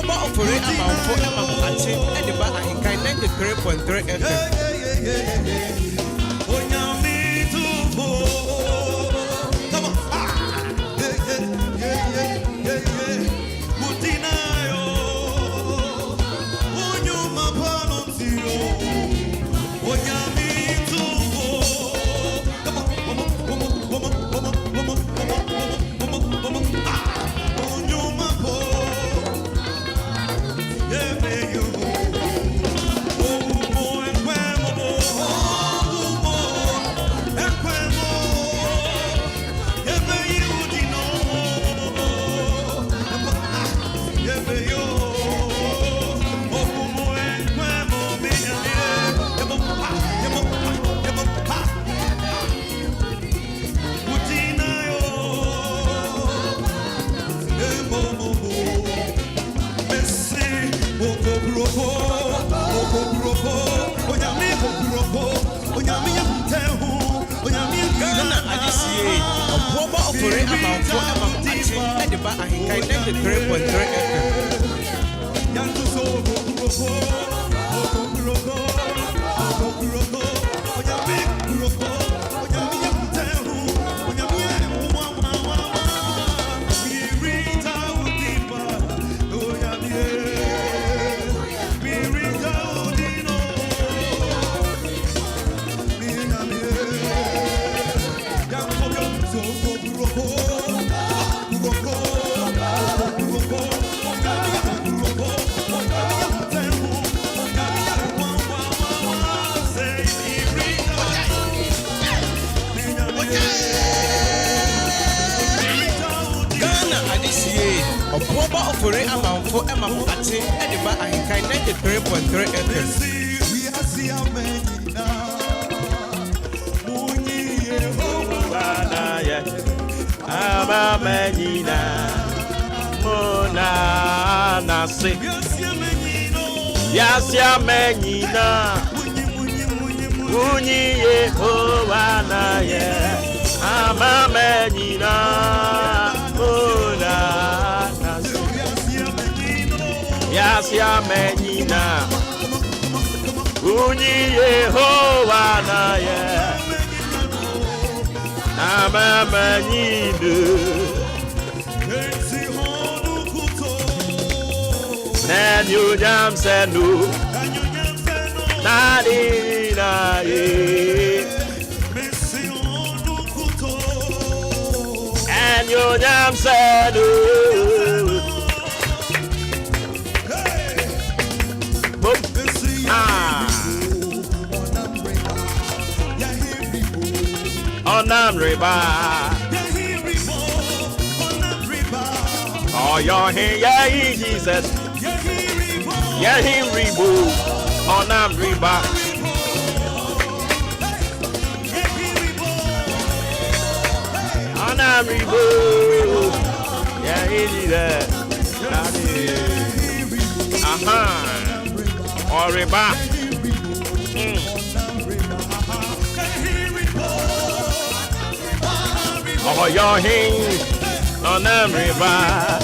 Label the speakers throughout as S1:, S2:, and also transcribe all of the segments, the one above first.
S1: Obuoba Ofori Amanfo Maakye and the AHENKAN933FM. Obuoba Ofori Amanfo Maakye and the AHENKAN933FM. Obuoba Ofori Amanfo Maakye and the AHENKAN933FM.
S2: Amamenina Mona Nasi Yasia Menina Uni Yehovana ye Amamenina Mona Nasi Yasia Menina Uni Yehovana ye Amamenina Nan you jam senu Nadina ye And you jam senu Onam riba Oh your hand yeah Jesus Yeah, he reboot on I'm reba. On I'm reboot. Yeah, he did that. Or reba. Oh, your hand on I'm reba.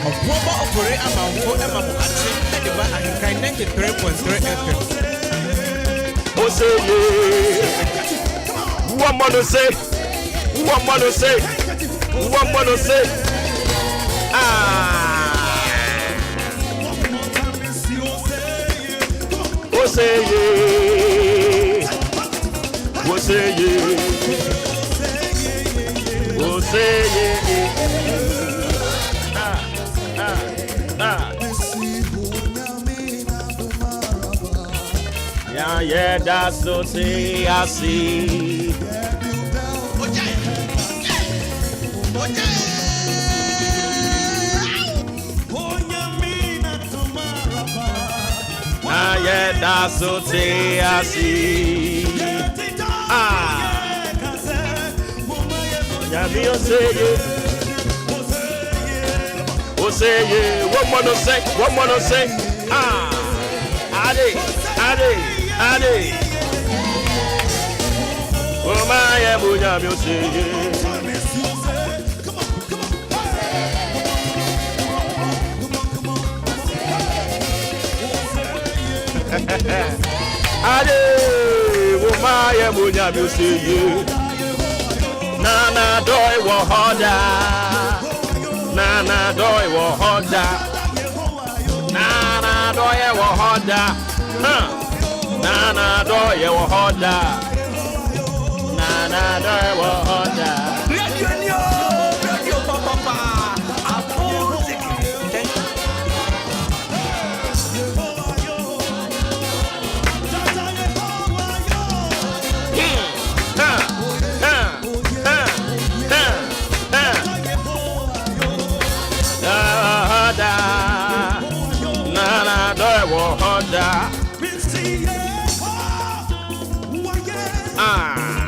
S1: Obuoba Ofori Amanfo Maakye and the AHENKAN933FM.
S2: One more to say. One more to say. One more to say. Say yeah. Say yeah. Say yeah. Yeah, that's so say I see. Yeah, that's so say I see. Nyame oseye. Oseye. One more no say. Ah. Ade. Oh my, Nyame oseye. Ade, woman, Nyame oseye. Nana doi wo hoda. Nana doi wo hoda. Nana doi wo hoda. Nana doi wo hoda. Nana doi wo hoda.
S1: Radio Papa.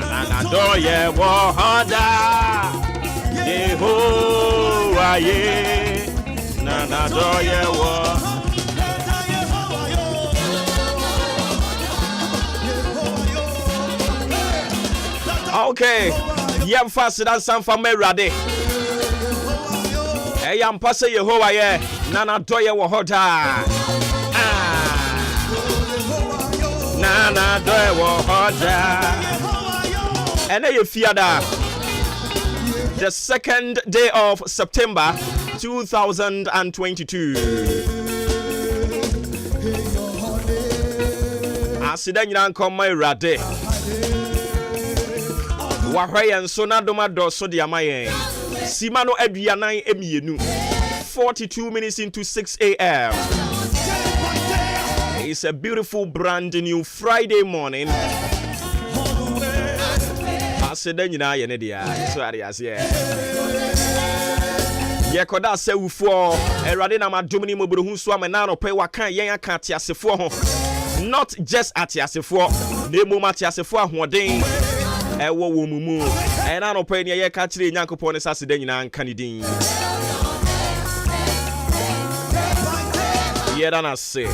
S2: Nana doye wo hoda. Yehovah ye. Nana doye wo. Okay, yam fast dan san fa merade. Yam passe Yehovah ye. Nana doye wo hoda. Nana doye wo hoda. And you fiada. The 2nd day of September 2022. Asidan yan come my rade. Wahwayan so na doma do so de amayen. Simano aduanan emienu. 42 minutes into 6 a.m. It's a beautiful brand new Friday morning. Asidan nyina ye ne dia. So arias ye. Ye koda se ufo erade na madomni mobrohu so amena no pe wakan yen aka atiasefo ho. Not just atiasefo, nemo atiasefo ahoden ewo wo mumu. Ena no pe ne ye ka kire nyankopon ne sase da nyina nka ne din. Ye da na se.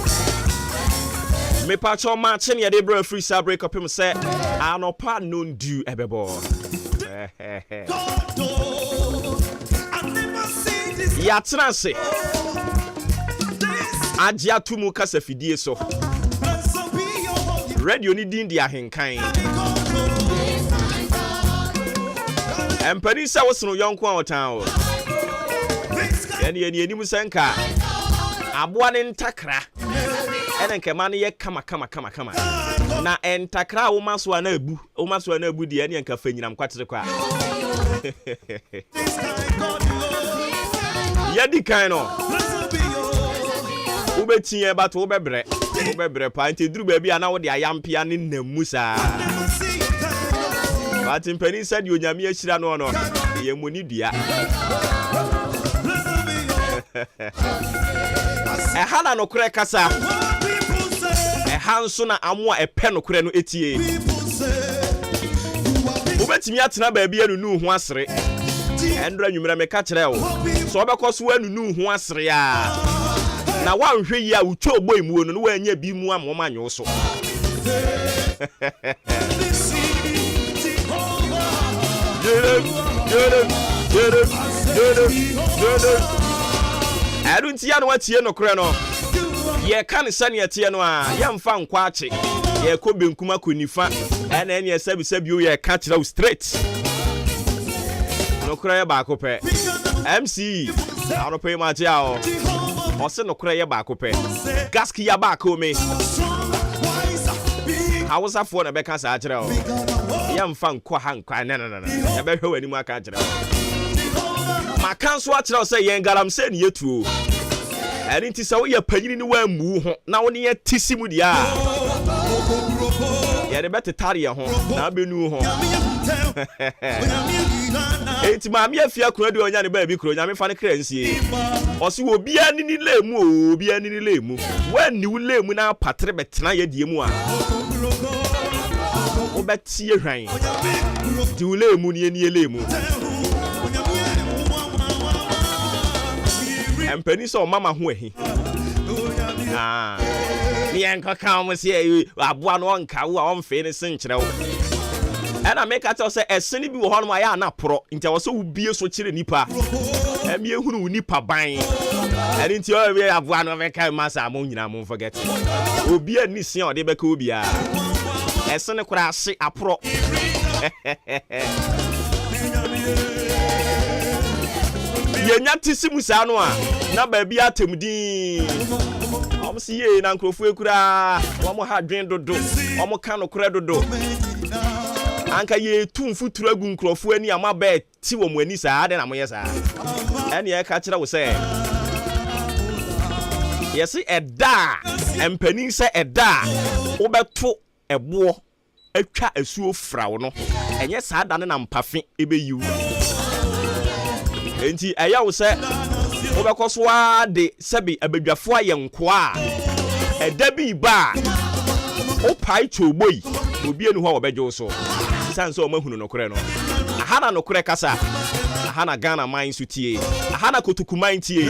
S2: Me pacho Maakye ne de bro free sa break up him say anopa no do ebebo. Ya transe. Ajia tumu kasa fidie so. Radio ni din dia henkan. Empani sa wosno yonko an otan o. Eni enimu senka. Aboa ne ntakra. Enen kema ne ye kama. Na entakra wo maso ana abu. Wo maso ana abu de ene enka fanyinam kwatere kwa. Yadi kan no. Ubetinye bato obebre pa nti duru ba bia na wo de ayampia ne namusa. But impeni said you nyame ahira no no. Ye moni dua. Ehana no kure kasa. Ehanso na amwa epe no kure no etie. Ubetimi atena ba bia no hu asere. Endra nwumra me ka kire wo. So obekoso wa nu hu asere a. Na wanhwe yi a utwa ogbo imu no wanya bi mu amoma anyo so. Adunti ya no watie no kure no. Ye kan sane atie no a ye mfa nkwa ache. Ye ko benkuma konifa. Ena ene sabi ye ka kire wo straight. No kure ye ba ko pe. MC Arope Maakye a ose no kure ye ba ko pe. Gaski ya ba ko me. Hausa fo na be ka sa akire o. Ye mfa nkwa hankwa na. Ye be hwe wani mu aka akire o. Makanso akire o se ye ngaram se ne yetuo. Eri nti se wo ye panyini ni wa mu ho na wo ne ye tisimu dia. Ye de betetare ye ho na benu ho. Enti maami afia kura de onya ne ba bi kuro nyame fa ne kra nsie. Osi wo bia ni lemu o bia ni lemu. Wa ni wo lemu na patre betena ye die mu a. Wo betie hwan. Di wo lemu ni lemu. empani so mama ho ahi ni enka ka mo se aboa no onka wo a onfe ne senkyere wo ena make at say esene bi wo ho no ma ya na pro ntia wo so ubie so kire nipa emi ehunu nipa ban eni ntia o be aboa no make masa mo nyina mo forget obi ani sia o de be ka obi a esene kura ase apro yenya tisimu sa no a na ba bia atemdin si ye na nkrofo ekura wo mo ha dwen dodo wo mo ka no kura dodo anka ye tumfuturu agu nkrofo ani amaba ti wo mo ani saa de na mo ye saa ene ye ka kire wo se yesi eda empani se eda wo beto ebo atwa asuo fra wo no enye saa da ne na mpafe ebeyiwu enti eya wo se obekoswa de sebi abadwafo ayenkoa edabi ba opai choboi obi enu ho obejo so sanse o mahunu nokore no ahana nokore kasa ahana Ghana man sutie ahana kotukuman tie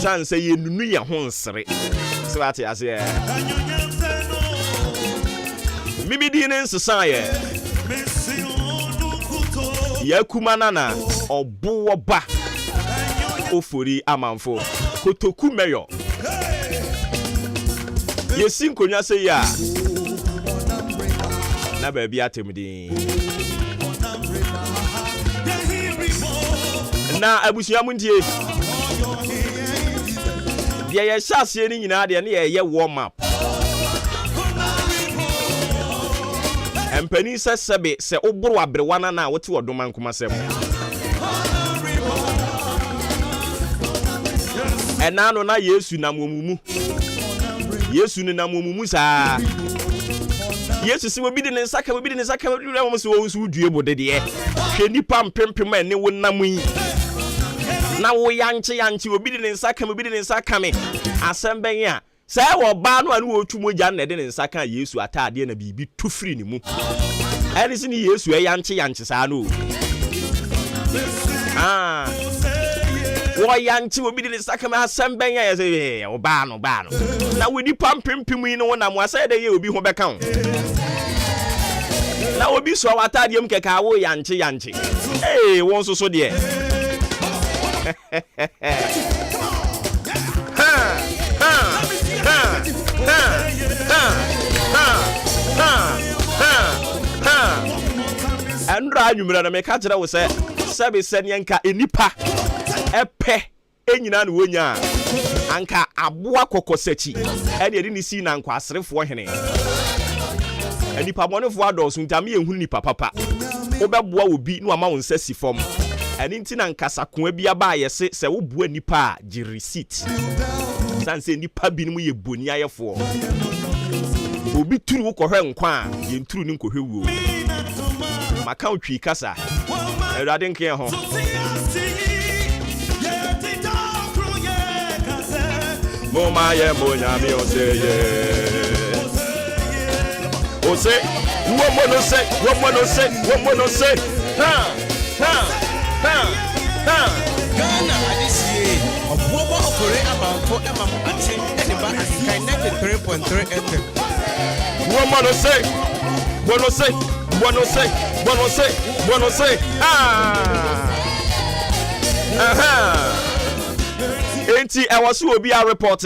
S2: sanse yenunu ye ho nsere so ate ase mibidi ne nsesa ye yakumanana Obuoba Ofori Amanfo Kotoku Mayor yesi nkonya se ya na ba bia temdi na abusia muntie bia ye hyase ni nyina de ne ye warm up empani sebe se oburu abrewana na wote odoma nkoma sem enano na Yesu na momumu Yesu ni na momumu saa Yesu si obi de ne nsaka obi de ne nsaka obi de mo se wo nsu due bode de hwe nipa mpempem ene wo nam yi na wo yanche obi de ne nsaka obi de ne nsaka me asem ben ya sai wo ba no anu wo twumogya na de ne nsaka Yesu atade na bibi tufiri ni mu ene si ni Yesu yanche saa no wo yanchi obi de sakama asembenya ya se o ba no na we di pampempim yi no na mo asai de ye obi ho beka ho na obi so watadiem keka wo yanchi won so de andra anyumra na me ka kire wo se sebe senyenka enipa epe enyina na wonya anka aboa kokosachi ene edi ni si na nkwa asrefo hene enipa monefo adoso ntame ehunu ni papa obeboa obi no ama won sasi fom eni nti na nkasa koa bia ba yese se wo bua nipa a gi receipt sanse nipa bi no ye boni ayefo obi turu wo kohwe nkwa ye nturu ni nkohwe wuo maka otwi kasa erade nke ho Moma ye monya mi oseye ose womono se ha
S1: Ghana adisiye Obuoba Ofori Amanfo ate ene ba AHENKAN933FM wono se enti
S2: ewasu obi a report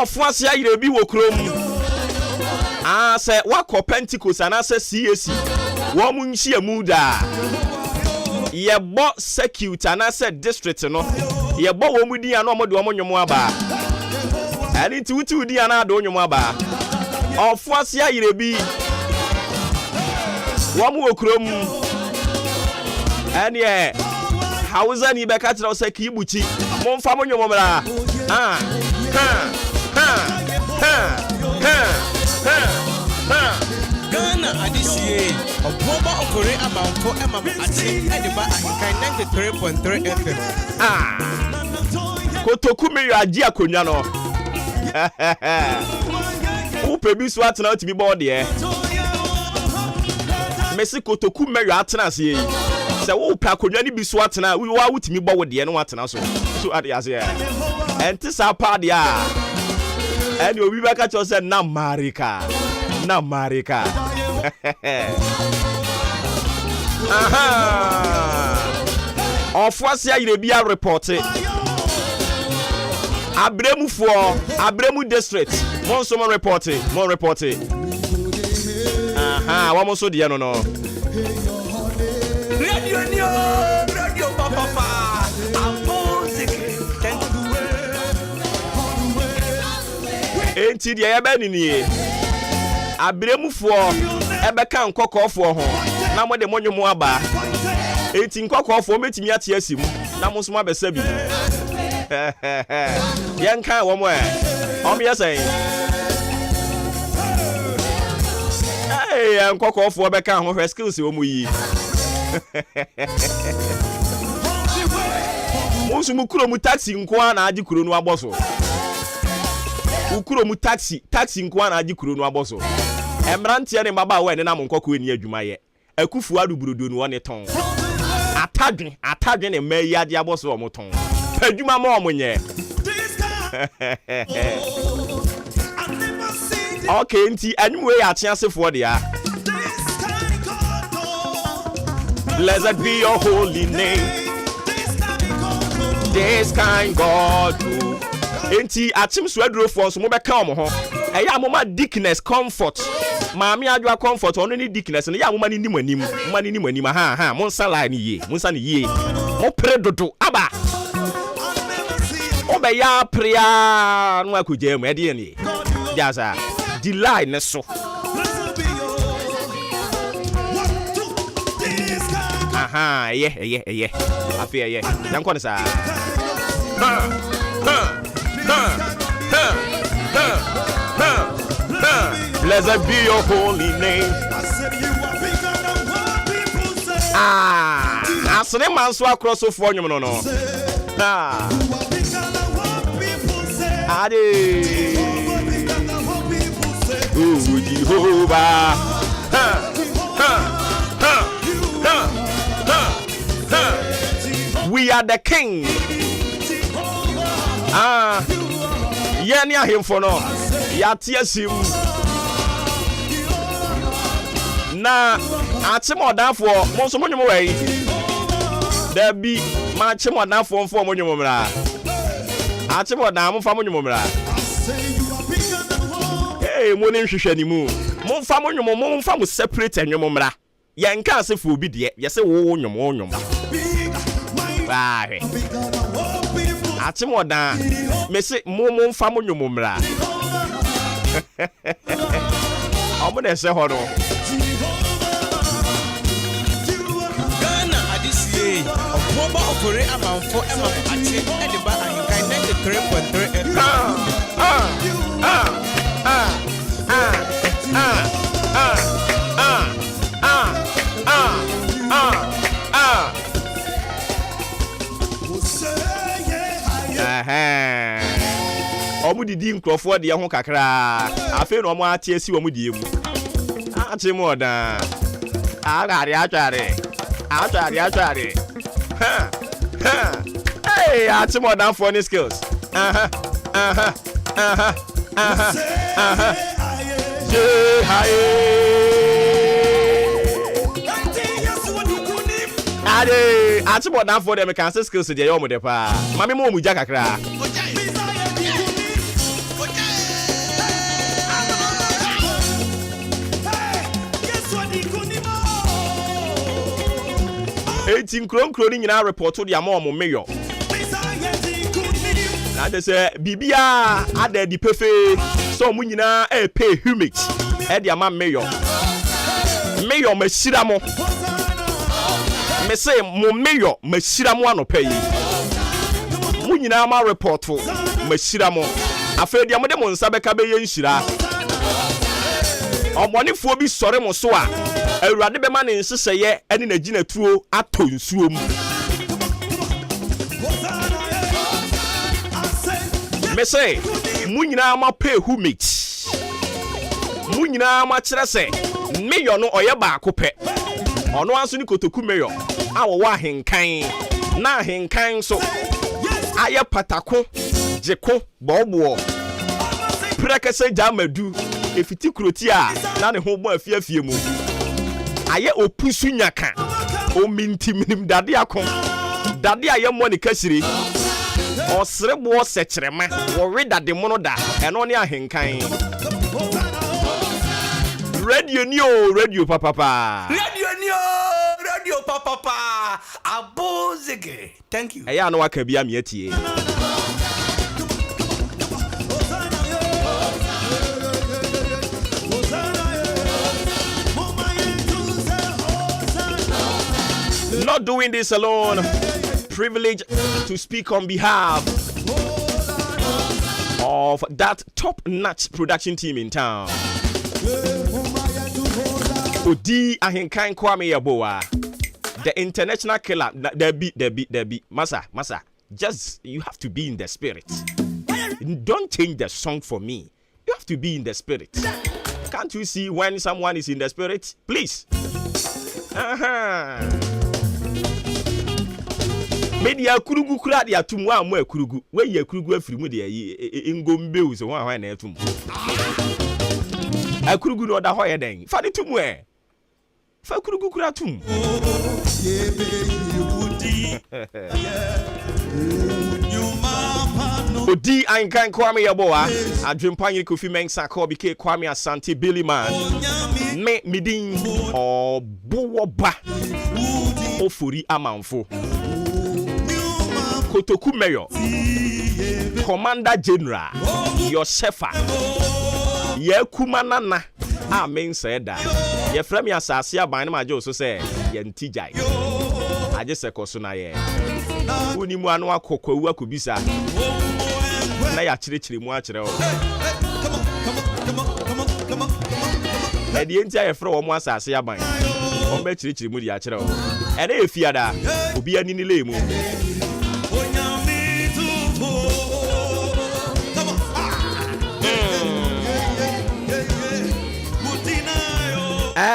S2: ofo asia yire bi wo krom se wako Pentecost anase CAC wo mu nhia mu da yebo circuit anase district no yebo wo mu di ana omode wo nyomo aba ani ti wuti udi ana do nyomo aba ofo asia yire bi wo mu wo krom ani Hausa ni beka tira ose ki ibuchi momfa mo nyomo mra
S1: Ghana adisiye Obuoba Ofori Amanfo ate ene ba AHENKAN933FM
S2: Kotoku me yaji akonya no upe bi so atena otibi bo de Messi Kotoku me ya atena se say wo pa konwa ni bi so atena we wa wutimi bɔ wo de no atena so ade ase ya enti sa pa de a eni obi ba ka cho say na marika aha Ofuasia Yirebia report Abremu district Monsomo report aha wa monso de no radio papa enti de ya ba ni Abremufuo ebeka nkokofo ho na mo de monyomo aba enti nkokofo metimi ate asim na mo so ma besa bi yanka wo mo yesen nkokofo beka ho hwe skills wo mo yi mo so mu kuro mu taxi nko na agi kuro no aboso ukuro mu taxi nko na agi kuro no aboso emrantie ne maba we ne na nkoko eni adwuma ye akufu adubrodo no woni ton atadwe ne mayi ade aboso wo ton adwuma ma wo nye okay nti anwuwe ya ateasefo de ya blessed be your holy name this kind God enti atim so adurofo so mo beka omo ho eya amoma dickness comfort maami adwa comfort ono ni dickness no ya amoma ni nimanim ha monsa line ye monsa ni ye mo predodo aba obe ya pria no akogye mu ede ni jaza di line so aha ye afi ye yanko ne sa blessed be your holy name. Asene man so across of for nyum no. Ade. Oh Jehovah. We are the king. Yeni ahemfo no. Yate asim. Na atimodafo mo so monyomo wei da bi ma atimodafo mfo monyomo mra atimoda mo fa monyomo mra mo ne nhwehwani mu mo fa monyomo mo fa mo separate anyomo mra yenka asefo obi de ye se wo nyomo bae atimoda me se mo fa monyomo mra omo de se ho no
S1: Obuoba Ofori Amanfo Maakye Ediba AHENKAN933FM.
S2: Omu didi nkrofo de ho kakra afi no omu ate asi omu die mu ate mu oda atware hey ate mu oda for any skills ade ate mu oda for them can say skills de yo mu de pa mame mo mu ja kakra eti nkronkro ni nyina report di ama omo mayor na de se bibia ada di pefe so mu nyina pay humate e di ama mayor masira mo me say mo mayor masira mo anopa yi mu nyina ama report masira mo afa di amode mo nsa beka be ye nhira omonifo bi sore mo so a awurade be ma ne nseseye ene na gina tuo ato nsuo mu me say mu nyina ma pay humate mu nyina ma kire se mayor no oye ba ko pe ono anso ni kotoku mayor awo wa henkan na henkan so aye patako jeko bobo prekese jamadu efiti kroti a na ne ho bo afiafie mu aye opusu nyaka o mintim dade akon dade aye mo ne kasire osrebo sekyerema wo we dade mo no da eno ne ahenkan radio papa
S1: radio papa abozege thank you
S2: eya no waka bia meatie not doing this alone. Privilege to speak on behalf of that top-notch production team in town. Odi AHENKAN933FM, the international killer. Debbie, Masa. Just you have to be in the spirit. Don't change the song for me. You have to be in the spirit. Can't you see when someone is in the spirit? Please. Media kurugu kura dia tumu amu akurugu we ye kurugu afiri mu de ngombe u so hwan na etum akurugu no da hoye den fa de tumu fa kurugu kura tum Odi AHENKAN933FM adwempanyi Kofi Mensah ko bike Kwame Asante Billy Man me midin Obuoba Ofori Amanfo Kotoku Mayor Commander General Yosefa Yekumanana Amen said that ye frame ya sase aban ma jo so say ye ntijai aje se kosuna ye unimu anu akokwawu akobisa na ya chirechire mu akire o edi enti aye frɛ wo mu asase aban o be chirechire mu di akire o ene efiada obi ani ni lemu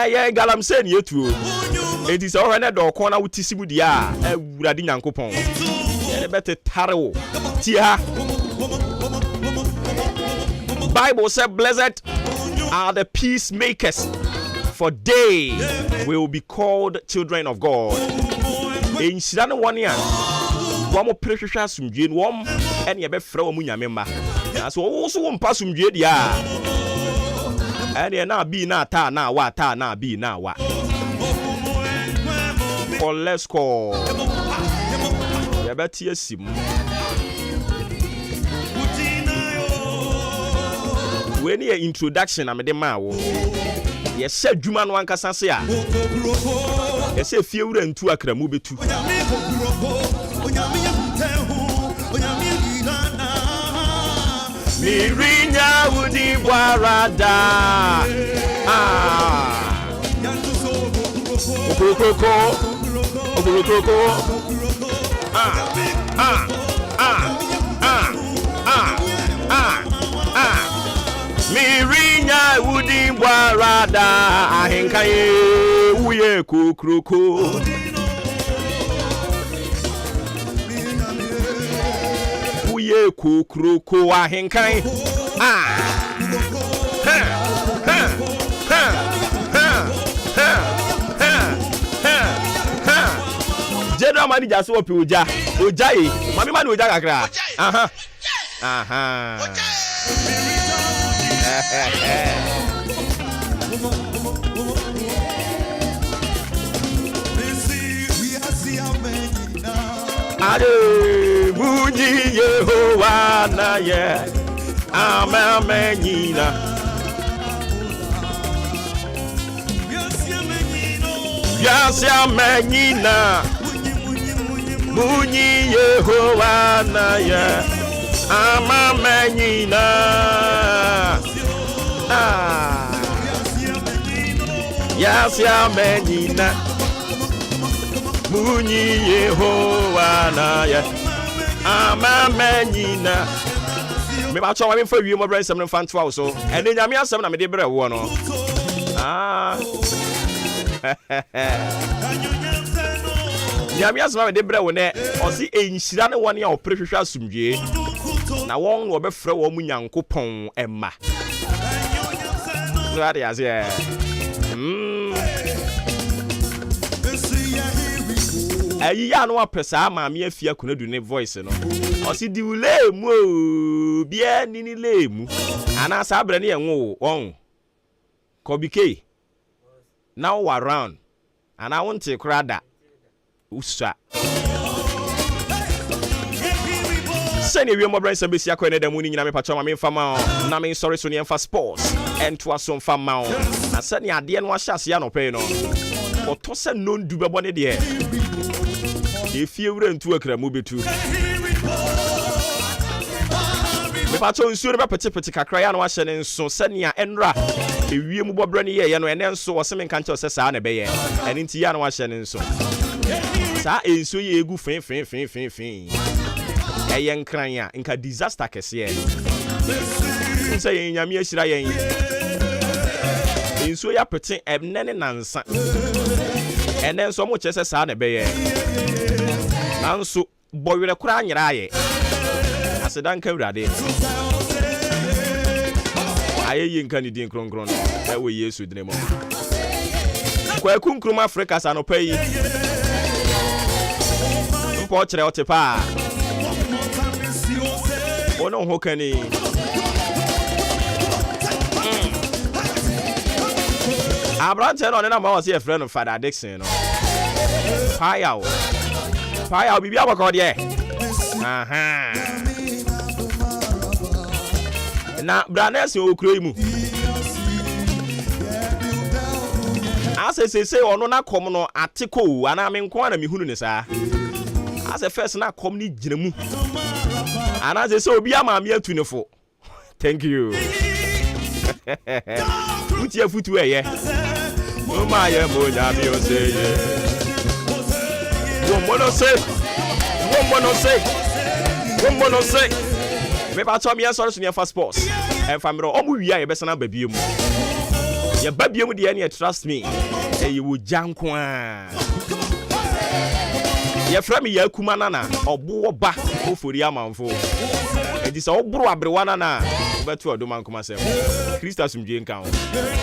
S2: yeah, galam sen yetu. It is already do corner with tisimu dia. Wurade Nyankopon. Ye better taro. Tia. Bible said, "Blessed are the peacemakers, for they will be called children of God." In Shirano 1 year, one more precious sumdue, one and ye be fra mu nyame ma. As also one pasumdue dia. And ye na be na ta na wa ta na be na wa. Or let's call. Ye better yesim. When ye introduction am de ma wo. Ye said dwuma no ankasa se a. Ye say fie wura ntu akramu betu. Mirinya wudi warada. Okuroko. Mirinya wudi warada. Ahenkaye uye kukroko. Uye kukroko ahenkan. Jedra mani jaso opi oja. Ojaye. Mami mani oja kakra. Ade muji Yehowa na ye amamenyina yasi amenyina muji Yehowa na ye amamenyina yasi amenyina Munyi Yehowa na ya amamenyina me ba cho wa me fa wi mo brɛ nsɛm no fa ntoa so ɛne nyame asɛm na me de brɛ wo no nyame asema de brɛ wo ne ɔse enhyira ne wɔne a ɔprehwehwɛ asomdwie na wɔn wo bɛfrɛ wɔ mu nyankopɔn ɛma no ade ase ayi ya no apesa maame afia kunadu ne voice no ɔse di wule mu o bia ni ni le mu ana sa brɛ ne yenwo wɔn kobike now around and I want to crada usa send you more brains and be siako in the morning in a patron in fama na me sorry so near for sports and to us some fama and send ya dear one shas yano pay no or toss a non do bonnet there if you were into a cramubi too me patron sure ba pete kakra ya no wa hye ne nso send ya enra ewie mu bɔbrɛ ne yɛ no ɛne nso wɔse men kankyɛ sɛ saa na bɛyɛ ɛne nti ya no wa hye ne nso saa enso yɛ egu fin ɛyɛ nkran ya nka disaster kɛse sɛ yɛn nyame ahyira yɛn enso ya pete ɛne ne nansa ɛne nso mo kyɛ sɛ saa na bɛyɛ nanso bɔwerɛ kora anyera ayɛ asedan ka wurade aye yinka ni din kronkron e we Yesu dine mo kwa kunkrum Africa sa no payi mpo kire otepa ono ho kani Abrante no na ma wose e friend Father Dixon no Paya bibi abako de aha na branes okuro imu asese ono na kom no atiko ana me nko na mehunu ne saa ase first na kom ni gina mu ana se obi ama me atunefo thank you uti afutu eye o ma ye mo nya mi o se ye wo mono se me ba to me sorry so near for sports and family omu wi a yebesana babiem ye babiem de na trust me you will janko a ye fra me yakuma nana Obuoba Ofori Amanfo e di so oburu abrewa nana beto odoma nkoma sem Christus mdwe nkan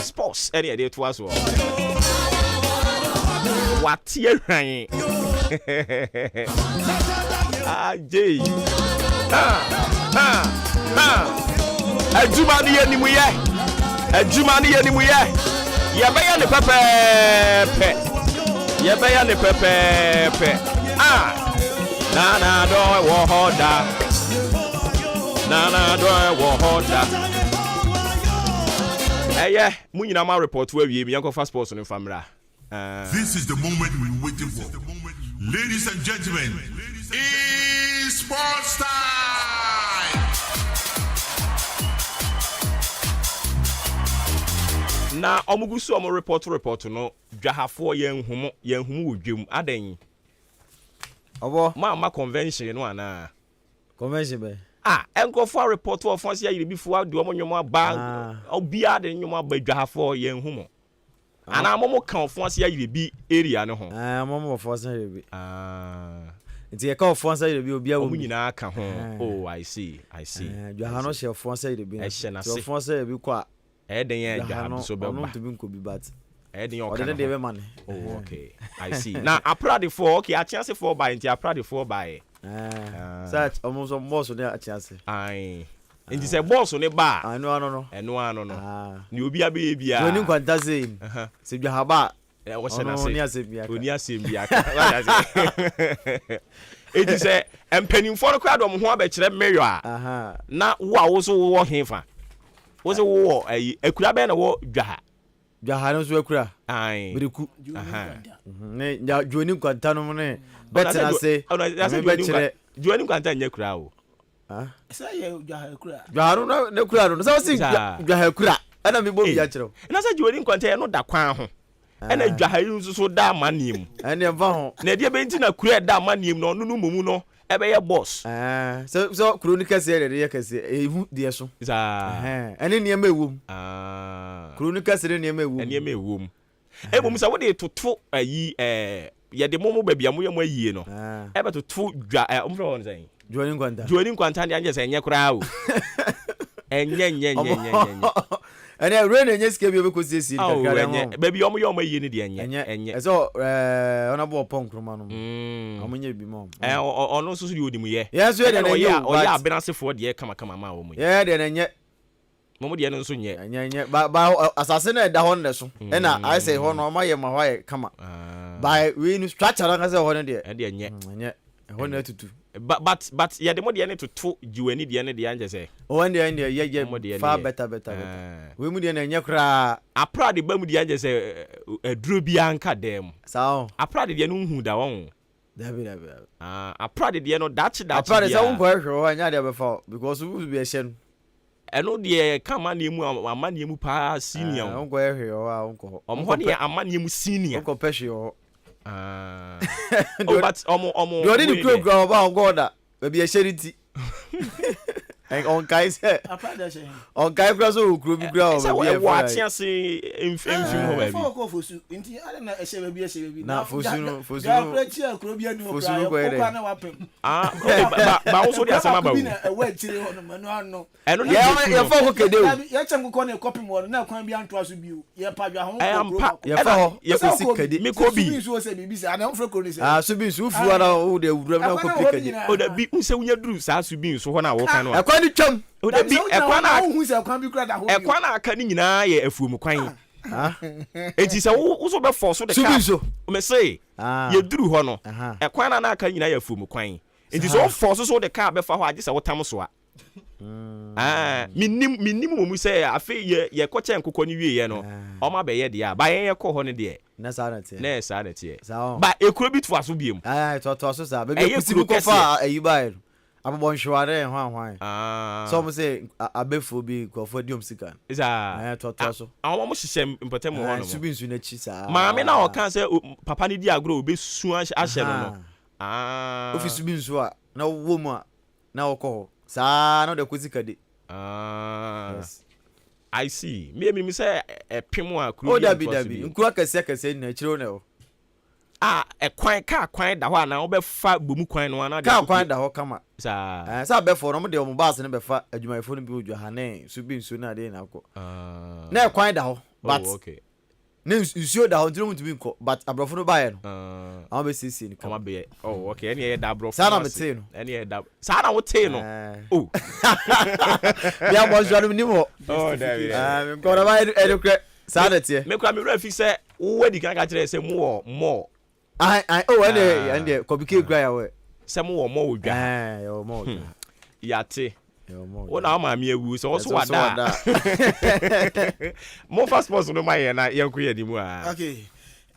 S2: sports ene e de to aso watie hwan ajay Ajuma ni yenimu ye ye beya ne pepepe na do wo hoda eye munyina ma report wa wie mi yanko fast sports no famra
S3: This is the moment we waiting for. Ladies and gentlemen, it's sports time!
S2: Na omugusu omo report no dwahafo yen humu wodwem adan
S4: obo
S2: ma convention no ana
S4: convention be
S2: enkofo report of fonse ya yiribifo ade omo nwomo aba obia de nwomo aba dwahafo yen humu ana momo kan fonse ya yiribi area no ho
S4: momo fonse ya yiribi nti e ka fonse ya yiribi obia wo
S2: nyina ka ho oh I see
S4: dwahano she fonse ya yiribi so fonse ya yiribi kwa
S2: den ya dwahano so be ba
S4: to be nkobi but
S2: den ya
S4: o de be man
S2: oh okay I see now aprade for okay a chance for by nti aprade for by
S4: such almost boss ne a chance
S2: ai nti se boss ne ba
S4: no
S2: ni obi abe bia
S4: oni kwanta zein se dwahaba
S2: wo se na se oni asembia eti se empanimfo no kwa do mo ho abekire meyo a na wo so wo hefa wo se wo akura be na wo dwaha
S4: no so akura
S2: ai
S4: bereku ne joni kwanta no ne betina se
S2: joni kwanta nya kura o
S4: say dwaha kura dwaha no kura no so si dwaha kura ana me bo bia kire
S2: na se joni kwanta no da kwan ho ana dwaha yi nso so da manim
S4: ene va ho
S2: na de be nti na kura da manim no no mumu no ebe ye boss
S4: so chronicles here de yakase ehu de so
S2: za
S4: ene niam ewum
S2: chronicles
S4: de niam ewum
S2: ene niam ewum Ebo musa wode toto ayi ye de momo ba bia mo yam ayie no. Ebe toto dwa umfra won say. Joining kwanta de anje say enye kura o. Enye.
S4: And I ran and yes, give you because this is
S2: baby, you're my unity and
S4: so honorable punk romano. How many be mom?
S2: Or no, so you do me.
S4: Yes, we
S2: have been answered for the come.
S4: Yeah, then and yet.
S2: Momo soon yet,
S4: and but assassin at the honest. And I say, honor my wife, come up. By we structure as a honor, and yet, honor to do.
S2: But yeah, the more the to two you any the end the answer say.
S4: Oh, and the end, yeah, far better. We would in a yakra. I
S2: proud the bum the answer say a drubianca dem.
S4: So
S2: I proud the young who da one. I proud the end that
S4: I proud his own question and yeah, before because we will be a shame.
S2: I know the come on you a man you pa senior.
S4: Uncle here or uncle.
S2: A man you senior.
S4: Uncle Pescio.
S2: But almost
S4: you didn't grow about God, maybe a charity. And on Kai's head. On Kai Grasso, group grow.
S2: Watch you see in film.
S4: Now, for soon,
S2: but also there's some about
S5: a word to
S2: I don't
S4: know. Your folk can do.
S5: Yacham go copy more now can be to us with you. Your home.
S2: I am
S4: yes,
S2: me could be.
S5: I don't frequently say.
S4: Ah, so be so for all the copy.
S2: Oh, the big so you do as you be so when I walk on.
S4: I quite chum.
S2: Oh, the big
S5: who's a can be glad.
S2: A corner canning a fool quine. It is also be force so the so me say you do honor. A corner can a fool quine. It is all forces so the car before I just what time so. Minimum we say I feel ye coach and cook on you no. Or my be there by a call honey there.
S4: Na sanity.
S2: But a could be to us be him.
S4: I thought also that baby you go far you buy. I'm born sure there why. Some say a before be go for dium sika. Is I thought also. I
S2: almost shame important one.
S4: To be soon chisa.
S2: Mamma now can say papa ni dia grow be soon as no.
S4: Office be so na woman na call. Sa no the kwizika de.
S2: Yes. I see. Me say a pimo akru.
S4: Oh dabi. Nku akase na chiro na o.
S2: A kwan da ho na obefa bomu kwan no na
S4: ka kwan da ho kama. Sa be for no de o baas ne be fa adwumayefo no bi odwa ha ne so bi nso na de na ko. Na kwan da ho. But
S2: okay.
S4: Ne nsuo da ho ntino mutumi nko but abrofo no bae no. Am be sisi ni
S2: kama be. Oh okay. Ene da abrofo.
S4: Sa na mete no.
S2: Ene da. Sa na wo te no. Oh.
S4: Bia mo so no ni mo.
S2: Oh David.
S4: Ko na ba edukre. Sa na te.
S2: Me kwa me refi say wo di kan ka kire say more.
S4: And the Kobike Gray.
S2: Some more dwa.
S4: Your more.
S2: Yate. What am I me so also what that. More fast sports no my na yanku ye di mu a.
S5: Okay.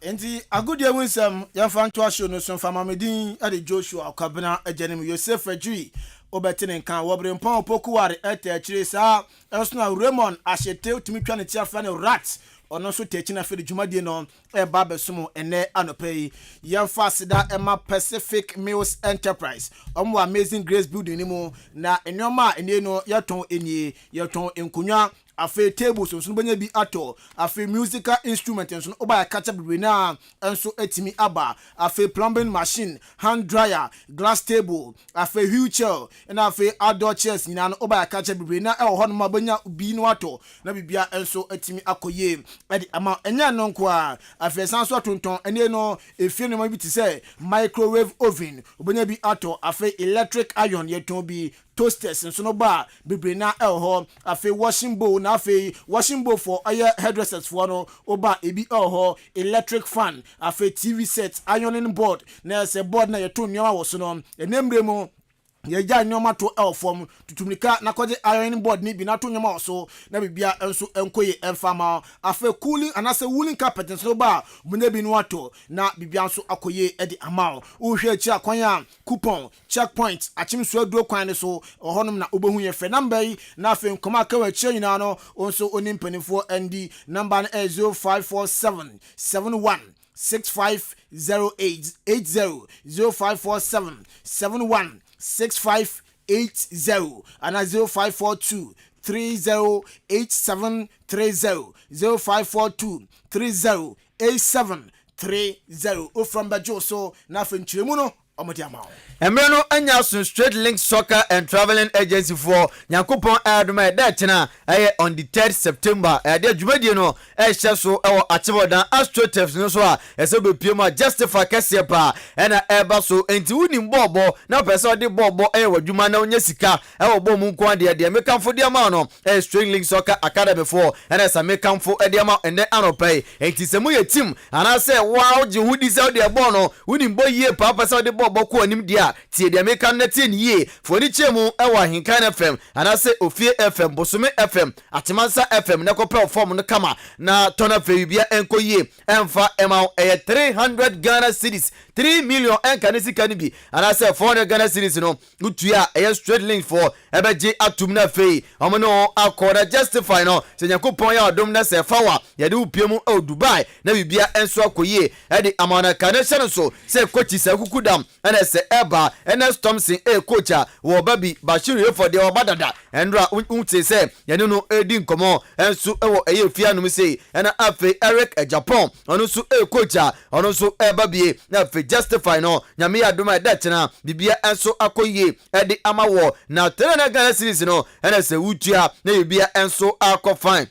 S5: Enti agudie winsam ya fan to show no so fama medin ade Joshua Okabena ajenim Yosef Adri obetene kan wobre mpon pokuware eta akire sa enso na Raymond Ashete utimi twa ne tia fa ne rat ono so techina fe de dwumadie no e ba besom ene anopai yemfa sida ema Pacific Mills Enterprise omo Amazing Grace Building ni mu na enyoma ene no yeton enie yeton enkunwa afi tables so benya bi ato afi musical instrument so oba catch up we na enso etimi aba afi plumbing machine hand dryer glass table afi wheelchair and afi outdoor chairs ni na oba catch up we na e ho no benya bi no ato na bibia enso etimi akoye edi ama enya no nko a afi sanso tonton ene no efie no ma bi ti say microwave oven obenya bi ato afi electric iron yeton bi toasters and so no bar bibre na elho afi washing bowl na afi washing bowl for hairdressers for no oba ebi elho electric fan afi TV set ironing board na se board na yeto nyoma wo so no enemre mu yeja nyoma to elfom tutumika na kwaje ironing board ni bi na to nyoma wo so na bibia enso enkoye enfama afi cooling anase wooling carpet and so bar munya bi no ato na bibia enso akoye edi amao uhwe chi akwanya coupon checkpoint achimso aduro kwan ne so ohonum na obehu ye fe number yi na afi nkoma ka wa chi nyina no onso onimpanifo ndi number 0547 71 650880 0547 71 6580 and 0542 308730 0542 30 8730 from Bajo so na fenchiremu no
S4: Emreno anya sun Straight Link Soccer and Traveling Agency for Nyankopon aduma datina on the 3rd September de dwumadi no hye so Achibodan AstroTurfs no so a esebe piema justify kese pa na eba so enti wunim bobo na pese de bobo wadwuma na onya sika bom nko de mekamfo de ama no Straight Link Soccer Academy for na sa mekamfo de ama ene anopai enti semu ye team ana se wow je hudi se de bo no wunim bo yie pa pese de bobo ko anim dia tie de mekan na tie nie foni chemu AHENKAN FM ana se Ofie FM Bosume FM Atimansa FM na ko perform no kama na tona febia enko yie emfa ema 300 Ghana cedis 3 million enkanisi kanibi ana se 400 Ghana cedis no utua Straight Link for ebeje atum na fei omo no akoda justify no se Nyankopon ya odom na se fawa ye de upiemu Dubai na bibia enso akoye e de amana connection so se kochi se kukudam ana se eba Ernest Thompson coacha wo babi Bashiru for the obadada endra unte se ye no edi nkomo enso ewo fia no se na afe Eric Japan ono so coacha ono so babie na afe justify no nyame adoma datena bibia enso akoye e de amawo na 300 Ghana series no na se utua na bibia enso akofine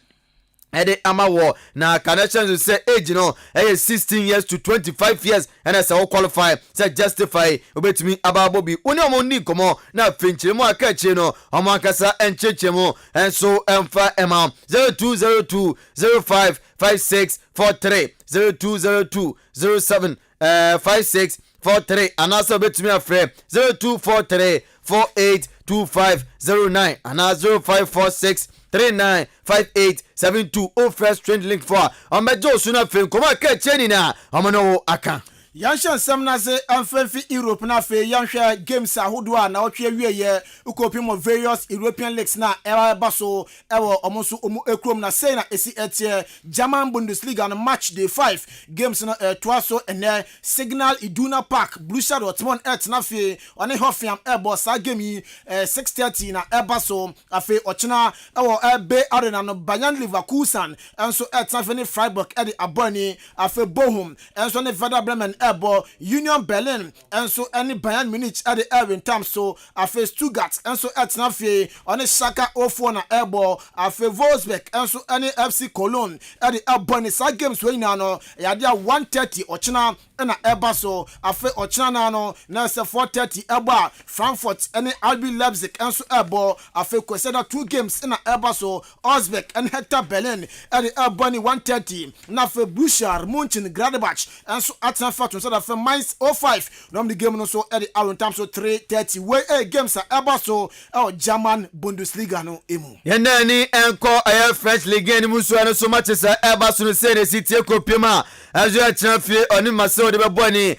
S4: Ede amawo na connections say age no 16 years to 25 years and as I qualify say justify obetumi ababobi oni omoni komo na fenchiremu akache no omakasa enchechemu enso emfa ema 0202 05 5643 0202 07 5643 anasa obetumi afre 0243 482509 ana 0546 395872 first Straight Link for on Bajo suna fen koma ka cheni na amano aka
S5: Yanshan Samna say Amfanfi Europe na fe Yansha games ahodo na otwe wieye ukopim various European leagues na baso ewo omonso omu ekrom na say na esi etie German Bundesliga na match day 5 games na twaso ene Signal Iduna Park Borussia Dortmund na fe one Hoffenheim ebo sa game 6:30 na baso afe ochina ewo be arena no Bayern Leverkusen enso na fe ni Freiburg edi aboni afe Bochum enso ne Werder Bremen ebo Union Berlin enso any Bayern Munich at the Erwin Tam so afe Stuttgart enso na fe one Schalke 04 na ebo afe Wolfsburg enso any FC Cologne at the aboni sa games we na no ya dia 1:30 ochina na eba so afe ochina na no na se 4:30 eba Frankfurt any RB Leipzig enso ebo afe consider 2 games na eba so Augsburg and Hertha Berlin at the aboni 1:30 na fe Borussia Mönchengladbach enso atna fa so that for Mainz 05 no the game no so at the hour time so 3:30 we games are eba so German Bundesliga no emu
S4: yenani enko French Ligue ni musu no so match sa eba so no say City ekopima azu atna fie oni maso de beboni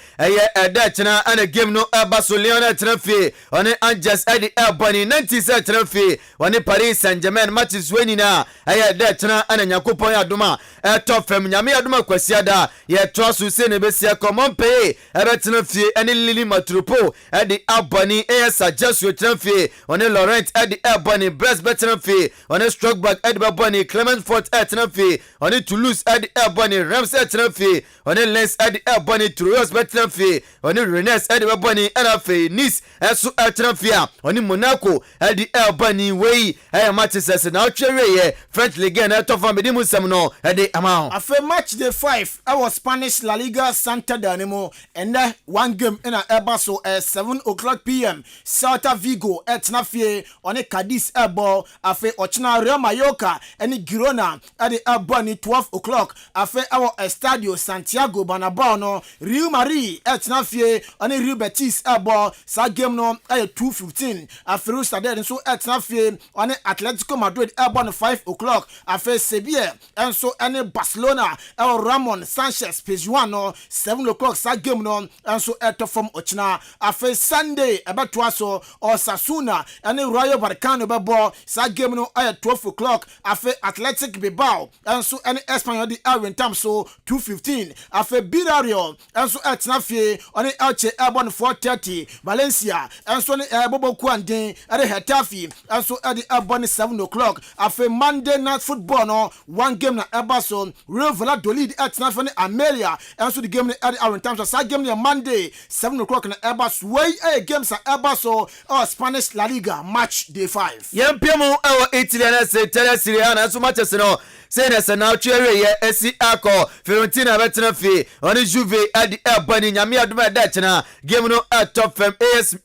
S4: eda atna ana game no eba so Lyon atna fie oni Angers edi eboni 90 say atna fie oni Paris Saint-Germain matches weni na eda atna ana Nyankopon ya adoma top fam nyame adoma kwasiada ye to so say ne besia Monpay ebetena fie ene Lili Matropo edi abani suggest you transfer on Laurent edi abani Brest betena fie on Strasbourg edi abani Clement Fort etena fie on Toulouse edi abani Reims etena fie on Lens edi abani Troyes betena fie on Rennes edi abani NFA Nice esu etena fie on Monaco edi abani wey matches na otwere French Ligue na to fam bedimu sem no edi amount
S5: afa match day 5 our Spanish La Liga Santa Danimo and one game in a eba so 7:00 p.m. Celta Vigo etna fie on Cadiz ebo afe ochina Real Mallorca and Girona at the abani 12:00 afe our Estadio Santiago Bernabeu no Real Madrid etna fie on Real Betis ebo sa game no 2:15 afe Stade so etna fie on Atletico Madrid ebo no 5:00 afe Sevilla and so any Barcelona el Ramon Sanchez Pizjuan no 7:00 sa game no enso eto from ochina afe Sunday ebeto aso Osasuna and Rayo Vallecano bebo sa game no 12:00 afe Athletic Bilbao enso any Espanyol di Erwin Tam so 2:15 15 afe Birario enso etna fie oni Elche Ebon 4:30 Valencia enso ni Boboku anden ade Hetafe enso ade Ebon 7 o'clock afe Monday night football no one game na Ebaso Real Valladolid etna fie ni Amelia enso the game ni ade Arentam so sa game ni Monday 7 o'clock na Ebaso way games na Ebaso Spanish La Liga match day 5
S4: yempiemu ewo Italy na se tele Serie A na so matches no say na se na twere ye esi akọ Fiorentina betena fi oni Juve adi ebani nyame adoma da chena game no top fm AS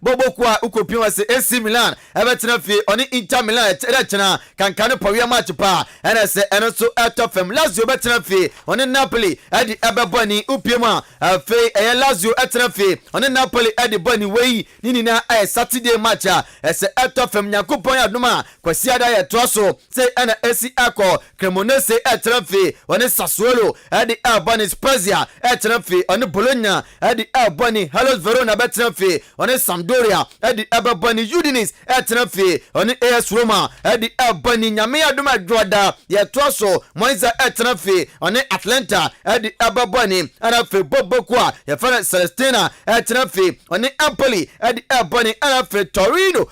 S4: boboku a ukopia se AC Milan betena fi oni Inter Milan da chena kankane powe match pa na se eno so top fm Lazio betena fi oni Napoli adi ebebani upiema fe Lazio etena fi oni Napoli adi bani wei nini na Saturday match se top fm nyakopon adoma kwasi ada ye toso say na AC akọ Cremonese etrefi oni Sassuolo adi Albani Spezia etrefi oni Bologna adi Albani Hellas Verona betrefi oni Sampdoria adi Albani Udinese etrefi oni AS Roma adi Albani nyame adoma droda ye toso Moisa etrefi oni Atlanta adi Albani anafe Bobokwa ye fana Celestina etrefi oni Empoli adi Albani anafe Torino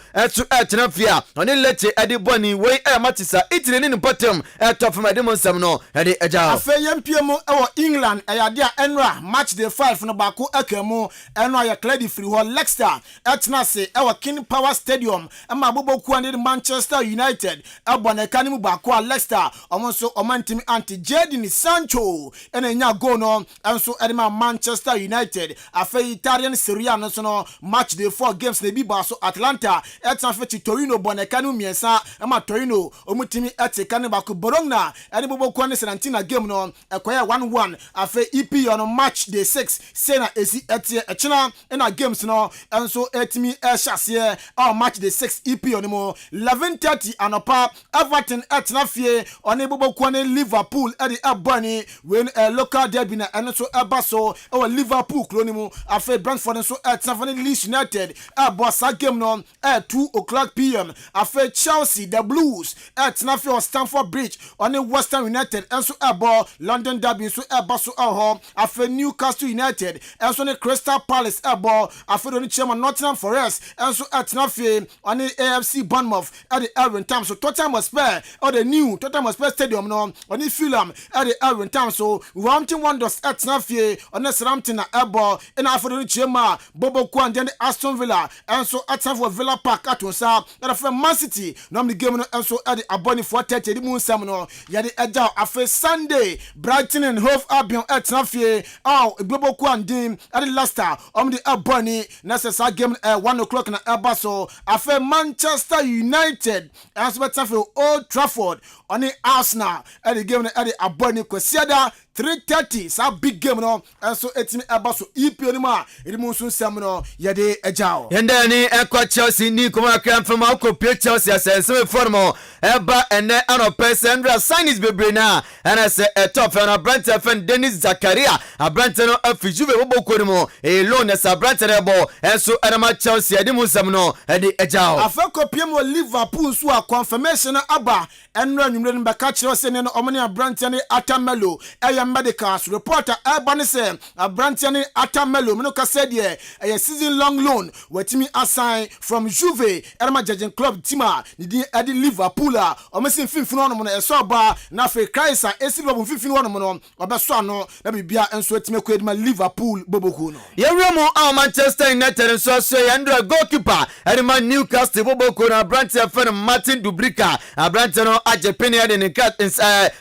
S4: etrefi oni Lecce adi Boni we matisa Italy ni bottom top from Edmondson no ade eja
S5: afe yempiemu ewo England ayade a enra match day 5 no bako akemu eno ya clear free ho Leicester etna se ewo King Power Stadium ema boboku and Manchester United ebona kanimu bako a Leicester omonso omantimi anti Jadon Sancho ena nya goal no enso edema Manchester United afe Italian Serie A no so no match day 4 games na bi ba so Atlanta etna fe Torino bona kanimu miensa ema Torino omutimi etekane bako Bologna and Boboku and Santina game no ekoya 1-1 afe EP on match day 6 sena esi etie echina in a games no enso etimi chassis our match day 6 EP on mo 11:30 anopa Everton etna fie on Boboku and Liverpool at the Ebony when a local derby na enso Ebaso or Liverpool klonimu afe Brentford enso etna for Leeds United bossa game no at 2 o'clock PM afe Chelsea the Blues etna fie Stamford Bridge on the Western United enso ebo London Derby enso Ebaso ho afe Newcastle United enso ne Crystal Palace ebo afe oni chairman Nottingham Forest enso etna fie on the AFC Bournemouth at the Arentam so Tottenham Hotspur or the new Tottenham Hotspur Stadium no on the Fulham at the Arentam so Wolverhampton Wanderers etna fie on the Southampton na ebo in afe oni chairman Boboku and then Aston Villa enso etna for Villa Park atonsa at afe Man City no the game no enso at the Aboni 4:30 the moon no yade eja afe Sunday Brighton and Hove Albion etna fie Boboku and dim at the Leicester the Ebony necessary game 1 o'clock na Ebaso afe Manchester United as better for Old Trafford on the Arsenal at the game at the Ebony kwesiada 3:30 sa big game no enso etimi Ebaso EP onima edimunsun sem no yade eja
S4: yendani ekwa Chelsea ni kuma kran from akopie Chelsea asense formo eba ene anope Sandra Sanis bebrena ana se top na Brent fan Dennis Zakaria Brent no afijuve Boboku mo loan sa Brent rebo enso enema Chelsea edimunsem no edi eja
S5: afa kopie mo Liverpool so a confirmation aba enro anwumre no beka kire se ne no omne Brent ne Atamelo medicals reporter Ebony say Brantian Atamelo me no ka said a season long loan wetimi assign from Juve Elma Judging Club Tima di edi Liverpool o me sin finfin no no eso ba na fe Kaisa esi Liverpool finfin no no obeso ano na bibia enso etime ko edima Liverpool Boboku no
S4: yewremo Manchester United so yandra goalkeeper edima Newcastle Boboku na Brantian fan Martin Dubrika Brantian no ajepene ede ne cat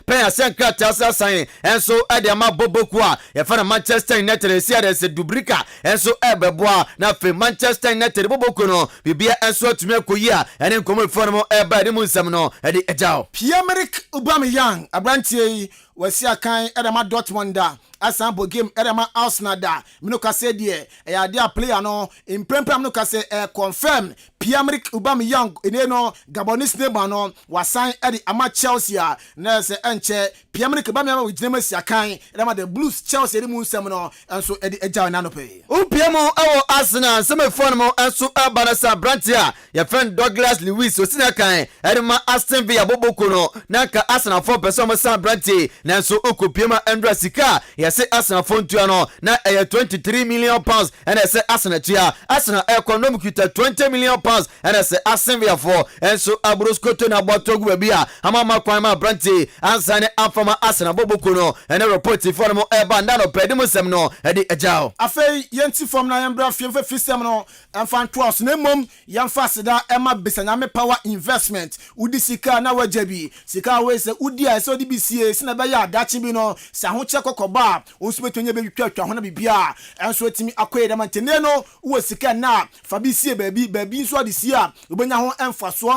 S4: pen asenka tasa sign enso ade ama Boboku a ye fa Manchester United si ade se Dubrika enso ebeboa na fe Manchester United Boboku no bibia enso atumi akoyi a ene nkomo fo no eba de mu nsam no ede ejao
S5: Pierre-Emerick Aubameyang abrantie wasi akan edema Dortmund da asambo game edema Arsenal da mino ka se die e ya dia player no imprempem no ka se confirm Pierre-Emerick Aubameyang ene no Gabonese neighbor no wasan edi ama Chelsea na se enche Pierre-Emerick Aubameyang we jinema siakan ema the Blues Chelsea edi mu nsem no enso edi eja na no pe
S4: Upiemo awo Arsenal semefo no enso abanasa Brantia ya friend Douglas Lewis osina kan edema Aston Villa boboko no na ka Arsenal for person mo San Brantia na enso okupiema Andra Sika ya se Arsenal for ntua no na 23 million pounds and say Arsenal tia Arsenal economic with 20 million pounds and say Aston Villa for enso abroskoto na botogu bia amama kwan ma Brantia ansane afama Arsenal boboko no and report for mo eba na no pedimo sem no edi ejao
S5: afei yenti from na yambra fiemfa fisem no enfan twas na mom yamfa seda ema besanyame power investment udi sika na wajabi sika we se udi a so di bisie sina be ya dachi bi no sa ho che kokoba onsubetonye be twatwa ho na bibia enso etimi akoye dem antene no wo sika na fa bisie baabi nso ade sia obenya ho emfaso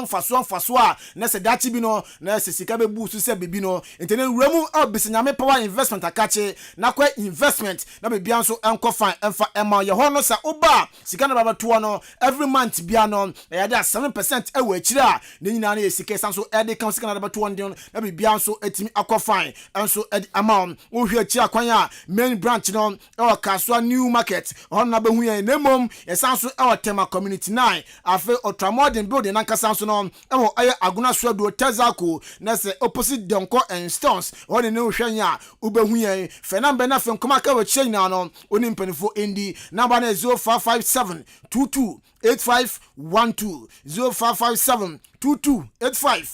S5: a na se dachi bi no na se sika be busu se bebi no entene wuramu a besanyame power investment akache na kwa investment na bibia nso enko fan emfa ema ye ho no sa oba sika na baba to no every month bia no ya da 7% ewa akira ne nyina na sika sanso ede kan sika na baba to ndon na bibia nso etimi akofan enso edi amount wo hwe akira kwan a main branch no e kaswa new market ho na be hu ye nemom ye sanso e tema community 9 afi ultramodern building na kasanso no e wo aye aguna so do tezako na se opposite donko and stones ho ne hwe nya ubehu ye fenambe na fe nkoma ka wa china no oni mpanifo indi number na 0557 228512 0557 228512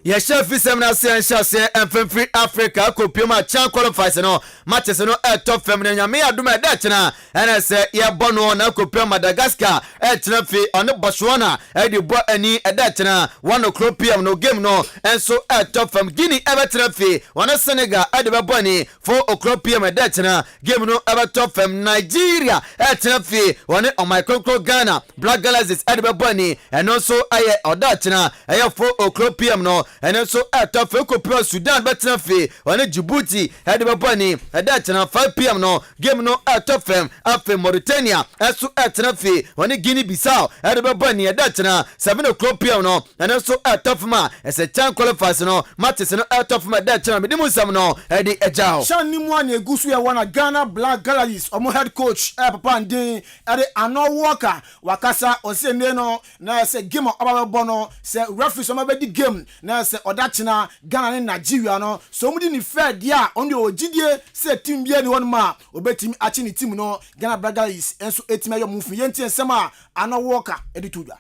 S4: ya chef semna se enshase enfree Africa ko pioma chan qualifies no matches no top feminine nyame aduma da chena ena se ye bono na ko pioma Madagascar chena fi on Botswana de bo ani da chena 1:00 PM no game no enso top fem Guinea ebe chena fi on Senegal de be boni 4:00 PM da chena game no ebe top fem Nigeria chena fi on my control Ghana Black Galaxies de be boni eno so aye oda chena aye 4:00 PM no and so top Ekopio Sudan better fe on Djibouti had the bunny at that 5 PM no game no top fem after Mauritania so at fe on Guinea Bissau had the bunny at that 7:00 PM no and so top ma as a chan qualifies no matches no top ma that medimusam no at the ejao
S5: shan ni mu an egusu ya wana Ghana Black Galaxies omo head coach papa ndin at the ano worker wakasa ose ne no na se game obaba no se referee so ma be di game na se odachina Ghana ne Nigeria no so mudi ni fair dia onde ogidie se team bia ni won ma obetimi achi ni team no Ghana Black Galaxies enso etimi ayo mufu yenti ensema ano worker edituda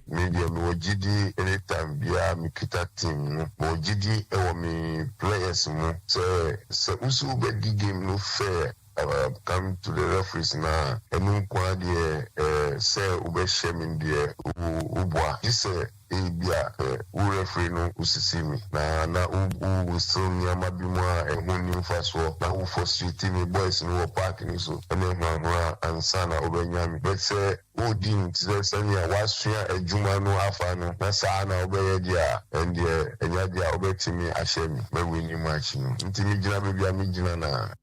S6: media no ogidi anytime bia mi kita team no ogidi e wo mi players mu se usu be di game no fair come to the referees na enu kwa de se ube shemin de ubwa ise ebia u referee no usisimi na u sonia mabimwa ehuni mfaso na u frustrate me boys no park ni so ene hwa ansana obenyami but say odin tse sanya wasua adwuma no afa no na saa na obeye dia ende enya dia obetimi ahyemi mawini match no ntimi gina bebia mi gina na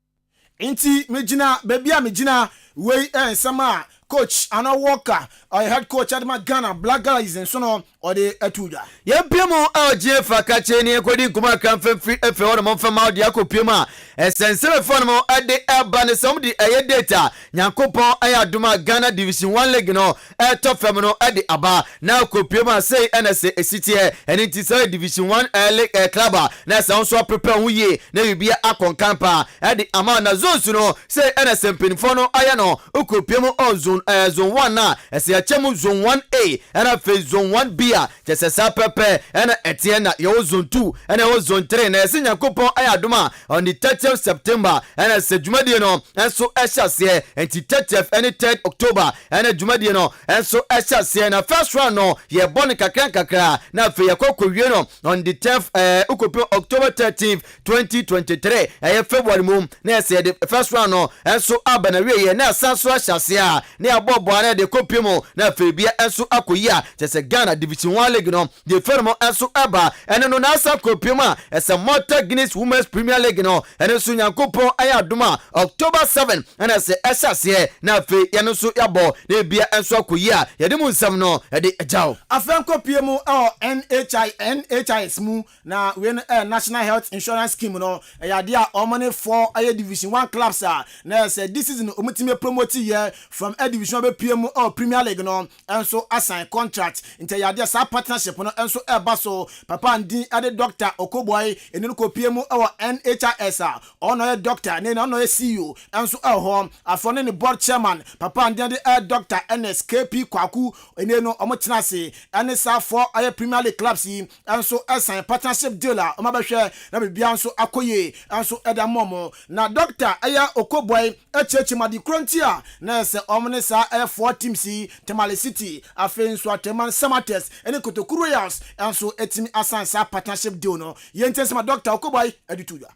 S5: inti mejina bebia mejina we sama coach ana worker head coach adma Ghana Black Galaxies so no or the etuda
S4: ye piemo LGF akache ni ekodi kuma kan free efe ho mo fama odi akopiema essential phone mo ade eba ne som di eye data nyankopon ayaduma Ghana Division 1 League no top fam no ade aba na akopiema say NSA esitie eni ti say Division 1 League club na say so prepare hu ye na bibia akonkampa ade ama na zones no say NSA pinfo no aya no akopiemo on zone 1 na ese achemu zone 1A and face zone 1B just as pepe and etienne yo zone 2 and yo zone 3 na ese nyankopon ayadoma on the 30th September and ese dwumade no enso ehyasie enti 30th and 3rd October and dwumade no enso ehyasie na first round no ye bon kakra na fe ye kokowie no on the 10th ukopio October 13th 2023 February mum na ese the first round no enso abana wie ye na sanso ehyasie ne abobo na de kopimo na afebia enso akoyi a kyese Ghana Division 1 League no de fermo enso eba ene no na asa kopimo a ese Malta Guinness Women's Premier League no ene so Nyankopon aya adoma October 7 ene se esase na afe ye no so yabo na bia enso akoyi a ye de mu nsam no ye de ejaw
S5: afen kopimo NHIS mu na we National Health Insurance Scheme no ya de a omone for aye Division 1 clubs a na say this season omutime promote here from a Division be PM or Premier League no enso assign contract inte ya de sa partnership no enso eba so papa ndin ade Dr. Okoboy enu ko PM or NHIS a ono doctor ne ono CEO enso ho afone ne board chairman papa ndin ade Dr. NSKP Kwaku enu no omotena se ene sa for aye Premier League clubs yi enso assign partnership deal a omabehwe na bibia enso akoye enso eda momo na Dr. aya Okoboy echechi madi krontia na se omne sa F4 teams Tamale City afen so ateman Samates ene Kotokuru Royals enso etimi asan sa partnership deal no yentese ma Dr. Okoboy edituya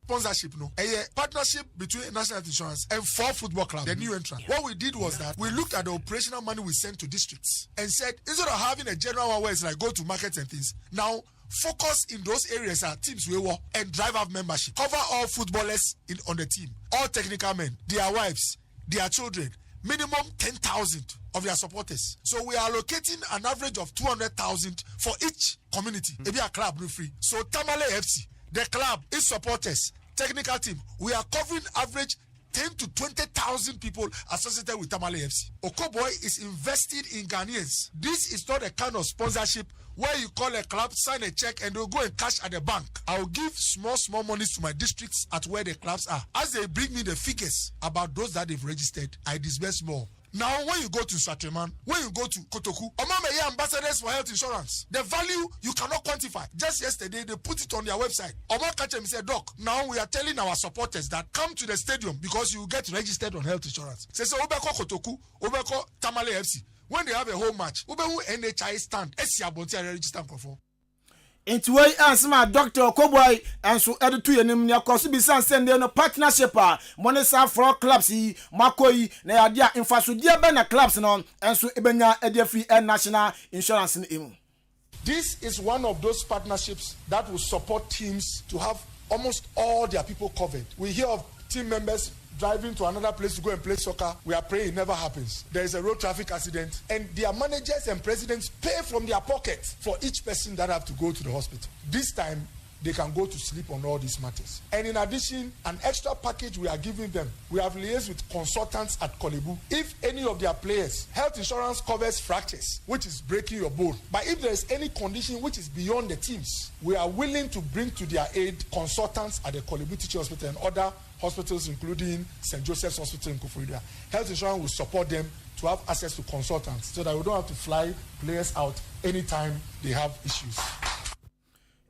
S7: sponsorship no a partnership between National Health Insurance and 4 football clubs, the new entrant. What we did was that we looked at the operational money we sent to districts and said, instead of having a general one where it's like go to markets and things, now focus in those areas are teams we work and drive up membership. Cover all footballers on the team, all technical men, their wives, their children, minimum 10,000 of their supporters. So we are allocating an average of 200,000 for each community. Maybe a club free. So Tamale FC, the club, its supporters, technical team, we are covering average 10 to 20,000 people associated with Tamale FC. Okoboy is invested in Ghanaians. This is not a kind of sponsorship where you call a club, sign a check, and they'll go and cash at the bank. I'll give small monies to my districts at where the clubs are. As they bring me the figures about those that they've registered, I disburse more. Now, when you go to Sateman, when you go to Kotoku, Omameye ambassadors for health insurance, the value you cannot quantify. Just yesterday, they put it on their website. Omar Kachem said, Doc, now we are telling our supporters that come to the stadium because you get registered on health insurance. So, Obeko Kotoku, Obeko Tamale FC, when they have a home match, Obehu NHI stand, Esia Bonti register for.
S5: Into way answer Dr. Okoboy and so editu yenim ne akoso bi san send no partnership a monesa for clubs yi makoi na yadia infrastructure be na clubs no enso ebenya edefree national insurance no.
S7: This is one of those partnerships that will support teams to have almost all their people covered. We hear of team members driving to another place to go and play soccer. We are praying it never happens. There is a road traffic accident and their managers and presidents pay from their pocket for each person that have to go to the hospital. This time they can go to sleep on all these matters. And in addition, an extra package we are giving them. We have liaised with consultants at Kolebu. If any of their players, health insurance covers fractures, which is breaking your bone. But if there is any condition which is beyond the teams, we are willing to bring to their aid consultants at the Kolebu Teaching Hospital and other hospitals, including St. Joseph's Hospital in Koforidua. Health insurance will support them to have access to consultants so that we don't have to fly players out anytime they have issues.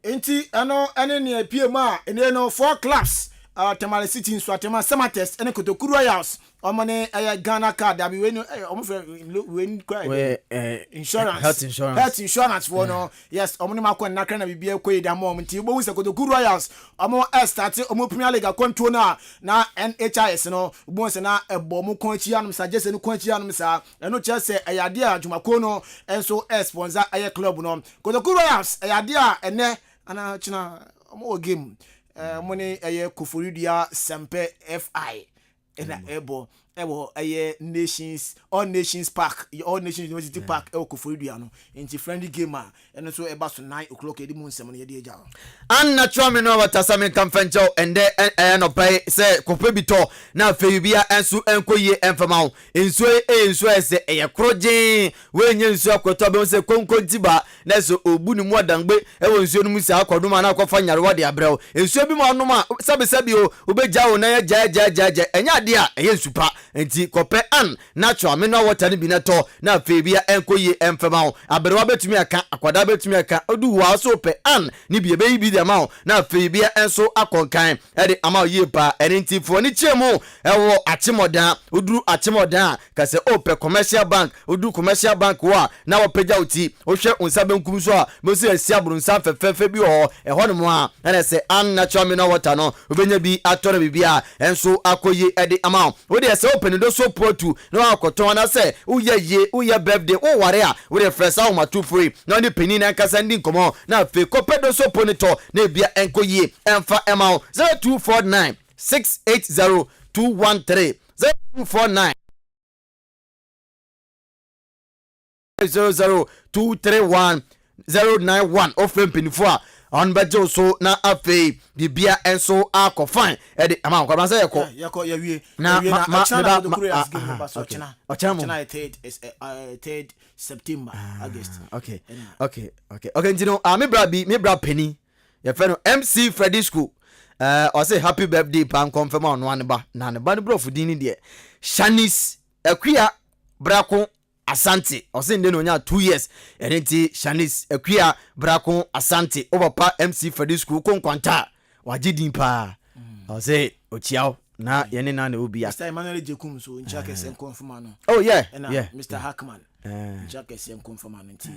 S5: Inti ano ene ne PMA ene no 4 clubs Tamale City in Swatema Samates ene Kotokuru Royals omone Ghana card abi we insurance health insurance for no yes omone makwa na kra na bibia koyi da mo nti bo wuse Kotokuru Royals omo start omo Premier League control na NHIS no bo se na ebo mo konchi anum sa jese no konchi anum sa eno che se ayade adwumako no enso sponsor aye club no Kotokuru Royals ayade a ene ana china omo game money aye Koforidua Sempe FI ena ebo aye nations all nations park all nations university park Koforidua no inti friendly gamer eno so eba so 9 o'clock edi mun sem no ye de eja
S4: natural me no watasa me kamfancho ende no pay se kope bito na feyibia enso enkoye enfama enso ese eye kroje we nye enso akoto be se konkontiba na so obunu mu adangbe ewo enso no mu se akoduma na akofa nyarewa de abrel enso bi mu anoma sabe o obeja o na ya ja enya de a eye super enti kope natural me no water ni binato na feyibia enkoye enfama abrel betumi aka akwada betumi aka odu wa so pe ni biebe bi de ma na feyibia enso akonkan ede ama ye pa enti fo ni chemu ewo achimodan oduru achimodan ka se ope commercial bank odu commercial bank wa na wopeja oti ohwe unsa benkum so a mosi asia burunsa fefefe bi ho eho no mo a na se natural mineral water no obenya bi atore bibia enso akoye ede ama wo de se open do so potu no akoton na say uye birthday o ware a we dey fresh out ma two free no ni peni na kasa ndi nkomo na fe kope do so ponito na bia enkoyie emfa emao 0249 680 213 0249 00231 091 ofem penifo on bejo so na afi bibia enso akofan e de ama kwa say
S5: yeko yawie
S4: na
S5: China the Korea is giving
S4: us
S5: China 3rd September August
S4: okay ntino me bra penny ye fe no MC Freddy School o say happy birthday pan confirm on one ba na ne ba ne bro fudini de Shanice Akua Brako Asante o say nde no nya 2 years enti Shanice Akua Brako Asante o papa MC Freddy School konkwanta wagidin pa o say ochiao na yene na obi ya
S5: Mr. Emmanuel Jekum so ncha kese confirm no
S4: oh yeah
S5: Mr. Hackman ncha kese confirm no nti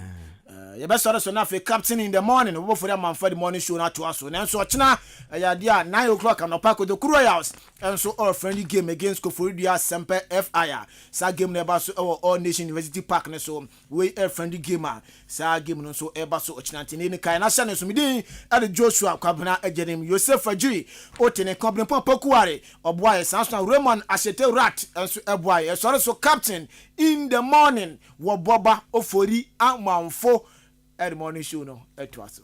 S5: ye be sore so na fe captain in the morning Obuoba Ofori Amanfo the morning show na to aso na so ochina ya dia 9 o'clock no park the Royals and so all friendly game against Koforidua Semper FIR sa game na ba so all nation university park na so we a friendly game sa game no so e ba so ochina nti ni kai na sha na so midin at Joshua Kwabena Ejenim Joseph Ajiri otene company Pokuare Obuoba Sanson Raymond Ashete Rat and so Obuoba sorry so captain in the morning Obuoba Ofori Amanfo at the morning show no at Twaso.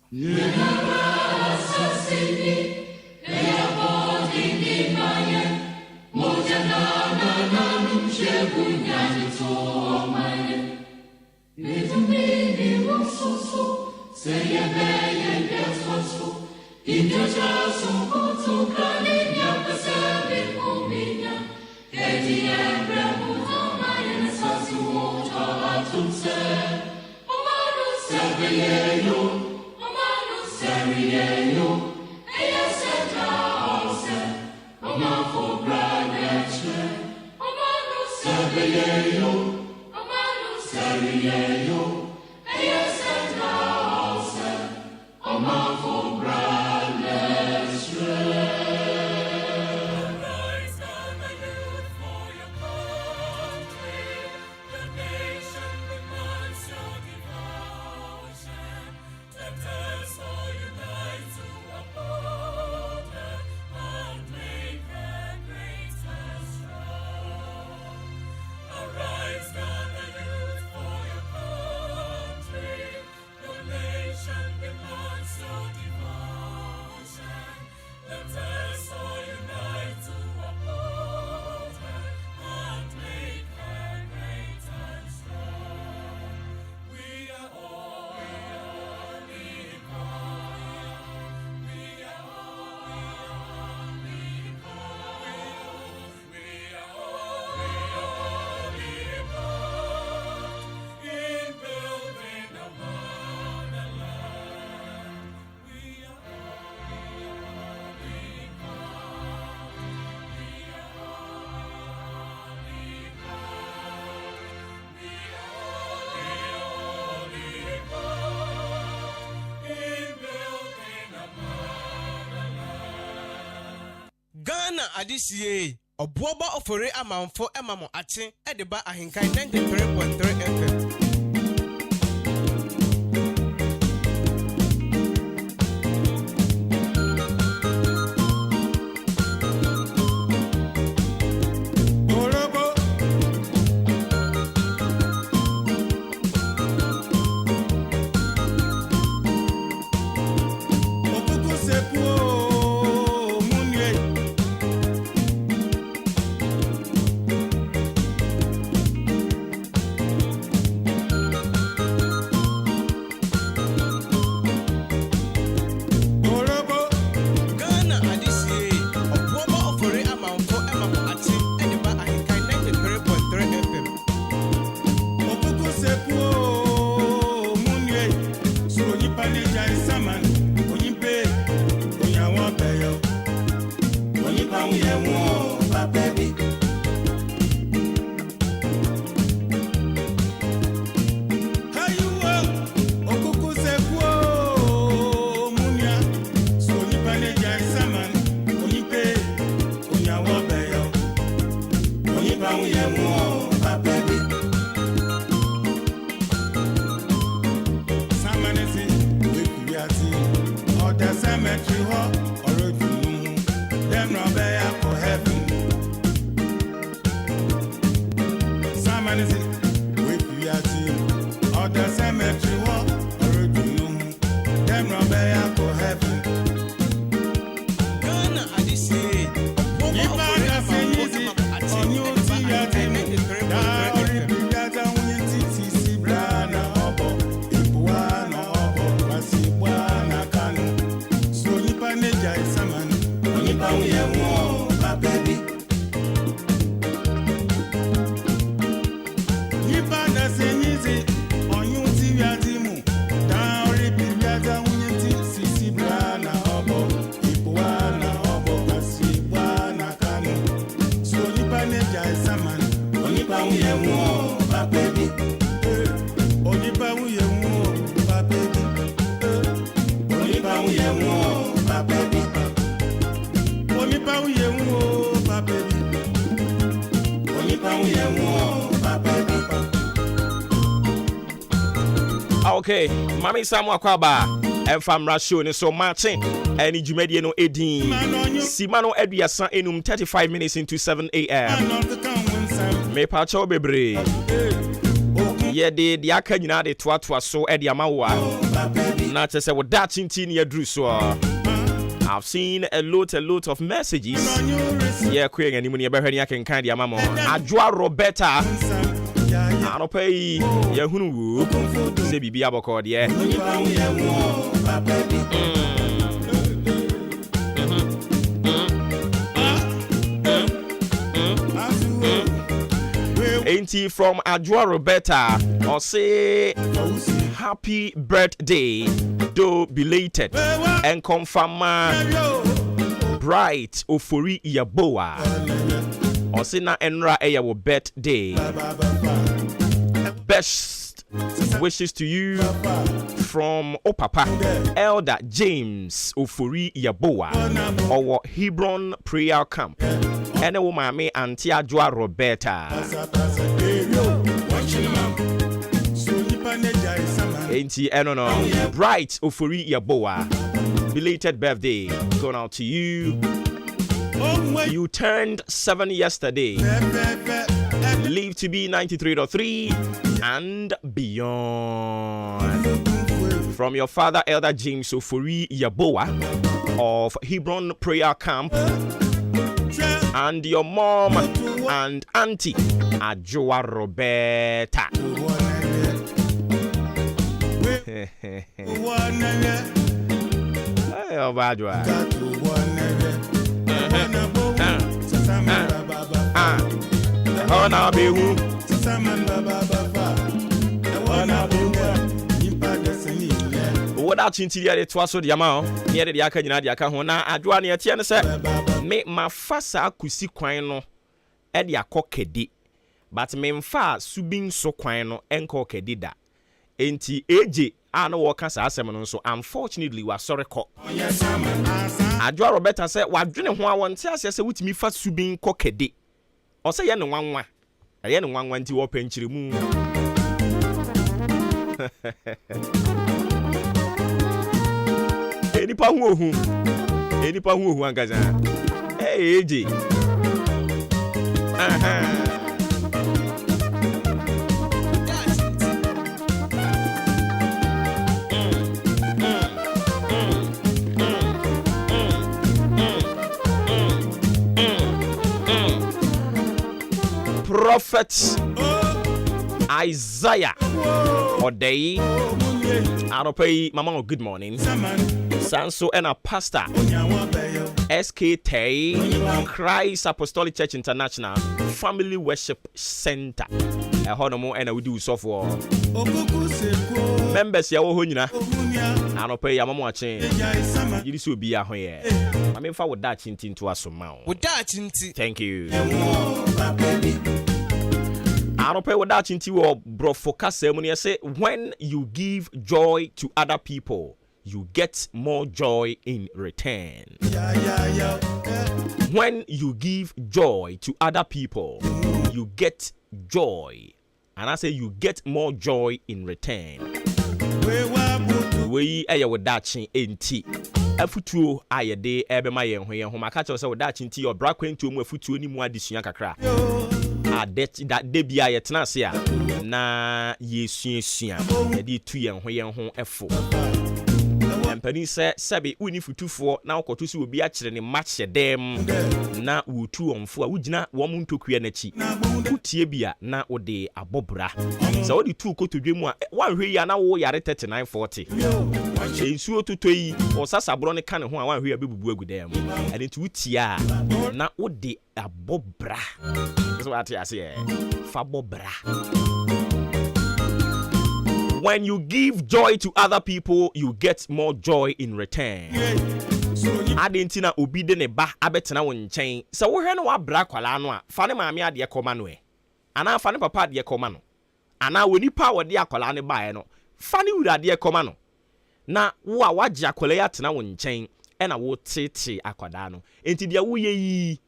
S1: Ghana adisiye Obuoba Ofori Amanfo emamo ache edeba AHENKAN933FM
S8: the cemetery hall, or road to them no bear for heaven. Simon is it, with you at you, or the cemetery hall, or road to them no bear for heaven.
S1: Ghana, I just say, Obuoba Ofori Amanfo,
S8: On you, see your team, now, or if you got a winning TC, Brana, Obo, Ipuana, Obo, Wasipuana, Kano. So, Nipaneja is a man, Nipa, we are more, baby. Nipa, that's easy, on you, see your team, now, or if you got a winning TC, Brana, Obo, Ipuana, Obo, Wasipuana, Kano. So Nipaneja is a man. Onipa uye wo, ba baby. Onipa uye wo, ba baby. Onipa uye wo, ba baby. Onipa uye wo, ba baby. Onipa uye wo, ba baby.
S2: Okay, Mami Samu Akwaba, Fam Ratio, and so Maakye, and Jumedi no Edin. Simano Ediasan enum 35 minutes into 7 a.m. Me pacho bebre. Ye de aka nyina de toa so ediamawa. Na chese wo da chintin ye dru so. I've seen a lot of messages. Ye kwen ani mu ne be hwani akenkan de amamo. Adwoa Roberta. Anopei ye hunu wu. Se bibi aboko de. Ain't from Adwoa Roberta or say happy birthday, though belated, and confirm bright Ofori Yaboa or say na enra eya birthday. Best wishes to you from Opapa Elder James Ofori Yaboa or Hebron Prayer Camp. And a woman me Auntie Adwoa Roberta. Auntie Enono Bright Ofori Yaboa. Belated birthday going out to you. You turned 7 yesterday. Live to be 93.3 and beyond. From your father Elder James Ofori Yaboa of Hebron Prayer Camp. And your mom and auntie Adwoa Roberta. Hey, Adwoa. Oh, now be who? What out in the twas so the amount near the aka nyina the aka ho na Adwoa ne tie ne se me mafasa kusi kwan no e de akokedi but me mfa subin so kwan no enko kedi da enti eje a no woka sa asem no so unfortunately wa sorry ko Adwoa Roberta se wadwene ho a wonte ase se wutimi fa subin kokedi o se ye ne nwanwa ye ne nwanwa nti wo panchire mu Enipa hu ohu angaza. Hey AJ. Prophet Isaiah Odei Anopei Mama, good morning. Sanso and a pastor SK Tay Christ Apostolic Church International Family Worship Center. A honomo and we do software. Members ya wo nyina. Anopei ya mama wache. Yiri so bi ahon ye. I mean, for that chintin to us now.
S1: with that chinti.
S2: Thank you. I don't pay with that chinti or bro focus ceremony. I say when you give joy to other people, you get more joy in return. When you give joy to other people, you get joy. And I say you get more joy in return. We with that chin ain't afutuo ayede ebema yen ho yen ho maka che so da chinti your bra kwentu mu afutuo ni mu adesua kakra that debia yetena ase a na yesuasua yede tu yen ho efo empani se sebe uni futufo na okoto si obi a kire ne match dem na wotu onfo a wugina wo mu ntokua na chi utie bia na ode abobra so odi tu kotodwemu a wanhwe ya na wo yare 3940 ensuo totoyi osasabro ne ka ne ho a wanhwe ya bebubu agudam ade nti utia na ode abobra so ati ase fa bobra. When you give joy to other people, you get more joy in return. Adentina obi de ne ba abetena wo nchen. Se wo hwe no wa bra kwala no a, fa ne maame ade ekoma no e. Ana fa ne papa ade ekoma no. Ana woni pa wo de akwala ne bae no. Fa ne wura ade ekoma no. Na wo a wagye akwala ya tena wo nchen, e na wo tete akwada no. Enti dia wo ye yi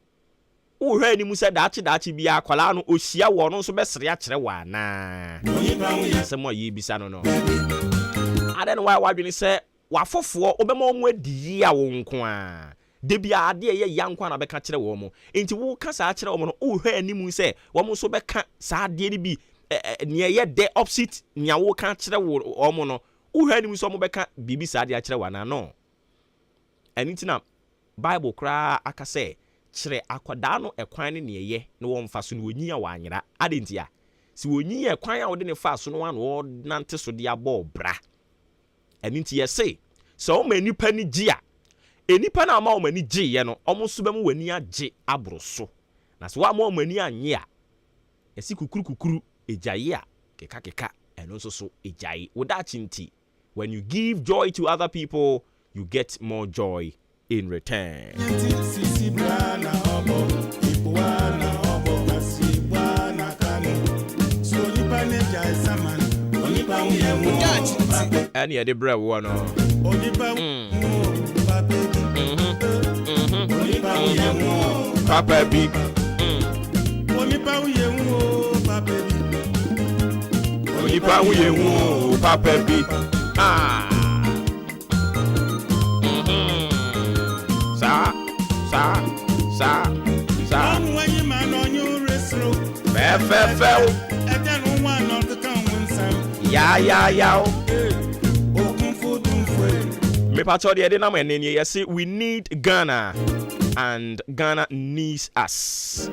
S2: wo hwe ni mu se daachi bia akwala no ohia wo no so besere a kire wa na asemo yi bisa no no ade no wa wadwene se wafofo obema omu adi a wo nko a de bia ade ye ya nko na beka kire wo mo enti wo ka sa kire wo no wo hwe ni mu se wo mo so beka sa ade ni bi ne ye de opposite nya wo ka kire wo mo no wo hwe ni mu so mo beka bibi sa ade a kire wa na no enitina Bible kra aka se kire akwada no ekwan ne neye ne wo mfa so ne onyi a wanyera adentia si onyi ekwan a wo de ne fa so no an wo nante so de abo bra aninti yese so ma nipa ni gia enipa na ma wo mani gie ye no omo so bem wani age abro so na so wa ma wo mani anye a esi kukuru ejaye a keka eno so ejaye wo da chinti when you give joy to other people you get more joy in return. And yeah, the bread one. Papa big. Papa big. Ah. Sa. When you man on your restro. Fell. And then one of the common yeah. Me pacho de na me nene yesi we need Ghana and Ghana needs us.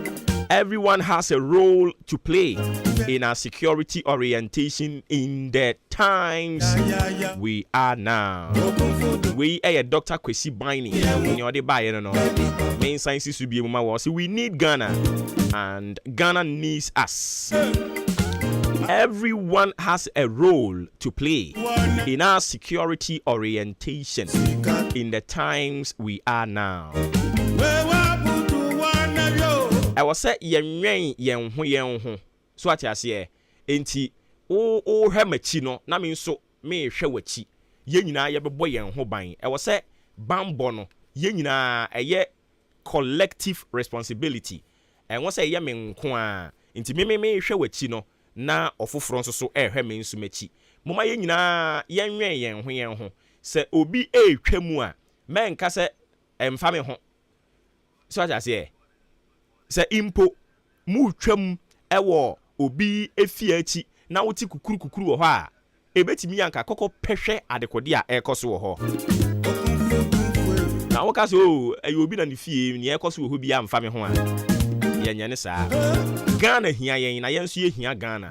S2: Everyone has a role to play in our security orientation in the times we are now. We a Dr. Kwesi Baini. Main sciences to be was we need Ghana and Ghana needs us. Everyone has a role to play in our security orientation in the times we are now. I was say yen ho so ati ase enti o hemachi no na me nso me hwe wachi ye nyina ye bebo yen ho ban I was say bambo no ye nyina eye collective responsibility I was say ye me nko a enti me hwe wachi no na ofoforo nso so ehwe me nso machi moma ye nyina yen ho se obi etwa mu a me nka se emfa me ho so ati ase se impo mu twam ewo obi efiachi na woti kukuru wo ho a ebetimi yanka kokko pehwe adekode a ekoso wo ho na woka so obi na ne fie ne ekoso wo ho bi amfa me ho a yenya ne saa Ghana hia yen na yenso ye hia Ghana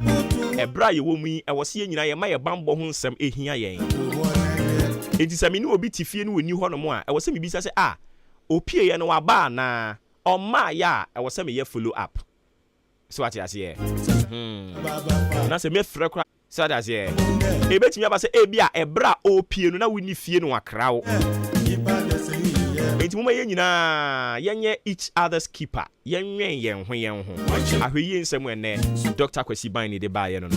S2: ebra ye wo mu yi ewo se nyina ye ma ye bambo ho nsem ehia yen edisame ni obi tifie ne woni ho no mo a ewo se mibisa se opie ye no waba na Oma ya I was saying follow up. So what you say? Na se me frekra so that say. E betimi aba say ebia ebra opie no na woni fie no akra wo. Enti mo ye nyina yenye each other's keeper. Yenwen yen ho. Ahweyi nsem ene Dr. Kwesi Baini de ba ye no.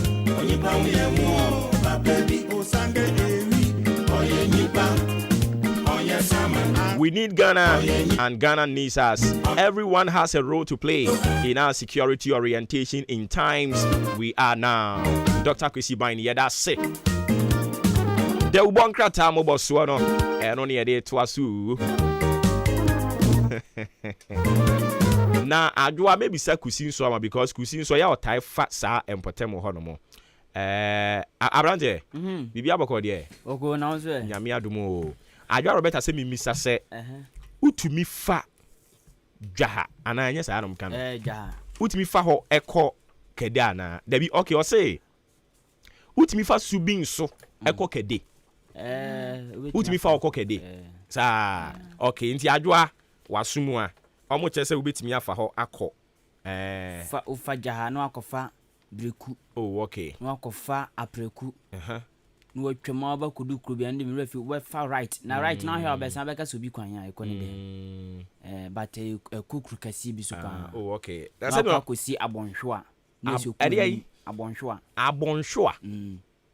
S2: We need Ghana and Ghana needs us. Everyone has a role to play in our security orientation in times we are now. Dr. Kwesi Baini, yeah, that's it. The Ubonkra Tamo Bosuano. ɛno ne yɛde to aso na adwoa mebisa kusi nso ama because kusi nso ya otai fa saa empotem ho no mo abrante bibia bɔkɔ de
S9: oko na nso
S2: nyame adomo adwoa Roberta sɛ mimisa sɛ utumi fa dwaha ana anya saa nom kan
S9: dwaha
S2: utumi fa ho ekɔ kede ana dabi okay o say utumi fa subin so ekɔ kede utumi fa okɔ kede saa okay nti adwoa wasumu a omo chese ubetimi afa ho akọ
S9: fa ufa jaha no akọfa breku
S2: oh okay
S9: no akọfa apreku no watwama ba kudukuru bia ndi me refi we fa right na right na here obesan beka so bi kwan ya ekoni be but kukuru kasi bi so pa
S2: oh okay
S9: that's it no akosi abonhwo na so kuru abonhwo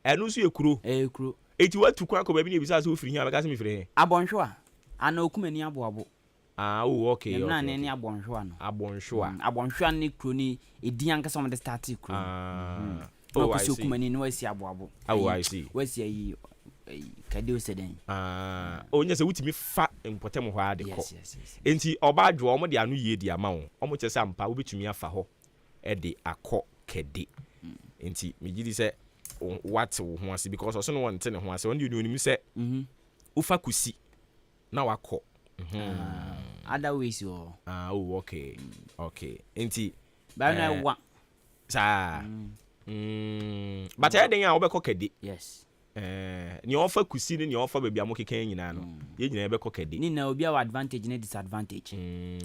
S9: enu so ekuro ekuro
S2: eti watu kwan ko ba bi na ebisa so ofiri hi abeka se me firi
S9: abonhwo ana okumani aboabo
S2: oh okay
S9: na ne ne abonhwa no abonhwa ne kro ni edi ankasa mo de start kro oh I see okumani no asi aboabo
S2: oh I see
S9: wasi ayi kade oseden
S2: onye se wutimi fa empotem ho ade ko enti oba adwo omo de anu ye di ama wo omo chese ampa obetumi afa ho e de akọ kede enti megidi se what ho ase because oso no wonte ne ho ase won de onim se ufa kusi na wakọ
S9: other ways oh
S2: okay okay enti
S9: ba na wa
S2: sa but I think I obekọ kede
S9: yes
S2: ni ofa kusi ni ofa bebia mo kekan nyina no ye nyina ebekọ kede
S9: ni na obi a advantage na disadvantage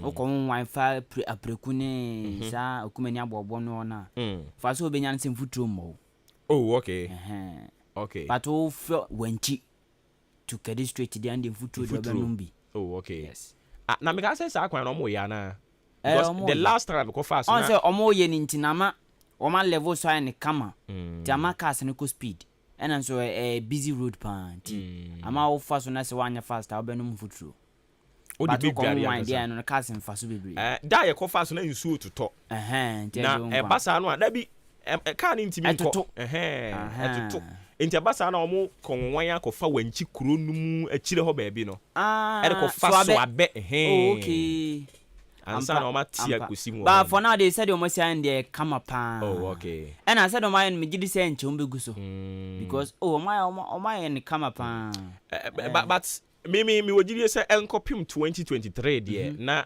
S9: o ko wan fa apreku ni sa okumani abobo no na fa so obenya nsem futuro mo
S2: oh okay okay
S9: but o fa wanchi to kede straight the and futuro do benumbi
S2: oh okay
S9: yes
S2: na me ka say sa kwan no mo ya na because the last time ko fast na
S9: on say omo ye ni ntinama oma level so ne kama jama cars ne ko speed and so busy road pant ama o fast na se wanya fast obenum futuro o de big gari ya idea no cars in fast bebri
S2: da ye ko fast na nsuo tuto na basa no da bi car ni ntimi nko etuto enti abasa na omo konwan akofa wanchi kuro numu akire ho baabi no ere ko fa so abe
S9: okay
S2: ansa na oma tia kusi mu
S9: but for now they said almost and they come up
S2: okay
S9: and I said my me gidi say nche ombe guso because my and come up
S2: but me wogidi say enkopim 2023 there na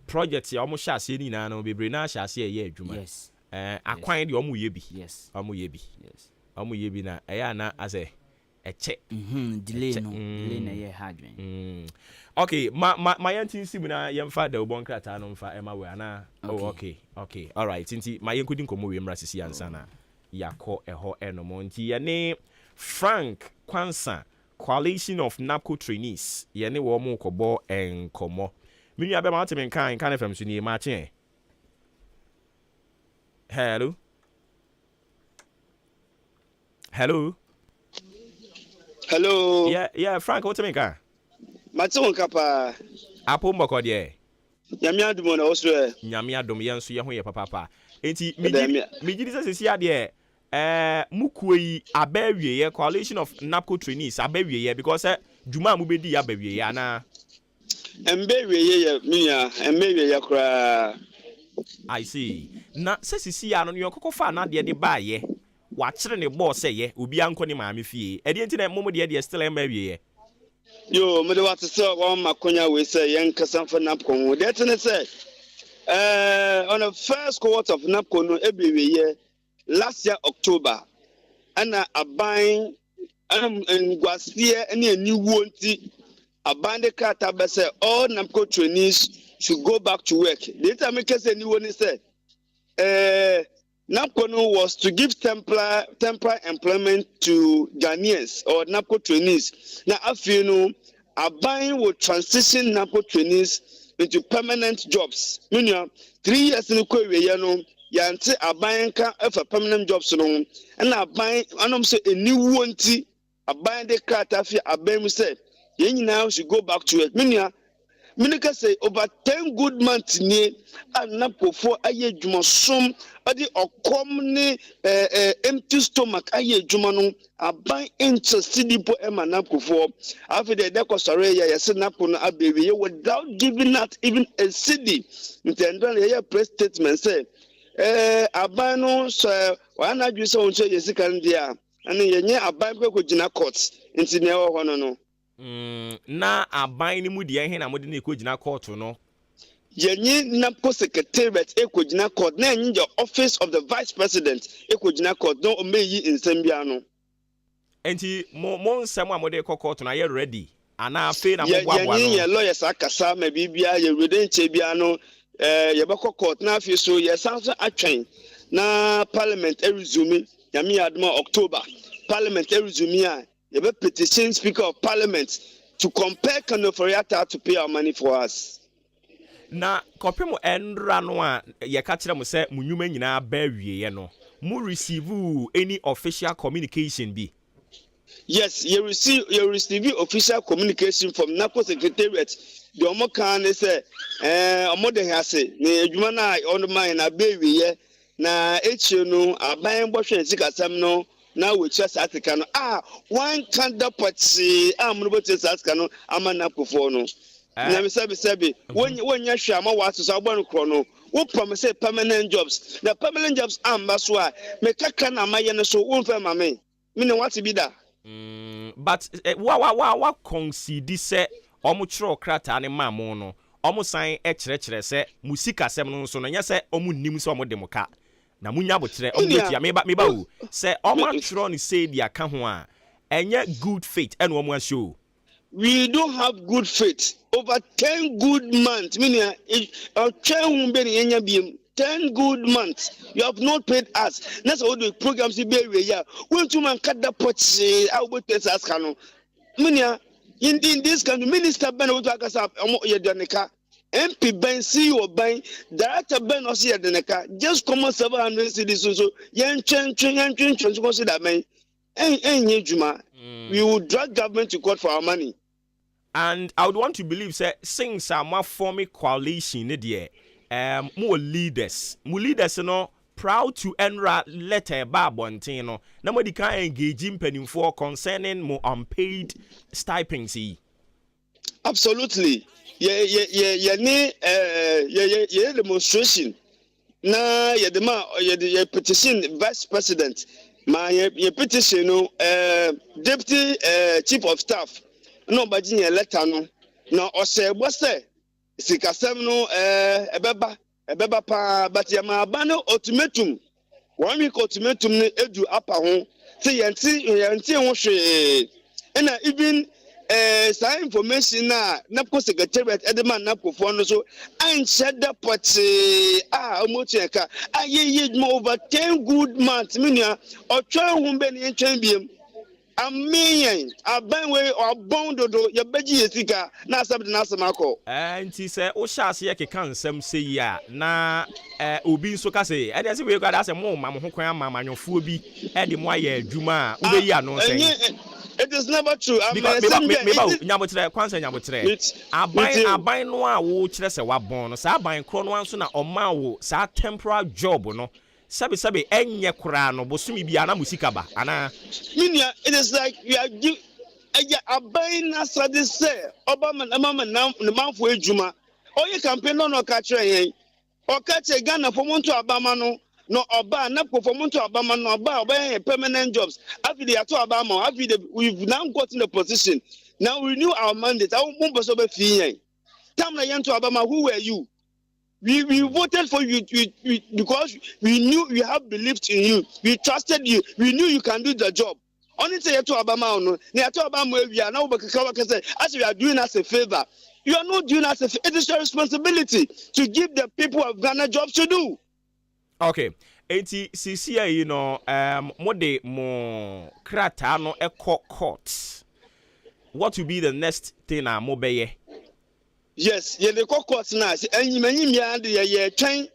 S2: project ya omo hyase ni na no bebre na hyase ye adwuma
S9: yes
S2: akwan de omo ye bi
S9: yes
S2: omo ye bi yes omo ye bi na eya na ase eche
S9: delay na ye hardware
S2: okay my yantin sim na yemfa da obon krata no mfa ema we ana oh okay all right nti my yankudi nkomo we mra sisi ansa na yakọ eho enomo nti ye ne Frank Kwansa Coalition of NAPCO Trainees ye ne wo mu kobo enkomo minu abe ma temi kan FM so ni Maakye hello yeah Frank what temi kan
S10: Matson kapa
S2: apo mboko de
S10: nyame adom na osro
S2: nyame adom ye nso ye ho ye papa enti migidi sesi ade mukuyi abawie ye Coalition of NAPCO Trainees abawie ye because juma mu bedi abawie ye na
S10: embewie ye miya embewie ye kra
S2: I see na sesi ya no ne yokokofa na de ba ye wa kire ne boss ye obi anko ne maame fie edi enti na momo de still embawie ye
S10: yo me de wat se wa makonya we say yen kasa for NAPCO de tene say on the first cohort of NAPCO no ebewie ye last year October ana aban ngwasie ene aniwo nti aban de kata be say all NAPCO trainees should go back to work. The time case anyone said NAPCO was to give temporary employment to Ghanaians or NAPCO trainees. Now I feel Aban will transition NAPCO trainees into permanent jobs. Meaning 3 years in the Korea, Yanti Aban can offer permanent jobs and Aban and say a new one Aban de Kata Aban said, you now should go back to work. Meaning Minika say over 10 good months ni anapo for aye dwuma som ade okom ne empty stomach aye dwuma no aban interested po emanapo for after the dekosore ya yese napo no abewe without giving out even a cedi ntendo ya press statement say aban no so wana dwi so onche yesika ndia ani yenye aban ko gina court nti ne ho no
S2: na aban ni mu de hen na mode na ekogina court no
S10: yenye NAPCO secretariat ekogina court na yenye the office of the vice president ekogina court no omeyi nsembia no
S2: enti mo nsem a mode court na ye ready ana afi na mo boabo no
S10: yenye lawyers akasa ma bibia ye ready nche bia no ye be court na afi so ye sanso atwen na parliament resume yami adma October parliament resume a you have petition Speaker of Parliament to compel Kanoforiata to pay our money for us.
S2: Na kopemo enra no a ye ka kire mo se munyuma nyina ba wie no mu receive any official communication bi?
S10: Yes, you receive official communication from NAPCO secretariat. The omo kan say omo de hase na adwuma na on mine na ba wie na echi no aban bohwe sikasam no now we just African one candidate party amnobote African amanapo for no na me sabi when you hwe ama wa so agba no no we promise permanent jobs the permanent jobs amba so a me kaka na maye no so won fa mame me ne what be da
S2: but wa concede say omo chiro krata ne mamo no omo san kire se musika sem no so no nya se omo nim so omo demoka na munya botre omutia meba wo say omantro ni say dia ka ho a enye good faith and omo ashow
S10: we don't have good faith over 10 good months meaning twen be ni enya biem 10 good months you have not paid us that's all the programs be we ya when to man kada pochi I will pay us kanu meaning in this country minister ben wo to akasa omo ye deneka MP Ben CEO Ben Director Ben Osi Adeneka just come on 700 cedis so yen chen so consider men juma we will drag government to court for our money.
S2: And I would want to believe say since our forming coalition there more leaders no proud to enra letter ba bontin no nobody can engage in penning for concerning more unpaid stipends.
S10: Absolutely. Yeah, demonstration. Na ye petition vice president. Ma ye petition no deputy chief of staff. No baji ye letter no. Na ose bose sikasem no ebeba pa but ye ma ba no ultimatum. 1 week ultimatum ne edu apa ho. Say yenti ho hwe. And even some information na NAPCO secretariat edema NAPCO for no so and said that but omotieka aye over 10 good months minia or try humbe ni entwen biem amen aban we or bondodo ye beji yesika na asabde na asamako
S2: nti se o hyase ye keka nsem se ya na obi nso ka se e dey se we kwada se mo ma mo ho kwan ama manyofuo bi e de mo aye adwuma a obeyi ano sen.
S10: It is never true.
S2: Nyabotre kwanse nyabotre aban no a wo kire se wa bon no sa aban kro no anso na oma wo sa temporary job no sabe enye kura no bosumi bia na musika ba ana
S10: minia it is like you are aban na sade say obama na manfo ejuma oye campaign no ka kire yen o ka che Ghana for monto abama no no oba na perform to abama no oba permanent jobs after they are to abama after we've now got in the position now we renew our mandate our mumbo be fi time na yen to abama who were you we voted for you because we knew we have believed in you we trusted you we knew you can do the job only say to abama no na to abama we are now say as we are doing us a favor you are not doing us a favor. It is your responsibility to give the people of Ghana jobs to do.
S2: Okay, enti CCA you know mode mo krata no court. What will be the next thing mo beye?
S10: Yes, ye the court na enyimanyi mia de ye twen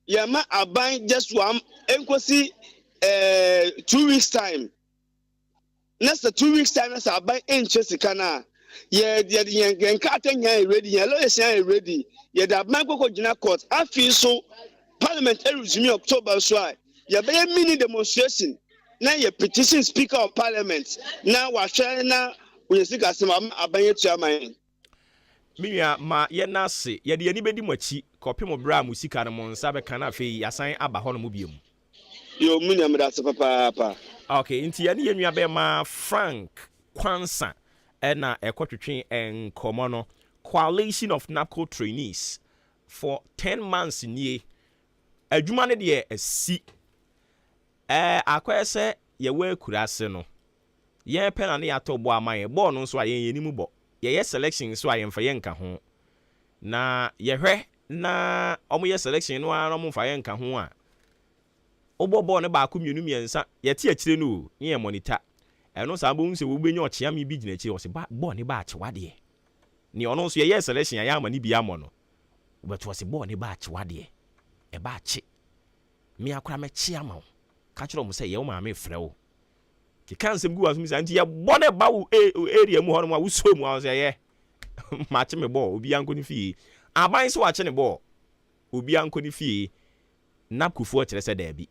S10: ye ma aban just one enkosi 2 weeks time. Next 2 weeks time na aban enche sika na ye nkata nya ready ye lawyers nya ready ye da banko ko gina court afi so parliament resume October so ye be mini demonstration na ye petition speaker of parliament na wa hwe na we sika sema abanye tuaman
S2: Miya ma ye nase ye de ani bedi machi kopem bra musika no monsa be kana fe yasan aba ho no mu biem
S10: yo munya me da se papa
S2: okay inti ye ne ye nua be ma Frank Kwansa ena ekotwetwe enkomo no coalition of NAPCO trainees for 10 months nie adwuma ne de asi akwese ye wa kurase no ye pena ne yato bo amaye bo no so ayen yenimu bo ye selection so ayen fa yenka ho na ye hwe na omo ye selection no ara mo fa yenka ho a obobo ne ba ko mienu miensa ye te akire no ye monitor eno sa bo nse wo benye ochia mi bi gina chi o se ba bo ne ba ache wade ni ono so ye selection ya ama ni bi amo no obeto se bo ne ba ache wade e ba ache mi akora me chi ama ka kiro mo se ye wo ma me frɛ wo ki kansem gu asum se anti ye bo ne ba wo area mu hono ma wo so mu a se ye ma che me bo obi anko ni fie aban se wa che ne bo obi anko ni fie napkufu kire se da bi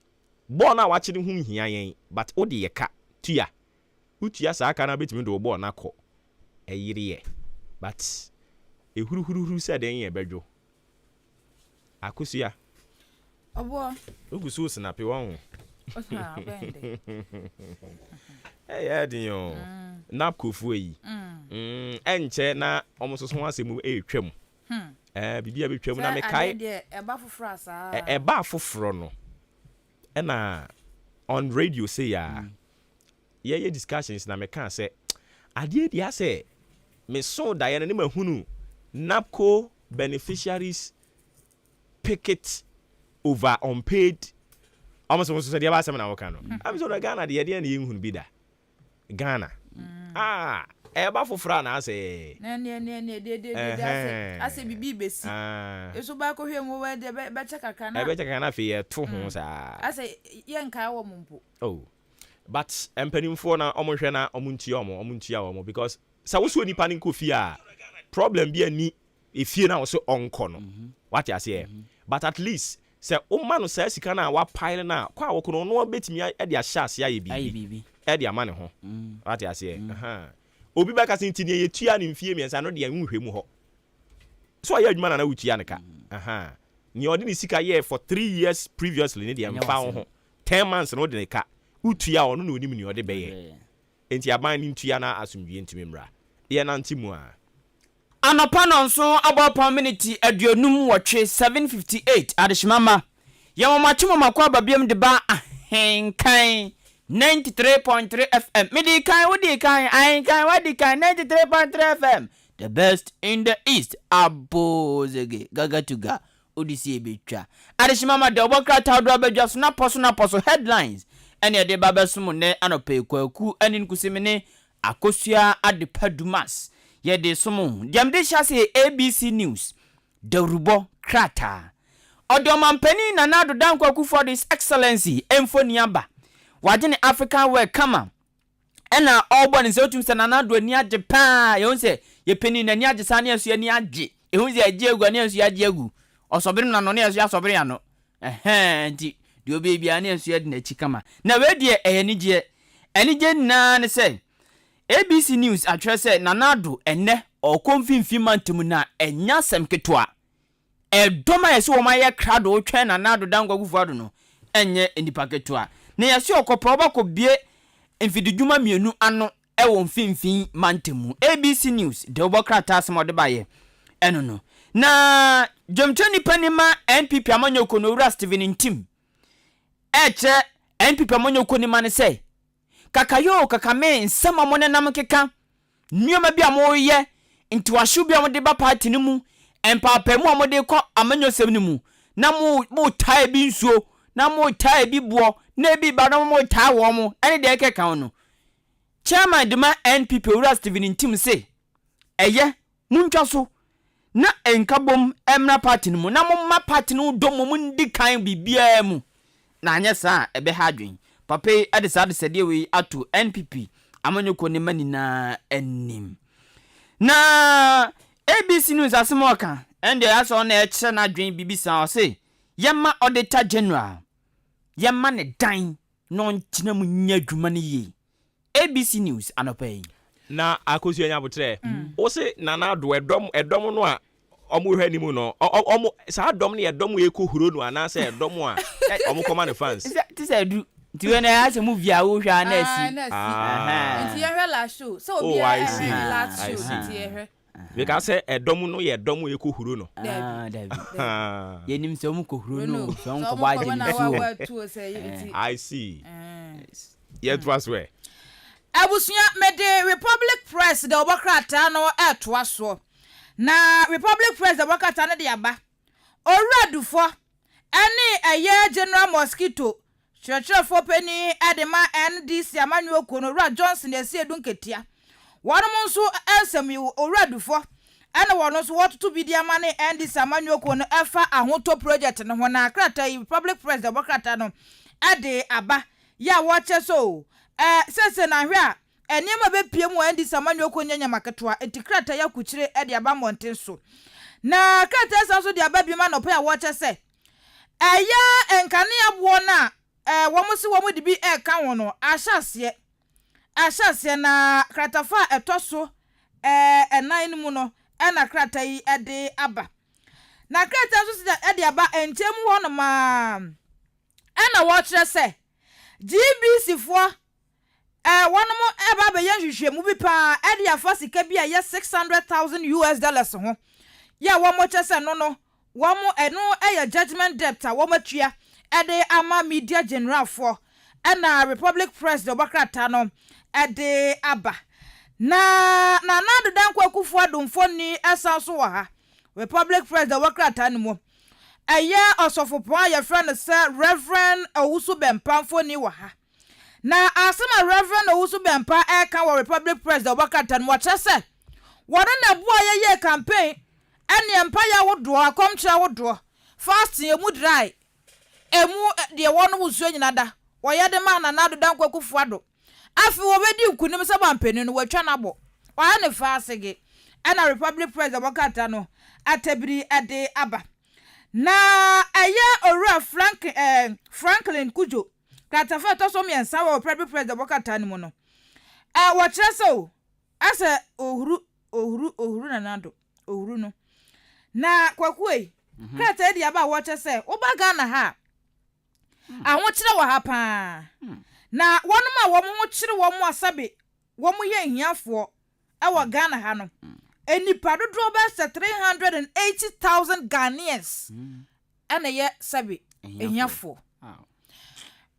S2: bo na wa che ne hum hia yen but o de ye ka tua utia sa aka na betimi do bo na kɔ eyire but ehuru se den ye bedwo akosia
S11: obo
S2: ogusu snap won
S11: osa bende
S2: ya din yo napkufu yi enche na omososo asemu etwam bibia betwam na me kai
S11: eba foforo asa
S2: eba foforo no na on radio say ya ye discussions na me kan say ade dia say me so da ye na me hunu NAPCO beneficiaries picket over unpaid almost so dia ba say na wo kan no am so da Ghana de na ye hunu bi da Ghana eba foforo na say
S11: de ase bibi besi eso ba ko hwe mu we de be chakaka na
S2: be chakaka na fe ye to ho sa
S11: ase ye nka wo mumpo
S2: but empanimfo na omonhwe na omuntia omo because sa wo so nipa ni kofi a problem bi ani efie na wo so onko no what you say but at least say o ma no sa sika na wa pile na kwa wo kono no betimi e de ahya ase aye bibi e de amane ho what you say obi ba ka senti ne ye tua ne mfie miensa no de nhwe mu ho so aye adwuma na wutua ne ka ni odi ni sika ye for 3 years previously ne de mfa ho 10 months no de ne ka utua ono na onim ni ode beye enti aban ni ntua na asumdwie ntimi mra ye na ntimu a
S9: anopa no nso abopon minute aduonum wotwe 7:58 adeshimama ye momachimo makwa babiem de ba ahenkan 93.3 FM midi kan wodi kan ahenkan wadi kan 93.3 FM the best in the east abozege gagatuga odisi ebetwa adeshimama de obokra tawdo abedwa so na poso headlines ene de babesum ne anope kwaku eni nkusimene akosua adepadumas ye de somo diamde chase ABC News de rubo krata odomampani na nado dankwaku for this excellency emfoniaba wajene African world kama ena obon se otum se na nado ani age pa ye onse ye peni na ani age sane asu ani age ehunze age egu ani asu age egu osobere na no ne asu asobere ya no nti de obi bia ne asu ade na chi kama na we de enije na ne se ABC News atwese nanado enne okonfimfi mantum na enya semketwa edoma yesi wo maye krado otwe nanado dangwa gufuado no enye enipa ketwa na yesi okopa obako bie mfididwuma mienu ano ewo mfimfi mantum ABC News de obokrata asmode baye eno no na jomtani panima NPP amanyoko no Ura Steven Ntim eche NPP amanyoko ni mane say kakayo kakame nsama mone nam keka nnioma bi amoye nti wahwe bi amode ba party ni mu empapa mu amode kɔ amanyosem ni mu na mu tae bi nsuo na mu tae bi buo na bi ba na mu tae wo mu ene de keka no chairman de ma NPP Ura Steven Ntim se eye muntwa so na enkabom emra party ni mu na mu ma party no dom mu ndi kan bibia mu na anya sa ebe ha adwen papa adisa de sede we ato NPP amanyoko ne mani na enim na ABC News asimoka ende aso na eche na dwen bibisa o say yema auditor general yema ne dan no ntina mu nya dwuma ne ye ABC News anopay
S2: na akosu anya botre o say nana do edom no a omo hwe ni mu no omo sa dom ne edom e ko huro no ana say edom a omo command fans
S9: ti say du ti we na ase movie a wo hwa na si
S11: nti ye hwe la show so obi last show nti ye hwe
S2: because say edom no ye edom e ko huro no
S9: David ye nim se omo ko huro no so nko ba je ni
S2: I see ye trust we
S11: abusuya mede Republic Press de obokrata no etoa so na Republic Press de obokrata ne de aba oradufo ene eye General Mosquito churchfo pani edema NDC Amanu Okono Ra Johnson esi edunketia wono nso ansem yi oradufo ene wono so wototo bidia mane NDC Amanu Okono efa ahoto project no ho na akrata Republic Press de obokrata no ade aba ya woche so sese na hwe a enema be pie mu andi samani okonya maketwa etikrata ya kuchire e de aba monten so na krata sanso de aba bi ma no pa ya wo che se eya enkane abo na wo mo si wo mo de bi e ka wono ahyase na krata fa etoso enan mu no e na krata yi e de aba na krata so se e de aba entemu ho no ma e na wo che se GBC fo one mo eba be yan hwehwe mu bi pa e de afa sika bi a ye $600,000 ho ya wo mo chese no wo mo eno e judgment debt a wo matua e de ama media general for e na Republic Press de obokrata no e de aba na do dan kwakufu adomfo ni esanso wa ha Republic Press de obokrata ni mo eye osofo ya friend say Reverend Owusu Bempamfo ni wa ha na asema Reverend Owusu Bempa eka wa Republic Press de obokrata no wacha se wona na bua ye campaign ene empa ya wodo akomkira wodo fast emu dry emu de wono wusuo nyina da wo ye de ma na do dan kwakufu ado afi wo bedi nkunim se bampani no watwa na bo wa ne fasege ena Republic Press de obokrata no atabiri ade aba na aya ora Franklin Kujo katafa to so miensa wa Republic Press de obokrata ni mu no wo kire so ase ohuru na nado ohuru no na kwakuei kata di aba wo kire se wo baga na ha ahwo kire wa ha pa na wonu ma wo mo kire wo mo asabe wo mo ye hiafo e wo Ghana ha no enipa dodo ba se 380,000 Ghanaians ene ye sabe ehiafo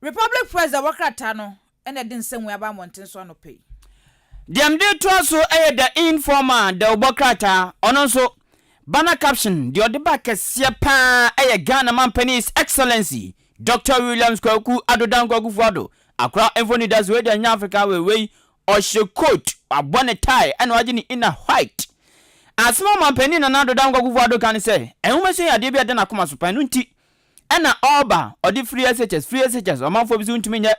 S11: Republic Press de obokrata no ene de nsem aba monten so no pay
S9: dem de to so the informer de obokrata ono so banner caption the odeba kese pa Ghana man His Excellency Dr. Williams Kwaku Adodan Kwaku Fuado akra enfoni das we de Africa we or she coat abone tie and wagini in a white asmo man pani na Adodan Kwaku Fuado kan say ehuma say ade bi ade na koma so pan nti ena oba odi free SHS omanfo bi untumi nye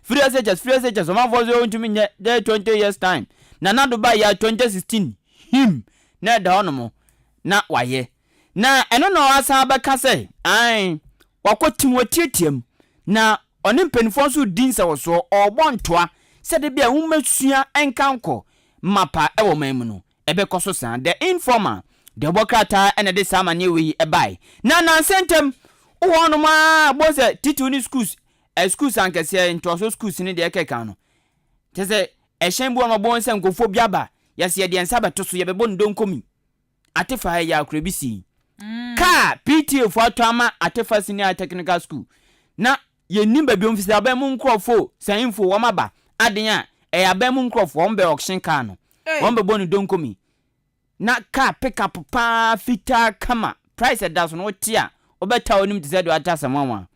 S9: free SHS omanfo zo untumi nye de 20 years time na nado ba ya 2016 him na da onomo na waye na eno no asa ba ka say ai wakotim watietem na oni mpenifo so dinsa wo so ogbontoa se de bia wumasua enkanko mapa ewo mamu no ebe koso san the informer the obokrata ene de samanye we ebai na sentem wono ma boze titu ni schools schools ankese into schools ni de keka no tese ehyen bu no bonse nkofo biaba yase de ensa beto so ye bebo ndonkomi atefa ya akrabisi ka PTA fo atama atefa senior technical school na ye nimba bi ofisi aba mu nkrofo san info wo maba aden a aba mu nkrofo wo mbe auction ka no wo mbe bonu donkomi na ka pick up pa fita kama price da so no tia obeta onim te said atasa mama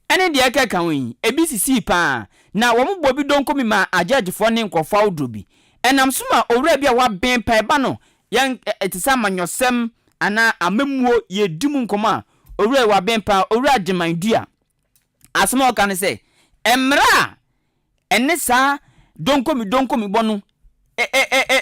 S9: ene de eke kan wi ebcc pa na wo mo bi donkomi ma ajagefo ne nkofo awdrobi enam suma owura bi a wa ben pa eba no yan etisa manyosem ana amamuo ye dimu nkoma owura wa ben pa owura demandua asmo kan se emra ene sa donkomi bono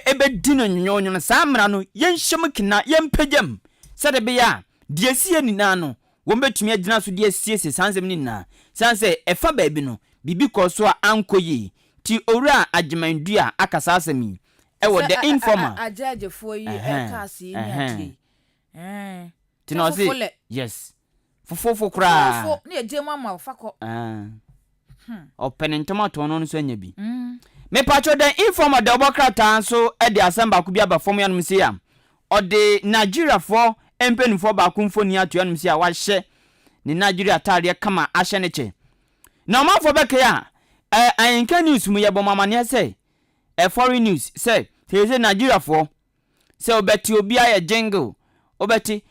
S9: ebedino nyonyo na samra no yenhyem kina yempegyam sade be ya de sie ni na no wo betumi agina so de sie sansem ni na sanse efa baabi no bibi koso a ankoyi ti owura agimandua akasa asemi ewo the informer
S11: ajajefo yi ekasi ni ati
S9: tinosi yes fofofo kra
S11: fofo ni ejemu ama ofako
S9: open tomato no so anya bi me pacho the informer the obokrata so e de asamba ku bi aba fom yanum se ya o de Nigeria for empenfo ba ku mfoni ato yanum se ya wa hye ni Nigeria tare kama ahye ne che na ma fo beke ya ayenka news mu ye bomamane say foreign news say say Nigeria for say obeti obi aye jingle obeti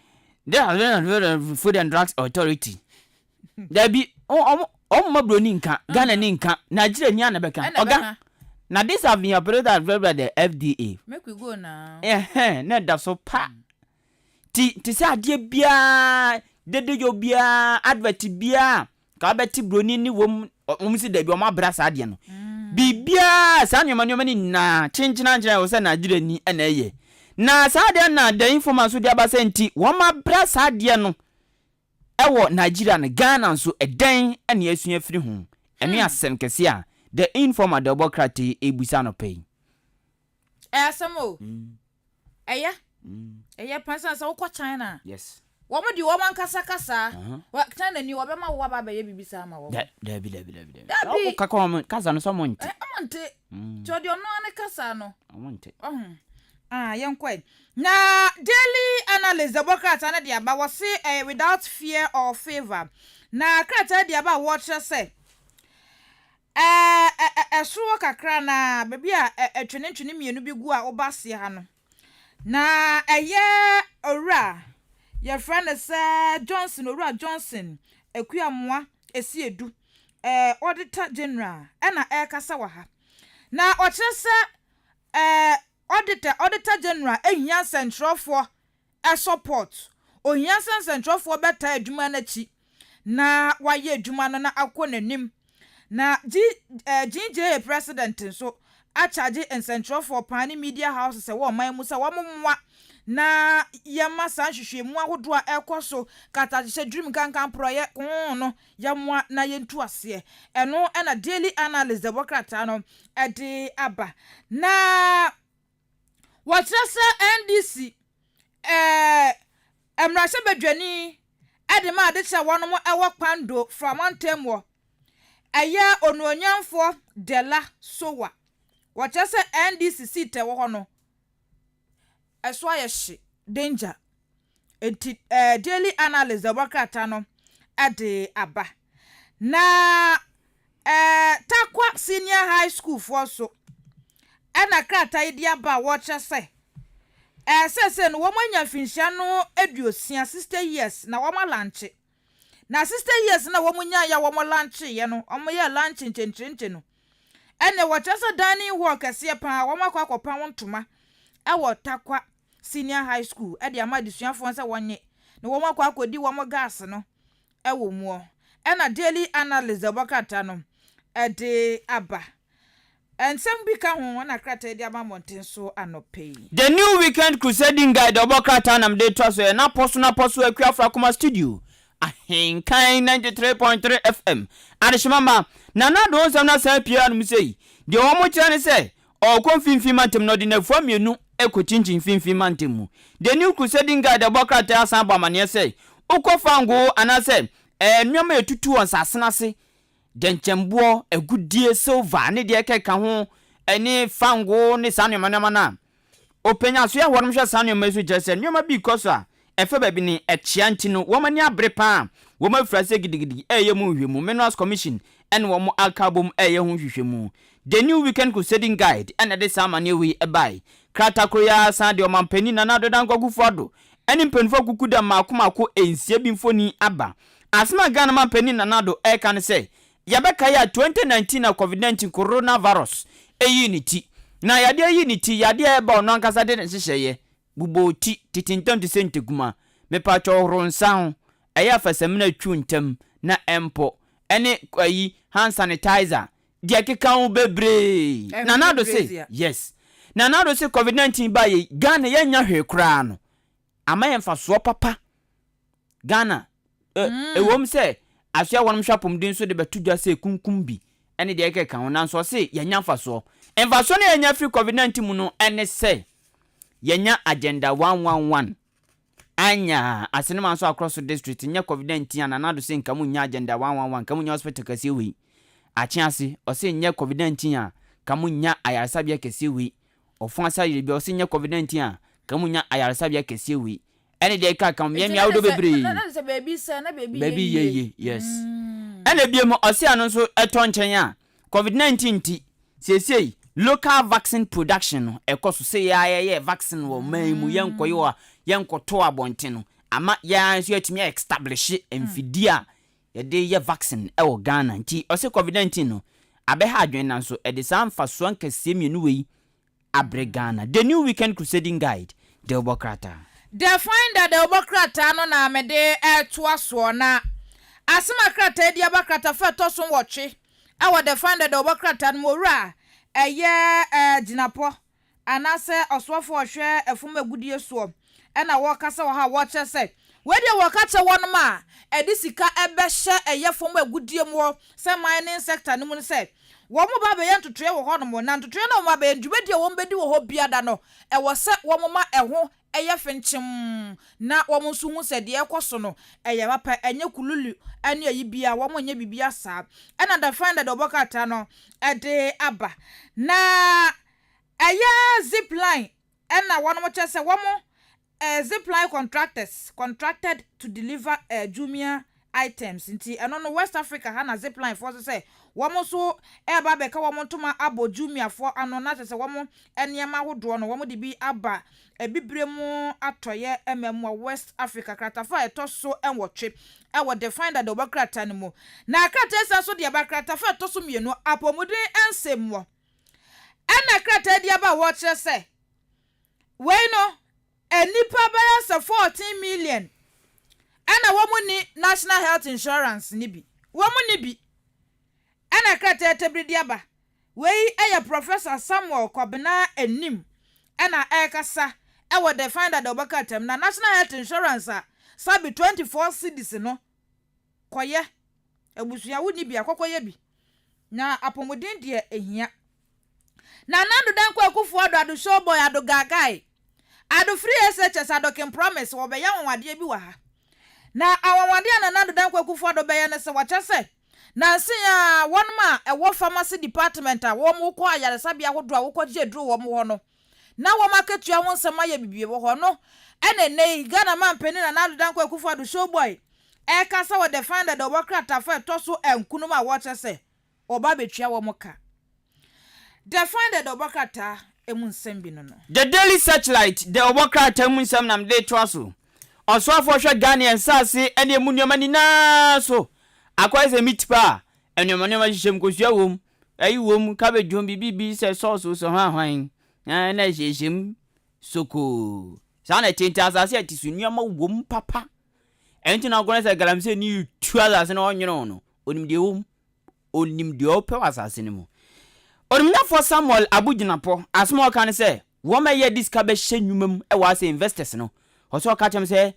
S9: the Food and Drugs Authority there be mabro ni nka Ghana ni nka Nigeria ni anabeka oga na this have been operated by the FDA
S11: make we go now
S9: na da so pa ti say ade bia dede yo bia advert bia ka beti broni ni wom si da bi o ma bra sa ade no bibia sa nyoma ni na chinchina njira wo say Nigeria ni na eye na sa ade na the information dia ba senti wo ma bra sa ade no ewo Nigeria na Ghana so eden ene asua firi ho ene asem kese a the informer the democracy ebusa no pay
S11: asamo eya pansa sa wo China
S9: yes
S11: wo mo di wo man kasa wa China ni wo be ma wo ba ba ye bibisa ma wo
S9: dabi o kakọ kasa no so monte
S11: amante chodi ono ane kasa no
S9: monte
S11: yenkwe na daily analyst the democrat na dia ba wose without fear or favor na krata dia ba watch say so kakra na baby a twene mienu bi gu a obase ha no na ora your friend say Johnson ora Johnson akuamoa esiedu auditor general na kasa wa ha na o kire say auditor general ehia central for support ohia central for beta adwuma na chi na waye adwuma no na akọ nanim na GJ president so a charge in central for pani media house se wo man mu se wo momwa na yema san hwehwemu ahodo a ekoso kataje dream kankan project no yemwa na yentu ase eno na daily analyst the bokrata no ede aba na watrasa NDC emrase bedwani ede ma ade cha wono mo ewo kwando from antemwo aya onuonyamfo dela sowa watrasa NDC seat wo hono eso ayeshi danger enti daily analyst the bokrata no ade aba na takwa senior high school for so ena krata idia ba watcha say sese no womanya finhia no eduosia 60 years na woma lunch na 60 years na womunya ya womo lunch ye no omoye lunch nchenchenche no ene watcha say dining hall kase pa woma kwa kopa wontoma ewo takwa senior high school e de amadisuafo nse wonye na woma kwa akodi womo gas no ewo muo ena daily analyst abakata no ede aba and some become na krata dia ba monten so anope
S9: the new weekend crusading guide obokrata nam de twaso na poso akuafra kuma studio AHENKAN933FM FM adishimama na do nsam na sa pia no sei de omo kire ne se o konfinfin mantem no de na fuamienu ekochinchin finfin mantem mu the new crusading guide obokrata asan ba mane se ukofango anase nwama etutu on sasenase denchembo agudie silver ne de keka ho eni fango ne sanwema na openya so ya honom hwe sanwema so jese nwama bi koso efe baby ni echia ntino womani abre pa woma frase gidigidi eyemu hwemu minerals commission en womo akabom eyehu hwehwemu the new weekend crusading guide and the samane we ebai krata kroya san de omampani na nadodan gogufado eni mpenfo kukuda makomako ensie bi mfoni aba asma Ghana mampani na nado kan say yabeka ya 2019 na COVID-19 coronavirus unity na yade unity yade eba ono ankasa de nhyehyeye bubo ti titintam disente guma me pa cho ronsan eya fasamna twuntem na empo ene ayi hand sanitizer de keka u bebre na nado say yes na na do se COVID-19 ba ye Ghana yenya hwe kra no ama yemfa so papa Ghana ewom se afia wonum hwapom din so de betudwa se kunkum bi ene de ekeka wona nso se yenya mfa so emfa so na yenya free COVID-19 mu no ene se yenya agenda 111 anya asenema nso across the district nya COVID-19 na na do se nkamu nya agenda 111 kamu nya hospital kase wi achiase o se nya COVID-19 a kamu nya ayarsabia kase wi ofansa yibi o se nya COVID-19 a kamu nya ayarsabia kase wi ene de ka kam me awdo bebre
S11: na se baby say na
S9: baby ye yes ene biem o se anu nso eto nchen a COVID-19 ti sesei local vaccine production no ekoso se ya vaccine wo maimu yenkoyo yenkoto abonte no ama ya nso atimi establish emfidia ye vaccine e wo Ghana nti o se COVID-19 no abeha adwen na nso e de samfa so ankase mienu wei abre Ghana the new weekend crusading guide the obokrata
S11: the finder the obokrata no na mede to aso na asema krata di abakrata fa to so woche e wo the finder the obokrata no mora eye jinapo anase oswofo ohwe efum agudie so na wo kasa wo ha wo che se we de wo ka che won ma edisika ebehye eye fom agudie mo se mining sector no mu se wo mo ba be yentotoe wo ho no mo na ntotoe na wo ma be ndwumadi wo mbedi wo ho biada no e wo se wo mo ma eho eye finchim na wo mo su hu se de ekoso no eye papa enye kululu ane ayi bia wo mo nye bibia sa na the finder the obokata no de aba na eye zipline na wo no mo chese wo mo zipline contractors contracted to deliver Jumia items nti eno no West Africa ha na zipline for say wo mo so ba be ka wo mo ntoma abo Jumia for ano na chese wo mo eniema hodo no wo mo de bi aba ebibremu atoye ememu West Africa kratafa etoso enwotwe ewo define that the bakrata no mu na krata esa so de bakrata fa etoso mienu apomuden ensemwo ena krata dia ba wo kire se we no enipa ba ya 14 million ena wo mu ni national health insurance ni bi wo mu ni bi ena krata etebri dia ba we eye Professor Samuel Kobena enim ena ekasa ewo the finder the obakatem na national health insurance sabi 24 cedis no koye ebusua woni bi akokoye bi na apomodin de ehia na nandu dan kwa kufu ado show boy ado gagai ado free SHS ado can promise wo be ya wonwade bi wa ha na awonwade na nandu dan kwa kufu ado be ya ne se wacha se na se ya wonma ewo pharmacy department a wo mo ko ayare sabi ahodo a wo ko je duro wo mo ho no na wo maketua ho nsema ya bibie wo ho no ene Ghana man peni na nandu dan kwa kufu ado show boy e kasa wo defender the obokrata fa toso enkunum a wo chese oba betua wo moka defender the obokrata emunsem bi no
S9: the daily searchlight the obokrata emunsem nam de toaso oswafo hwe Ghana ensase ene emunyoma ni na so akwaize mitpa enyoma hyehyem kosua wom ayi wom ka bedwom bibi se sauce so hwan na hyehyem soko sana tenta asase atisu nyoma wom papa enti na gona se galamse ni tuaza se na onyono no onimde wom onimde ope asase ne mu onimna for Samuel Abujinapo asmo kan se wo ma ye diska be hyenwumam e wa se investors no oso ka chem se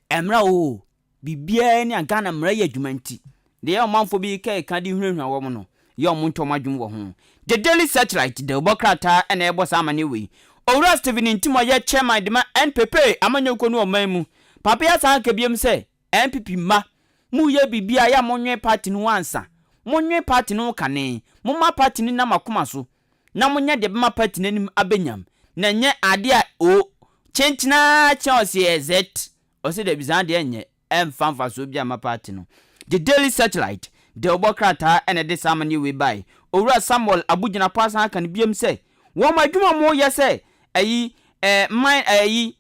S9: emra o bibia ni Ghana mra ye adwumanti de ye omanfo bi ka di hwehwa wo mo no ye omonto madwum wo ho the daily searchlight the obokrata ene ebo samane we owura Steven Ntimo ye chairman de ma NPP amanyoko no omanmu papa ya san ka biem se NPP ma mu ye bibia ya monwe party no ansa monwe party no kane mumma party ni na makoma so na monye de bema party nanim abenyam na nye ade a o chenchina chance ezet o se de bizan de nye emfanfa so bia ma party no the daily searchlight the obokrata ene de samani we by owura Samuel Abujinapo asan kan biem se wo madwuma mo ye se ayi ayi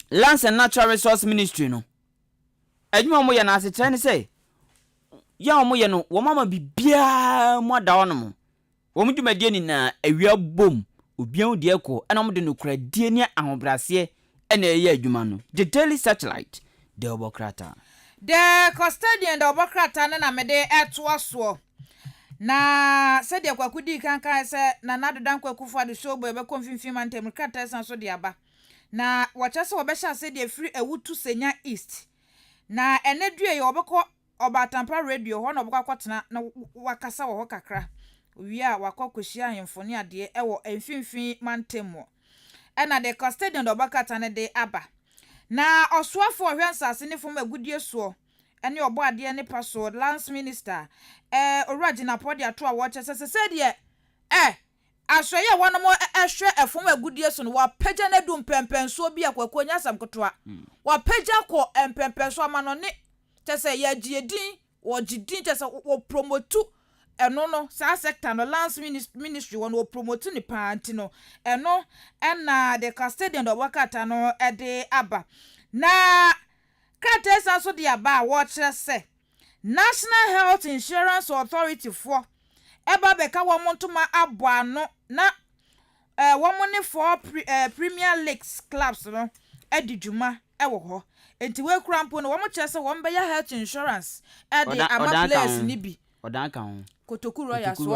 S9: Lands and Natural Resource Ministry no adwuma mo ye na ase kyerɛ ne se ya mo ye no wo mama bibia mo da wono mo wo mo dwumadie ni na awia bom obian de ekɔ ana mo de no kura die ne ahobrase ena ye adwuma no the daily searchlight the obokrata
S11: the custodian the obokrata na mede eto aso na said ya kwakudi kankan se na nadodan kwakufa de showboy be konfimfim mantem krata san so de aba na wachase obesha said ya free ewutu senya east na enedue ye obekọ Obatampa radio ho na obekọ kwatena na wakasa wo kakra wi a wakọkohia ahemfoni ade ewo emfimfim mantem ena de custodian de obakata ne de aba na osuafo ohwensase ne fom agudie so ene obo ade ne paso lance minister origina podi ato a watch se de asoye wono mo ehwe efom agudie so no wa pagya na dum pempenso bi akwakọ nyasam kotoa wa pagya ko empempenso amano ne tese ya giedin wo gidin tese wo promote eno no sa sector no lance ministry wo no promote ni panti no eno na the custodian of wakata no de aba na kratesa so de aba wo kire se National Health Insurance Authority for eba beka wo montoma aboano na wo money for Premier Leagues clubs no edidwuma ewo ho enti we krampo no wo mo kire se wo mbe ya health insurance de ama place ni bi
S9: odan kan
S11: Kotokuro ya so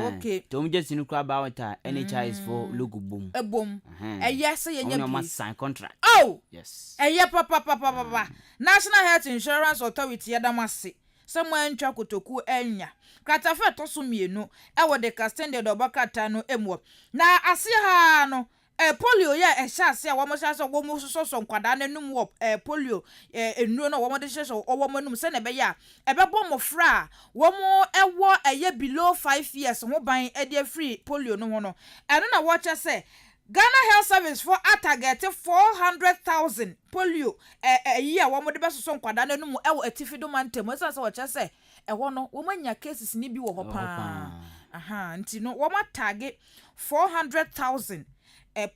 S11: okay
S9: tom je sinu kra ba wata NHI is for logo boom
S11: ebom yes yenya
S9: bi sign contract
S11: oh
S9: yes
S11: papa National Health Insurance Authority yadamase samo antwa kotoku enya kratafa to so mienu ewo de castende do bakata no emu na ase ha no polio ya ehya ase a wo mo hya so wo mo so nkwada na num wo polio enuro no wo mo de hye so wo mo num se na be ya ebebo mo fra wo mo ewo eye below 5 years ho ban e de free polio no ho no eno na wo che se Ghana Health Service for target 400,000 polio year wo mo de beso nkwada na num ewo atifido mantem so wo che se ewo no wo manya cases ni bi wo ho pa aha nti no wo mo target 400,000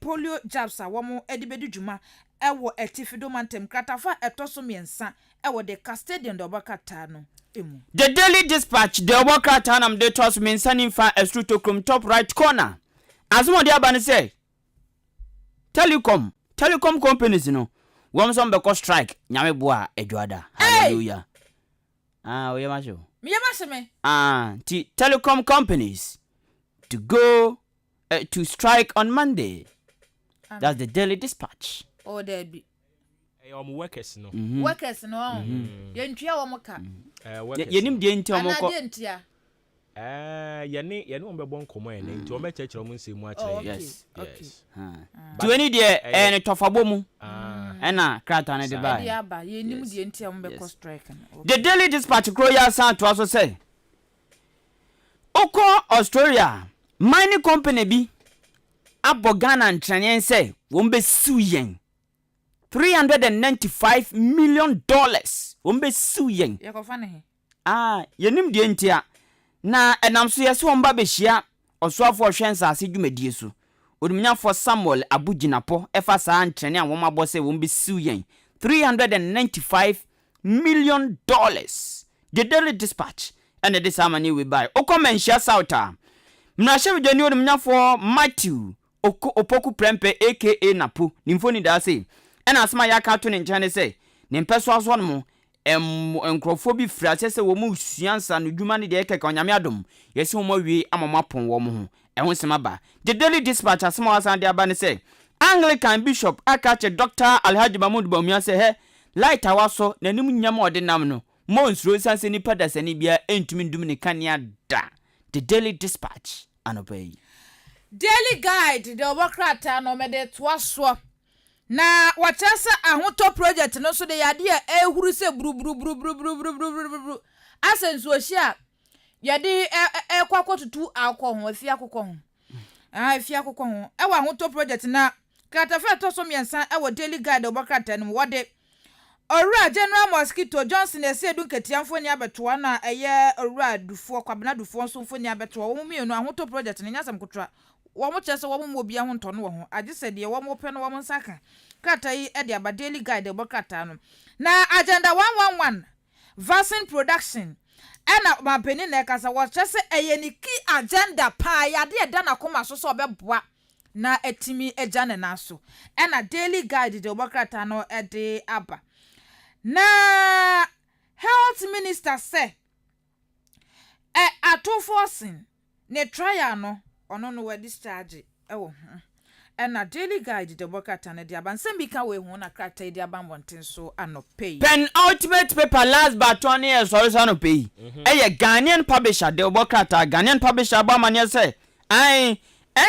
S11: polio jabs a womo edibedu djuma ewo etifido mantem kratafa etoso miensa ewo de custodian de obakata no emu.
S9: The Daily Dispatch the obakata nam de toss miensa nimfa estrutokrum top right corner azumo de abane say telecom companies no wom some be strike nyame boa edwada hallelujah oye ma show
S11: me ma se me
S9: telecom companies to go to strike on Monday. That's the Daily Dispatch.
S11: Oh, there be.
S2: Workers no.
S11: Workers no. Yentua wo moka.
S9: Yenim de ntia mo ko.
S2: Yene on be bon komo ene nti o me chechero mo nsemu a chire.
S9: Yes. Do any there en tofabo mu. Ena krata na de ba.
S11: Ya ba yenim de ntia mo be ko strike.
S9: The Daily Dispatch Kroya San to also say. Oko Australia mining company bi abogana ntranyen say wombe suyen $395 million wombe suyen
S11: yakofa ne
S9: yenim de ntia na enam so yese womba behia osoafo hwensa ase dwumadie so odumnyafo Samuel Abuginapo efa saa ntrene a woma bo say wombe suyen $395 million. The Daily Dispatch and the samani we buy okomenhia sauta mnashe vidoni odumnyafo Matthew opoku prempe aka Napo nimfoni da say ena asma ya ka to ne nchane say ne mpeso aso no mo enkrofo bi frase se wo mu suansa no dwuma ne de keka onyame adom yesi wo mawie amamapon wo mo ho ehun sema ba. The Daily Dispatch asma wasan de aba ne say Anglican Bishop akache Dr. Alhaji Mahmoud Bawumia say he light awaso nanim nyama ode nam no mo nsuro sanse ni pada sani bia entumi ndum ne kania da. The Daily Dispatch anobey
S11: Daily Guide the obokrata no mede toaso na wachasa ahoto project no so de yade ehuru se bru asenso hia yade ekwakotutu akọ ho afia akokọ ho afia akokọ ho ewa ahoto project na kratafa toso miensa ewo Daily Guide obokrata no wode Ora General Mosquito Johnson esedu nketiamfo ni abetoa na eye ora dufuo kwabena dufuo so mfo ni abetoa wo mienu ahoto project ne nyasam kotra wo mo chese wo mo bia ho ntono wo ho agise de wo mo pe no wo mo nsaka kata yi e de aba Daily Guide bokata no na agenda 111 vaccine production ena mapeni na kasa wo chese eye ni key agenda pa ya de da na koma so so obeboa na etimi ejane na so ena Daily Guide de bokata no e de aba na health minister say Atoforcing ne trial no ono no we discharge ewo na daily guide the bokata na dia ban sem bi ka we hu na krata dia ban bonten so anopay
S9: pen ultimate paper last but 1 year so anopay Ghanaian publisher the bokata Ghanaian publisher ba mane say ai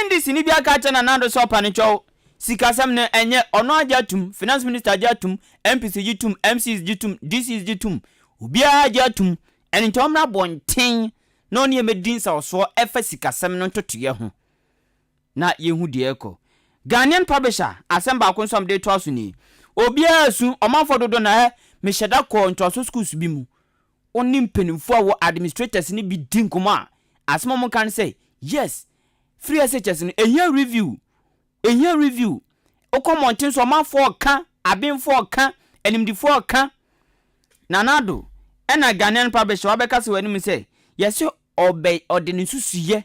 S9: ndc ni bia ka cha na nando so pa ne chow sikasam ne enye ono ajatum finance minister ajatum MPC jitum MCs jitum DCs jitum ubia ajatum en tomra bonten no ne medin sa so efa sikasam no totoye ho na yehu de eko Ghanaian publisher asemba konsom de to aso ni obia asu omanfo dodo na me hyeda ko ntoso schools bi mu oni mpenimfo awo administrators ni bi din kuma asemo mo kan say yes free SHS no ehia review okomontin so omanfo ka abinfo ka enimdifo ka nanado ena Ghanaian publisher wabeka se wani mi say yes obey odeni susuye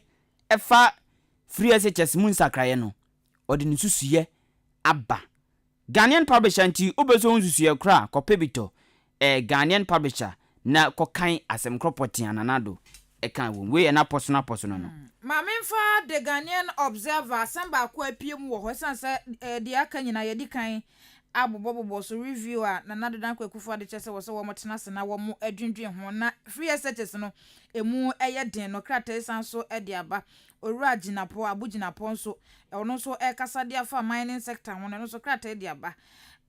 S9: efa free SHS mu nsakraye no odeni susuye aba Ghanaian publisher nti obeso nsusuye kra kopebito Ghanaian publisher na kokan asem kropoti ananado ekan we na personal no
S11: Mamemfa the Ghanaian Observer samba kwa piem wo ho sanse de aka nyina ye di kan abobobo so reviewer na nado dan kwa kufu ade chese wo so wo motena se na wo mo adwendwen ho na free SHS no emu eye den no krata sanso e de aba owura ginapo abuginapo nso ono so e kasa de afa mining sector ho no so krata e de aba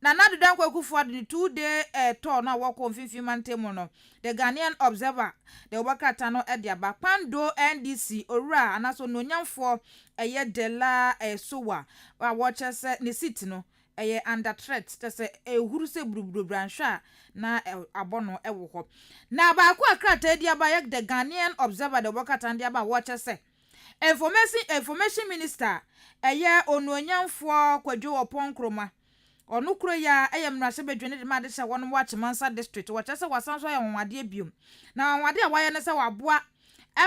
S11: na nado dan kwa kufu ade 2 day tour na wo ko mfimfi mantemu no the Ghanaian Observer the wakata no e de aba pando NDC owura anaso no nyamfo eye de la sowa wa watch se ne seat no eye under threat tese ehuru se buruburu branchwa na abono ewo ho na ba ko akrata e de aba ye the Ghanaian Observer the wakata de aba watch se information minister eye ononyamfo kwadwo oponkroma onu kuro ya ayemrase bedwene de made se wonu watch Mansa district wacha se wasanso ya wonwade biom na wonwade a waye ne se waboa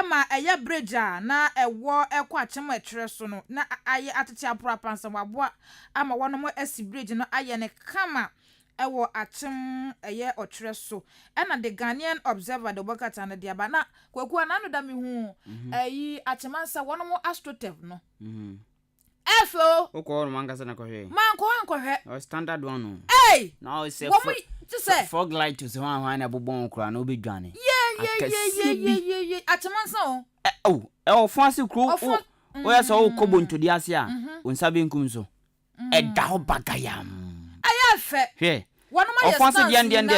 S11: ema eye bridge na ewo ekwa chemo etre so no na aye atete apro apansa waboa ama wonu mo esi bridge no aye ne kama ewo achem eye otre so ena the Ghanaian Observer the bokata na dia ba na kwaku ananu da me hu ayi achemansa wonu mo astrotev no Efo.
S9: Oko mangasa na kohwe.
S11: Man ko hwe.
S9: O standard one no.
S11: Hey.
S9: Now it's a fog light to one one abobon kra na obedwane.
S11: Yeah. Atemansa o.
S9: O fancy crew. O ya so kobo ntodi ase a. Onsabe nkum so. Da ho bagayam.
S11: Aya fe.
S9: Hwe.
S11: One of my
S9: fancy the end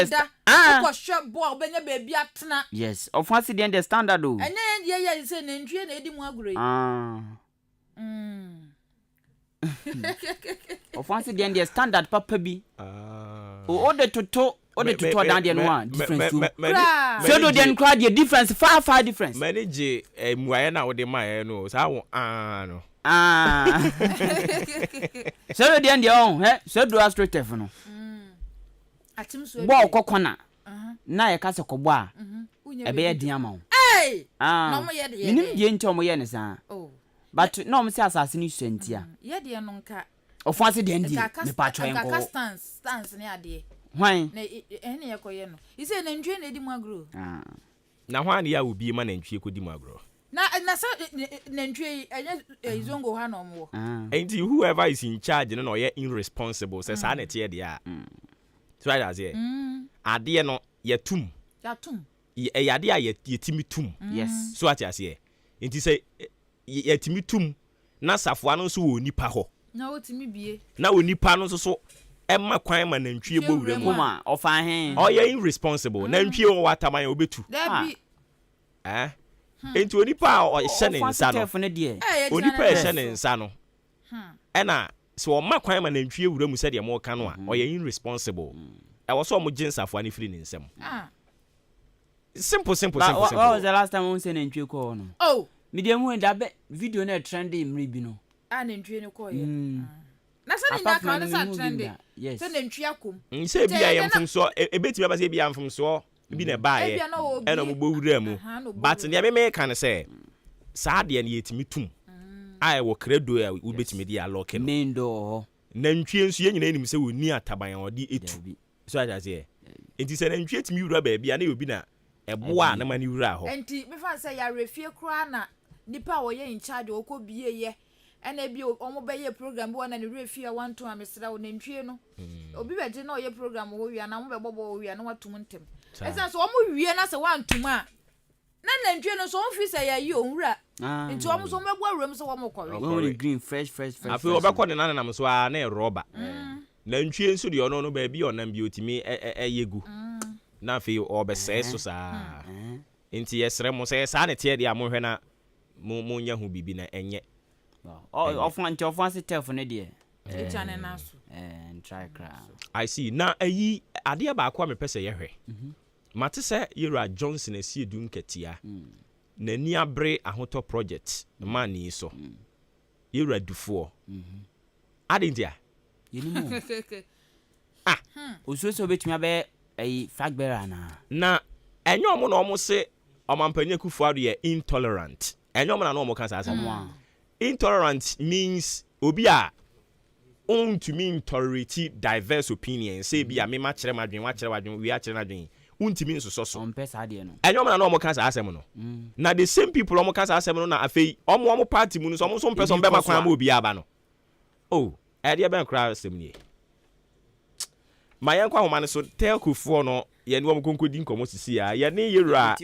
S11: Ko shop boy obenya baby atena.
S9: Yes. O fancy the end standard o.
S11: Enye ye say na ntwie na edi mu agure.
S9: O fancy the end standard papa bi. O de toto down there no difference too. So do the crowd the difference far difference.
S2: Manage muaye na wo de ma no sa wo no.
S9: So do the end on so do astroturf no.
S11: Atim so
S9: bo kokona na ye ka se kobo a ebe ye din ama wo.
S11: No mo ye de.
S9: Minim die nti o mo ye ne sa. But no me say asase ni suantia.
S11: Ye de no nka.
S9: O fancy the end me patcho en ko.
S11: Stance ne ade.
S9: Hwan?
S11: Na ene ye koye no. Ise na ntwe na edi mu agro.
S2: Na hwan ya obi ma na ntwe ko di mu agro.
S11: Na sa na ntwe enye zongo ha no mo.
S2: And whoever is in charge no ye irresponsible say sa na tie de a. So I say. Ade no ye tum.
S11: Ya tum.
S2: Ye ade a ye timi tum.
S9: Yes.
S2: So what I say. Enti say ye timi tum na safo ano so wo nipa ho.
S11: Na wo timi bie.
S2: Na wo nipa no so emma kwan ma na ntwie bowura mu
S9: ma ofa hen
S2: o ye irresponsible na ntwie wo wataman obetu
S11: Dabi
S2: enti onipa o hye ne nsa no onipa hye ne nsa no ena so o ma kwan ma na ntwie wura mu se de mo ka no a o ye irresponsible e wo so mo ginsafo ani firi ne nsam simple
S9: what was the last time we say na ntwie ko no
S11: oh
S9: medium when da video na trending mri bi no
S11: na ntwie ne ko ye na se ni ka na sa trending se na ntwie akom
S2: se bia ye mfum so ebeti ba se bia mfum so bi na ba ye e na mo bowura mu but ne me kan se sa de ne yetimi tum ai wo credo a wo betimi dia lock no
S9: mendo
S2: na ntwie nso ye nyina enim se woni ataban odi etu so aja se enti se na ntwie timi wura ba bia na obi na eboa na mani wura ho
S11: enti me fa say ya refie kra na nipa wo ye in charge okobie ye ena bi omo be ye program bi wana ne refie 1 2 amesra wo nantwie no obi beje na ye program wo wia na mo be bobo wo wia na watum ntem esa so omo wie na se wantum a na nantwie no so on fi say ya yi onwura nti omo so megbo awuram so wo mo kore
S9: green fresh
S2: afi obekọ de nanam so a na rọba nantwie nso de ono no ba bi onam bi otimi eyegu na afi obesee so saa nti yesre mo say saa ne tie de amohwe na mo nya hu bibi na enye
S9: ofan se telefone ne de
S11: chane na so
S9: try cry
S2: I see na ayi ade ba akwa me pese ye hwe mate se Yera Johnson esi edu nketia na ni abre ahoto project man ni so Yera dufo adentia
S9: yenimu oso betumi abe flag bearer
S2: na enyo mo na omo se omampanye kufuado ye intolerant enyo mo na no mo kan sa intolerant means obi a to mean tolerate diverse opinions say bi a me ma kire madwen wa kire wadwen wi a kire nadwen untimi nso so
S9: ompesa de no
S2: enyo mo na no mo kan sa asem no na the same people omo kan sa asem no na afei omo party mu no so omo so mpesa on be makwan ma obi aba no oh e de ben kra asem ni mayan kwa homa ne so telkufo no ye ne omo konkodi nkomo sisi ya ye ne Yera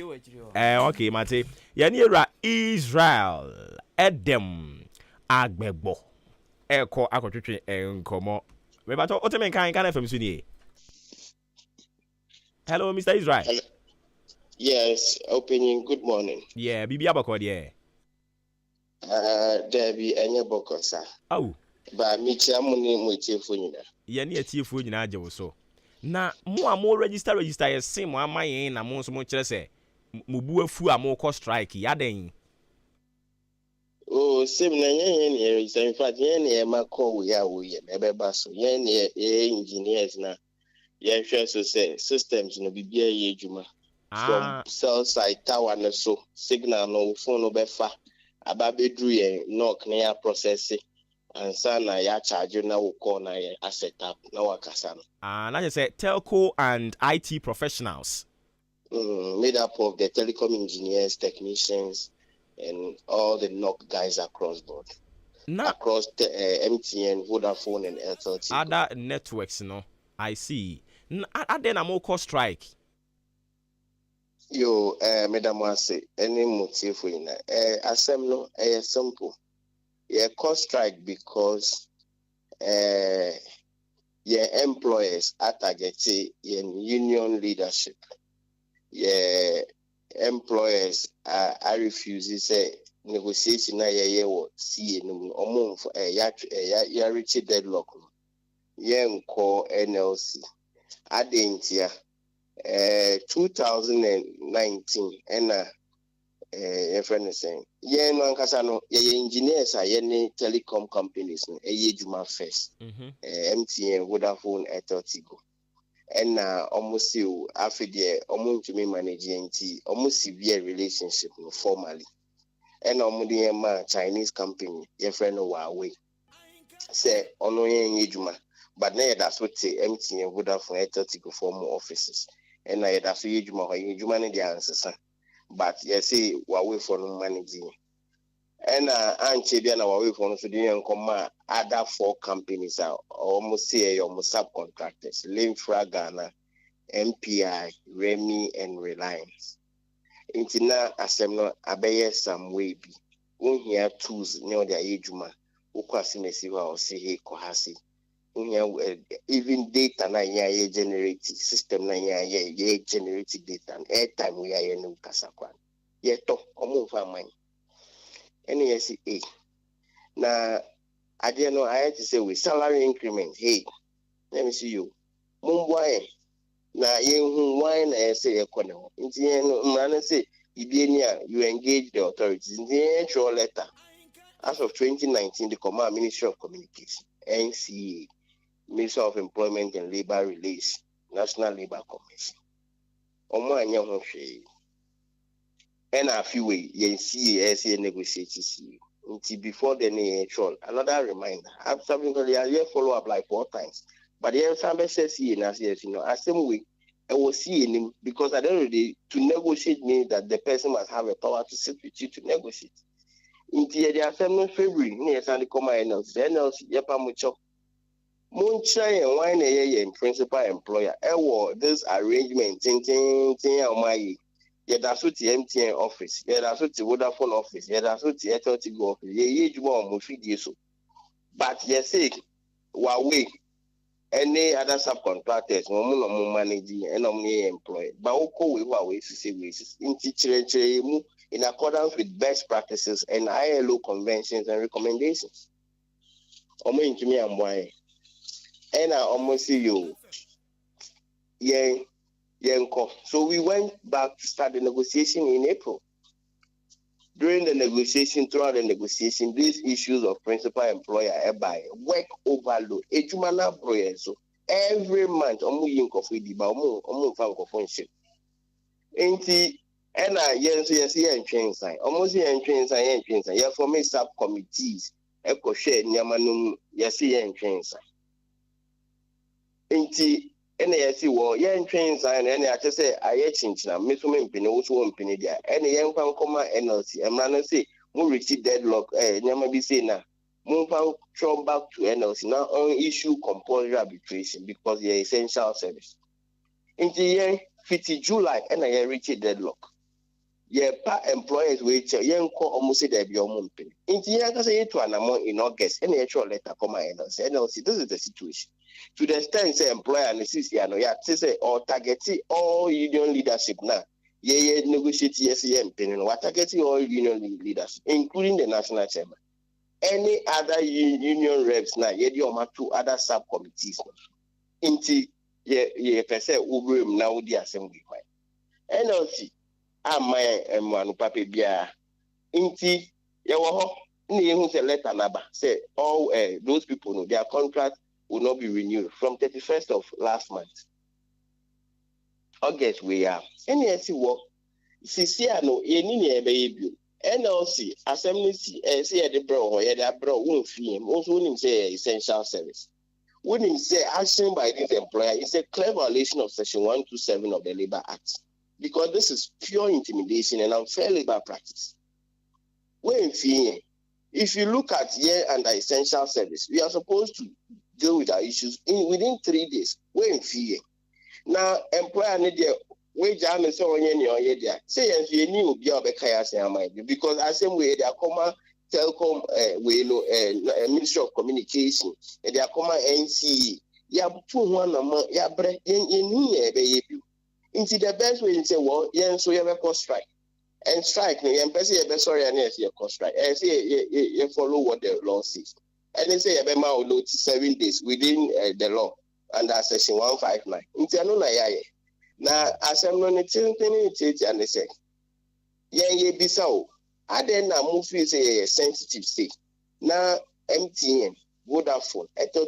S2: okay mate ye ne Yera Israel Edem agbegbo eko akotwetwe nkomo me bato oteme kan FM so ni hello Mr. Israel.
S12: Hello. Yes, opening good morning.
S2: Yeah, bibi abako there.
S12: There be any boko sir.
S2: Oh.
S12: Ba mi tia mu ni mu tiefo nyina.
S2: Ye ne tiefo nyina ajewo so. Na mo a mo register ye sim mo amayen na mo so mo kire se mo bu afu a mo ko strike ya den.
S12: Oh, sim na yen ne register in fact yen ne ma call we ya we ye be ba so yen ne engineers na yen hwe so say systems no bibia ye adwuma. From cell site tower no so signal no phone no be fa aba bedru ye knock na ya process and sana ya charge na wo call na ya asset up na wakasa no
S2: na just say telco and IT professionals
S12: made up of the telecom engineers, technicians and all the knock guys across board across the MTN, Vodafone and Airtel
S2: other networks no I see then am call strike.
S12: Yo, Madam Wase, any motive for you. Asem no, simple. Yeah, cause strike because your employers are targeting union leadership. Yeah, employers are refusing say negotiation na what see no ya reach deadlock. Yeah, call NLC. Adentia. 2019 and a friend is saying, yeah, no, Casano, engineers are any telecom companies, a Juma first, MTN, Vodafone, Airtel Tigo, and almost you after the almost to me managing almost severe relationship formally, and almost Chinese company, your friend Huawei, say, on Juma, but now that's what say MTN, Vodafone, Airtel Tigo for more offices. And I that's you man the answer, but you see what we for managing. And Anche then our way for the come other 4 companies are almost say almost subcontractors, Linfra Ghana, MPI, Remy and Reliance. Intina assembly abeye some way be. We here tools near the ejuma, who kwasimesi or see he kohasi. Even data na ya generate system na ya generate data and airtime we are no kasakwan ye to omo fa man any yes na ade no I had to say with salary increment hey let me see you mumboy na ye hu wine na say e kone ho nti no man say ibienia you engage the authorities in the actual letter as of 2019 the command Ministry of Communication NCA Ministry of Employment and Labor Relations, National Labor Commission. Omo anya ho hwe. And a few way ye see negotiate until before the actual. Another reminder. I've something I follow up like 4 times. But the some says here na say asem way I will see him because at the end of the day, to negotiate means that the person must have a power to sit with you to negotiate. In the assembly February, near Sandy Coma NLC, Yapa Mucho. Moonshine and wine a principal employer. This arrangement, my that's what the MTN office, that's what the Vodafone office, that's what the Airtel office, ye more Mufidi so. But yes, Huawei, any other subcontractors, no managing and only employed. But we Huawei in teaching in accordance with best practices and ILO conventions and recommendations. Omo into me and why. And I almost see you. So we went back to start the negotiation in April. Throughout the negotiation, these issues of principal employer by work overload, so every month, and I for me subcommittees, echo share Yamanum, and trains and I just say I change now, Miss Women also won't penny there. Any young fan come NLC, and man say, more reach deadlock, never be saying now. Move out from back to NLC now on issue compulsory arbitration because you're essential service. In the year 50 July, and I reach deadlock. Yeah, employers wait, young call almost say that your mum penny. In the year, I say to an amount in August, any actual letter come NLC. NLC, this is the situation. To the extent say employer and the say or targeting all union leadership now. Negotiate what targeting all union leaders, including the national chairman. Any other union reps now, two other subcommittees. Inti per se now the assembly. NLC, my paper bia. Inti a letter number say all those people know their contract will not be renewed from 31st of last month. August we are. NLC work. CC no any baby. NLC assembly say the bro or the bro won't fee him. Also wouldn't say essential service. Wouldn't say action by this employer is a clear violation of section 127 of the Labor Act. Because this is pure intimidation and unfair labor practice. When fee, if you look at year under essential service, we are supposed to deal with our issues within 3 days. When fee. Now, employer need their wage and so on. Say, if you knew, be a because I same way they are common telecom, Ministry of Communication, and they are common NCE. You have 2 ya break in baby. Into the best way, you say, well, so you have a cost strike. And strike, and sorry, and yes, you cost strike. And say, you follow what the law says. And they say, you have 7 days within the law under section 159. Into another now, as I'm not and they say, be so. I then move is a sensitive state. Now, MTN, Vodafone, Airtel,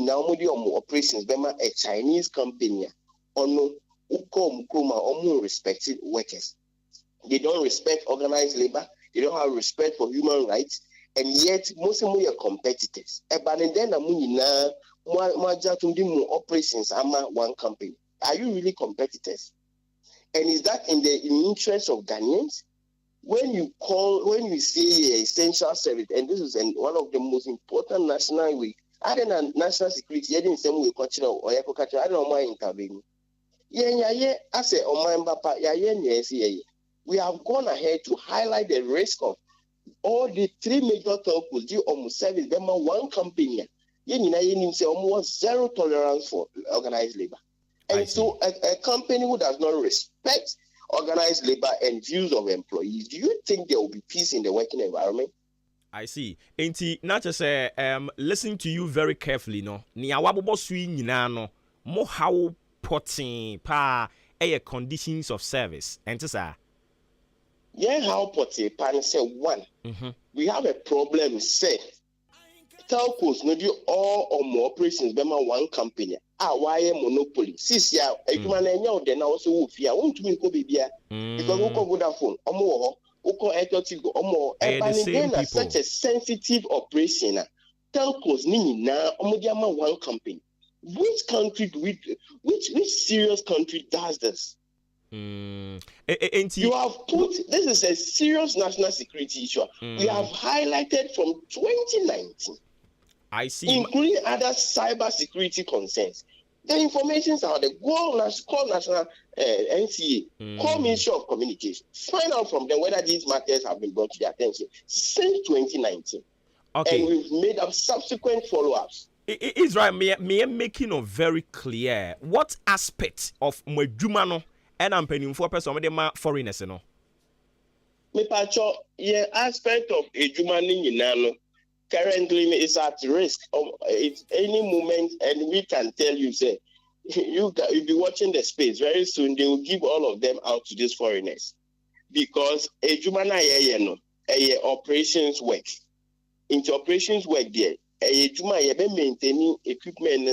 S12: now operations, Bema, a Chinese company. Ono ukom kuma omu respected workers. They don't respect organized labor. They don't have respect for human rights, and yet most of them are competitors. But then na operations ama one company. Are you really competitors? And is that in the interest of Ghanaians? When you say essential service, and this is one of the most important national week. I don't know national security. I didn't say we continue or I don't know why intervening. I say, we have gone ahead to highlight the risk of all the 3 major telcos do almost service them one company. Say almost zero tolerance for organized labor. And so a company who does not respect organized labor and views of employees, do you think there will be peace in the working environment?
S2: I see. Ain't not just listening to you very carefully, no. Ni awabo sui no mo how potting pa conditions of service. And to
S12: how potting pan say one. We have a problem. Say telcos no do all or more operations bema one company. Why monopoly? Sis ya ekuma then also wofia won't me ko bibia because we go Vodafone omo Uko Airtel omo and such a sensitive operation. Telcos ni na omodiama one company. Which country do which serious country does this? You have put this is a serious national security issue. We have highlighted from 2019.
S2: I see,
S12: including other cyber security concerns. The information are the call national NCA, call Ministry of Communication. Find out from them whether these matters have been brought to their attention since 2019.
S2: Okay.
S12: And we've made up subsequent follow-ups.
S2: Israel, me making it very clear what aspect of Mwejumano and I'm paying for person with the foreigners, no?
S12: Me pacho, yeah, aspect of Ejumani Yinano currently is at risk of any moment, and we can tell you, say, you'll be watching the space very soon. They will give all of them out to these foreigners because Ejumana no, operations work. Into operations work there. Ejuma be maintaining equipment.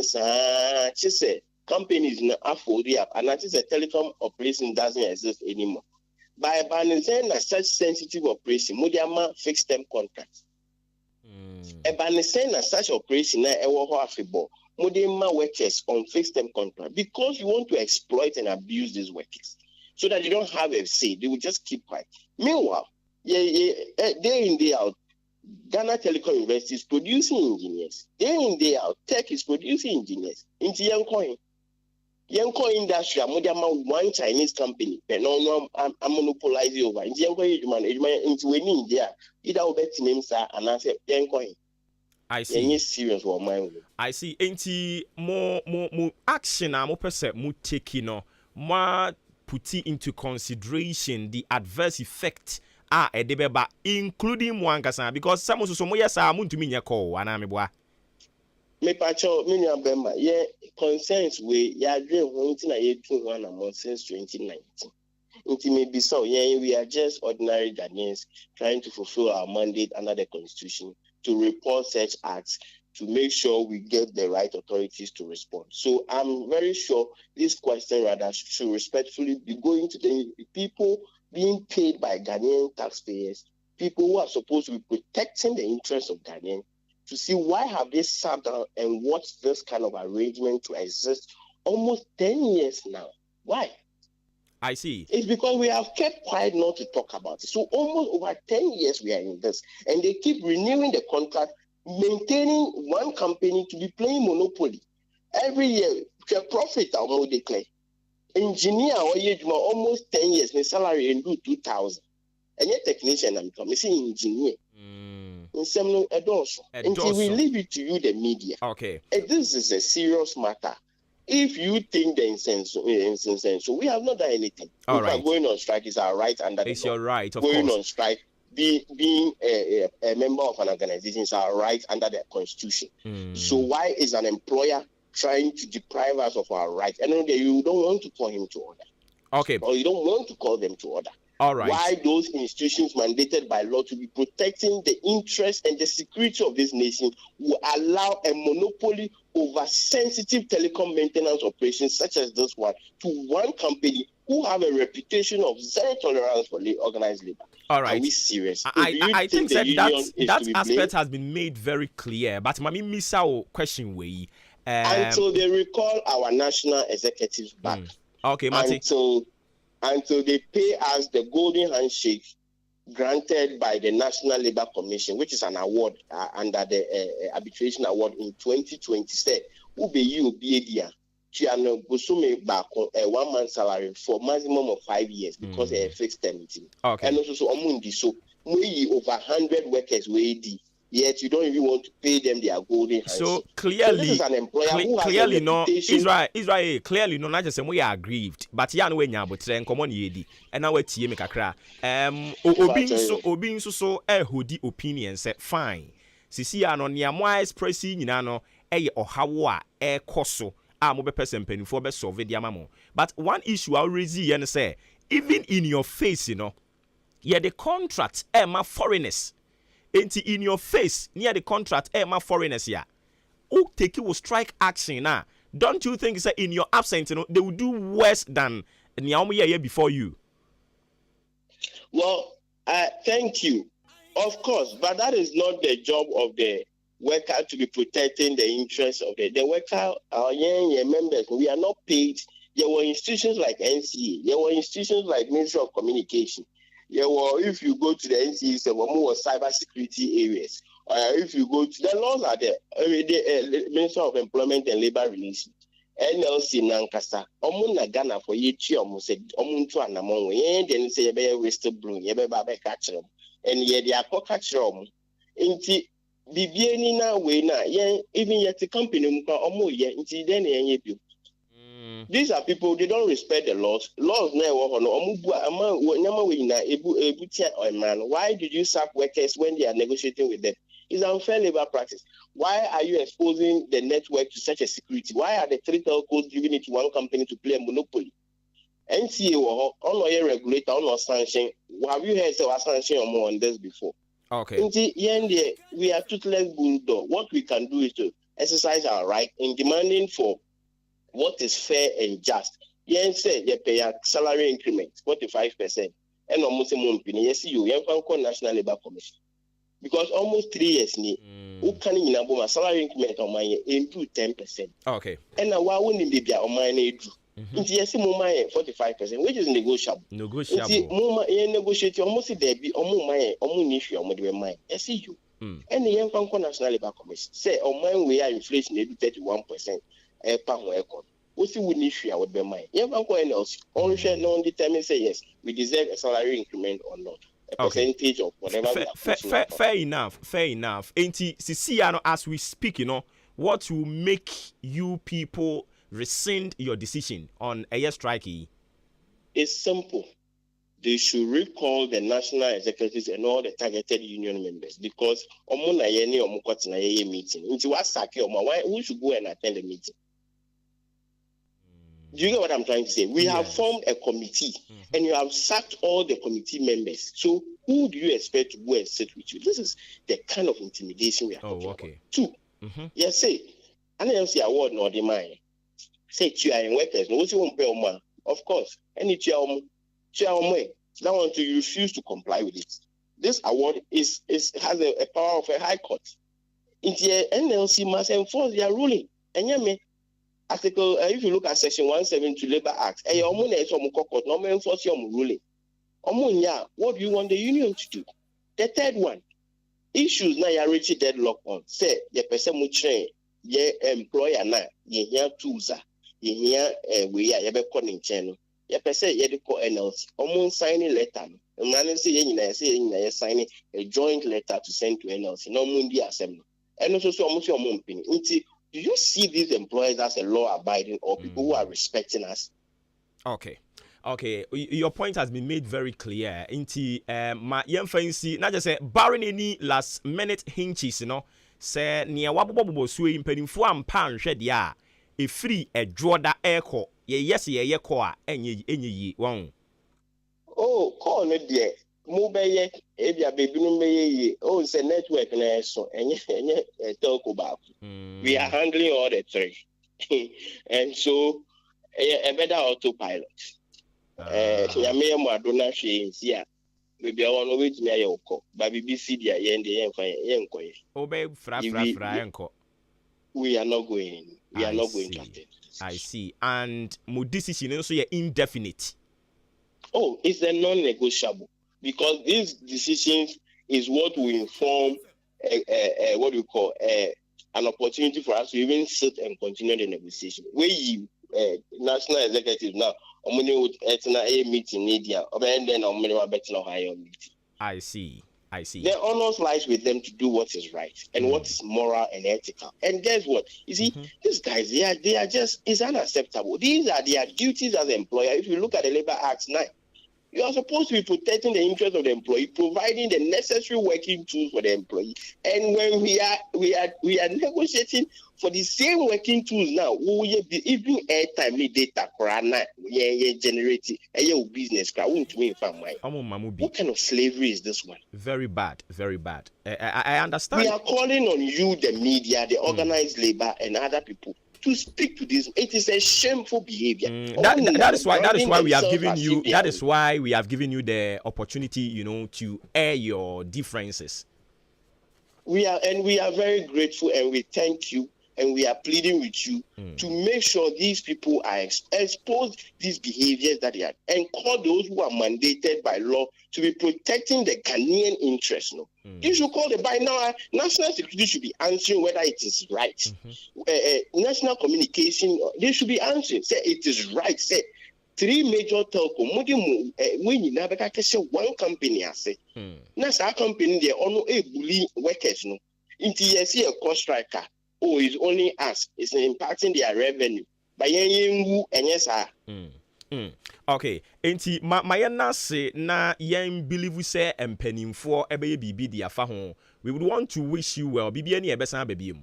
S12: Companies in Africa, and that is a telecom operation doesn't exist anymore. By banning such sensitive operation, Modiama fixed term contracts. A banning such operation, Modiama workers on fixed term contract because you want to exploit and abuse these workers so that you don't have a say. They will just keep quiet. Meanwhile, day in, day out, Ghana Telecom University is producing engineers. Day in, day out, Tech is producing engineers. Into Yanko industry, one Chinese company, but no, I'm monopolizing over. Into India, either over names and I say Yanko.
S2: I see.
S12: Serious for mine.
S2: I see. Ain't more action? I'm person more taking more putting into consideration the adverse effect. Edebeba, including Mwankasa, because some of the Somoyas are moving to me call and I'm a
S12: me pacho, me nyabema, yeah, concerns we, yeah, dream one thing I 2 since 2019. It may be so, yeah, we are just ordinary Ghanaians trying to fulfill our mandate under the Constitution to report such acts to make sure we get the right authorities to respond. So I'm very sure this question rather should respectfully be going to the people being paid by Ghanaian taxpayers, people who are supposed to be protecting the interests of Ghanaians, to see why have they sat down and watched this kind of arrangement to exist almost 10 years now. Why?
S2: I see.
S12: It's because we have kept quiet not to talk about it. So almost over 10 years we are in this. And they keep renewing the contract, maintaining one company to be playing monopoly. Every year, the profit are more declared. Engineer or almost 10 years, the salary and do 2,000. And yet technician I'm coming, see engineer. Until we leave it to you, the media.
S2: Okay.
S12: And this is a serious matter. If you think the incense, we have not done anything.
S2: All right.
S12: Going on strike is our right under
S2: it's
S12: the law.
S2: Your right, of
S12: going
S2: course.
S12: on strike, being a member of an organization is our right under the Constitution. So why is an employer trying to deprive us of our rights? And you don't want to call him to order.
S2: Okay.
S12: Or you don't want to call them to order.
S2: All right.
S12: Why those institutions mandated by law to be protecting the interests and the security of this nation will allow a monopoly over sensitive telecom maintenance operations such as this one to one company who have a reputation of zero tolerance for organized labor?
S2: All right.
S12: Are we serious?
S2: I think that aspect has been made very clear, but Mami miss our question way.
S12: Until they recall our national executives back.
S2: Okay, Mati.
S12: Until they pay us the golden handshake granted by the National Labour Commission, which is an award under the arbitration award in 2020. Said, "Ubeyi Obiedia, Chiano Busume Bako, a 1 month salary for maximum of 5 years because a fixed term."
S2: Okay.
S12: And also, Omundi, so we over 100 workers waiting. Yet you don't even want to pay them their golden handshake.
S2: So clearly,
S12: this is an employer who has
S2: clearly
S12: a
S2: no
S12: reputation.
S2: Israel clearly no. Not just say we are aggrieved, but ya no we nya botre nkomo ne yedi. And now we tie me kakra. Obi nso so hodi opinion say fine. Sisi ya no nia mo express nyina no ohawo a koso a mo be person penifo be solve dia mamo. But one issue I raise here say even in your face, the contract ma foreigners. In your face, near the contract, my foreigners here. Who take you will strike action now? Don't you think that in your absence, they will do worse than Niaomi year before you?
S12: Well, thank you. Of course, but that is not the job of the worker to be protecting the interests of the worker, our young members. We are not paid. There were institutions like NCA. There were institutions like Ministry of Communication. There were, if you go to the NCA, some more cyber security areas. If you go to the laws are there. The Ministry of Employment and Labor Relations. NLC Nankasa. Omuna Ghana for yechi said omuntu anamon. Then say you be wasted blue. You be babe catch them. And yet they are catch them. Inti bibieni na we na even yet the company mka omo ye inti then ye you. These are people, they don't respect the laws. Laws never why did you sack workers when they are negotiating with them? It's unfair labor practice. Why are you exposing the network to such a security? Why are the three telcos giving it to one company to play a monopoly? NCA on a regulator, on sanction. Have you heard of sanction or more on this before?
S2: Okay.
S12: We are toothless bulldog. What we can do is to exercise our right in demanding for what is fair and just. Yes, say you pay a salary increment, 45%. And almost a month, yes, you have National Labour Commission. Because almost 3 years, who can in a salary increment on my improve 10%.
S2: Okay.
S12: And now why wouldn't be on my age? Yes, 45%, which is negotiable.
S2: Negotiable.
S12: Negotiate almost there be almost issue on the mind. I see you. And the young National Labour Commission say on my way inflation 31%. What's the issue? I would be mine. You have going else. Only share non-determined say yes, we deserve a salary increment or not. A percentage of whatever.
S2: Fair enough. Ain't as we speak, what will make you people rescind your decision on a strike?
S12: It's simple. They should recall the national executives and all the targeted union members because meeting. We should go and attend the meeting. Do you get what I'm trying to say? We have formed a committee and you have sacked all the committee members. So who do you expect to go and sit with you? This is the kind of intimidation we are talking about. 2. Yes, say, I don't see award nor demand. Say, you are in workers. No, you won't pay man. Of course. Any that one to refuse to comply with it. This award has a power of a high court. In the NLC must enforce their ruling. And article, if you look at section 172 Labor Act, no enforce your ruling. What do you want the union to do? The third one, issues now you reach deadlock on. Say the person will train your employer now, you tools, you we are calling channel. You person you call NLC. Almost signing letter. Man say signing a joint letter to send to NLC. No mundi assembly. And also almost your mom opinion. Do you see these employers as a law-abiding or people who are respecting us?
S2: Okay. Your point has been made very clear. My young friends, not just say barring any last-minute hinges, say near wabobo sway impeding for pan shed ya a free a draw that echo. Yes, call any one. Oh, call it there. Mobile, baby, no it's a network and so and talk about. We are handling all the three, and so a better autopilot. Madonna she yeah. Maybe I want to wait me a but BBC the we are not going. We are not going to attend. I see. And my decision also indefinite.
S12: Oh, it's a non-negotiable. Because these decisions is what will inform what we call an opportunity for us to even sit and continue the negotiation. We national executive now, a meeting media, and then higher meeting.
S2: I see.
S12: The honors lies with them to do what is right and what is moral and ethical. And guess what? You see, these guys, they are just, it's unacceptable. These are their duties as an employer. If you look at the Labor Act 9, you are supposed to be protecting the interests of the employee, providing the necessary working tools for the employee. And when we are negotiating for the same working tools now, we even airtime data generating a business. What kind of slavery is this one?
S2: Very bad. I understand.
S12: We are calling on you, the media, the organized labor, and other people, to speak to this. It is a shameful behavior.
S2: That is why we have given you. That is why we have given you the opportunity, to air your differences.
S12: we are very grateful, and we thank you, and we are pleading with you to make sure these people are expose these behaviors that they are, and call those who are mandated by law to be protecting the Ghanaian interest. No, you should call the by now. National security should be answering whether it is right. National communication, they should be answering. Say it is right. Say 3 major telco. When you never can say one company, I say. Nasa company they only bully workers. No, into see a cost striker. Oh, it's only us. It's impacting their revenue. By yen and yes,
S2: okay. Enti my say na yen believe we say empenim for ebe bibi dia fa ho. We would want to wish you well. Bibi any ebesa baby mu.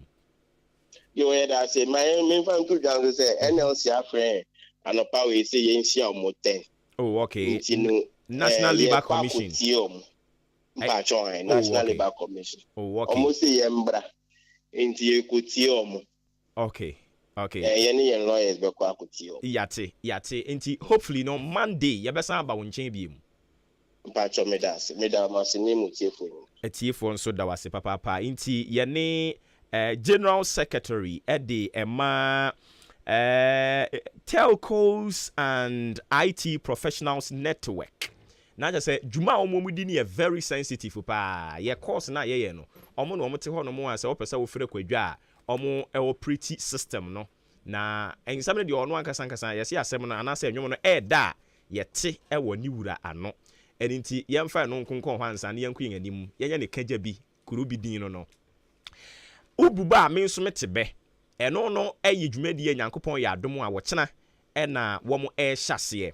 S12: You hear that say my main fan to down say NLC friend and power we say yen share mo 10.
S2: Oh, okay. National Labour Commission.
S12: National Labour Commission.
S2: Oh, okay.
S12: Almost say yembra.
S2: Okay.
S12: Lawyers
S2: Yate. Inti hopefully no Monday yabesa ba wonchen bi mu.
S12: Mpacho meda masini mu
S2: tiefo nso da wase papa inti yene General Secretary Eddie Emma Telcos and IT Professionals Network. Na just say juma omomudi ni very sensitive pa ye course na ye no omo no omo te ho no mo ase opese wo fere kwadwa omo pretty system no na ensam de ono ankasa ye se asem no anase enwom no da ye te ni wura ano eninti ye mfa no nkonkon hwansa na yanku yanim ye ne kagya bi kuru bi din no Obuoba me nso metebe eno no dwumadi ye Nyankopon ya adom a wo kyena na wo mo hyase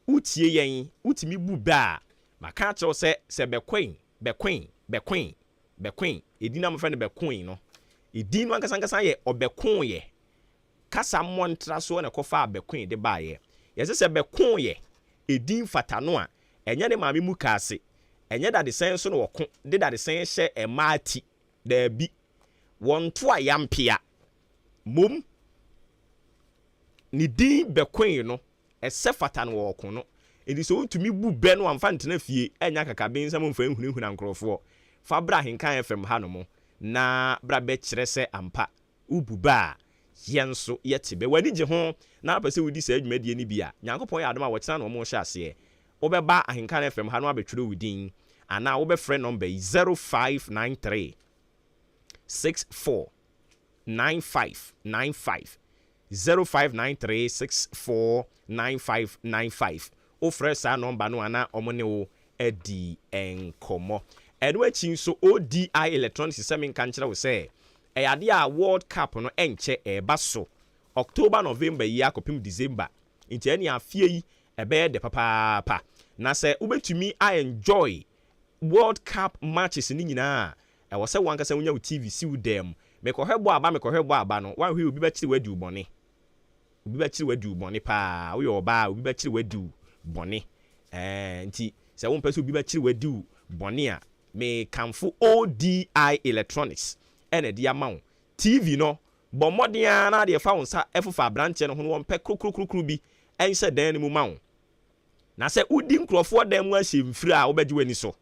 S2: utie yen utimi bu ba maka chew se bekwen edina mo friend bekwen no edin no ankasa ye obekon ye kasa montra so na kofa bekwen de ba ye yese se bekon ye edin fata no a enye ne maame mu kaase enye da de sen so no woko de da de sen hye emaati da bi wonto ayampia mom ni din bekwen no ese fata no woko no edi so tumi bu be no amfa ntena fie enya kaka be nsam mfa ehunehuna nkrofo fa bra AHENKAN933FM ha no mo na bra be kire se ampa Obuoba yenso yetebe wani je ho na apese wudi sa adwumadie ni bia Nyankopon ya adom a wo kyena no mo hye ase obeba AHENKAN933FM ha no abetwere wudin ana wo be friend number 0593 64 9595 0593649595 ofre sa number no ana omone wo edi enkomo eno achi so ODI Electronics semen kan kire wo se ade a World Cup no enche eba so October November yi akopim December nti eni afie yi ebe de papa na se ubetumi enjoy World Cup matches ni nyina e wo se wankasa wonya TV si wo dem mekohebo aba no wan hwe obi ba kire wadi ubone obi ba kire wadi ubone pa wo yo ba obi ba kire wadi ubone nti se won pese obi ba kire wadi ubone a me kamfo ODI Electronics ene dia ma TV no bo modia na de fa wonsa efufa branch no ho won pe krokrokro bi ense dan ni mu ma wo na se udi nkrofo dan mu ahye mfiri a wo beje wani so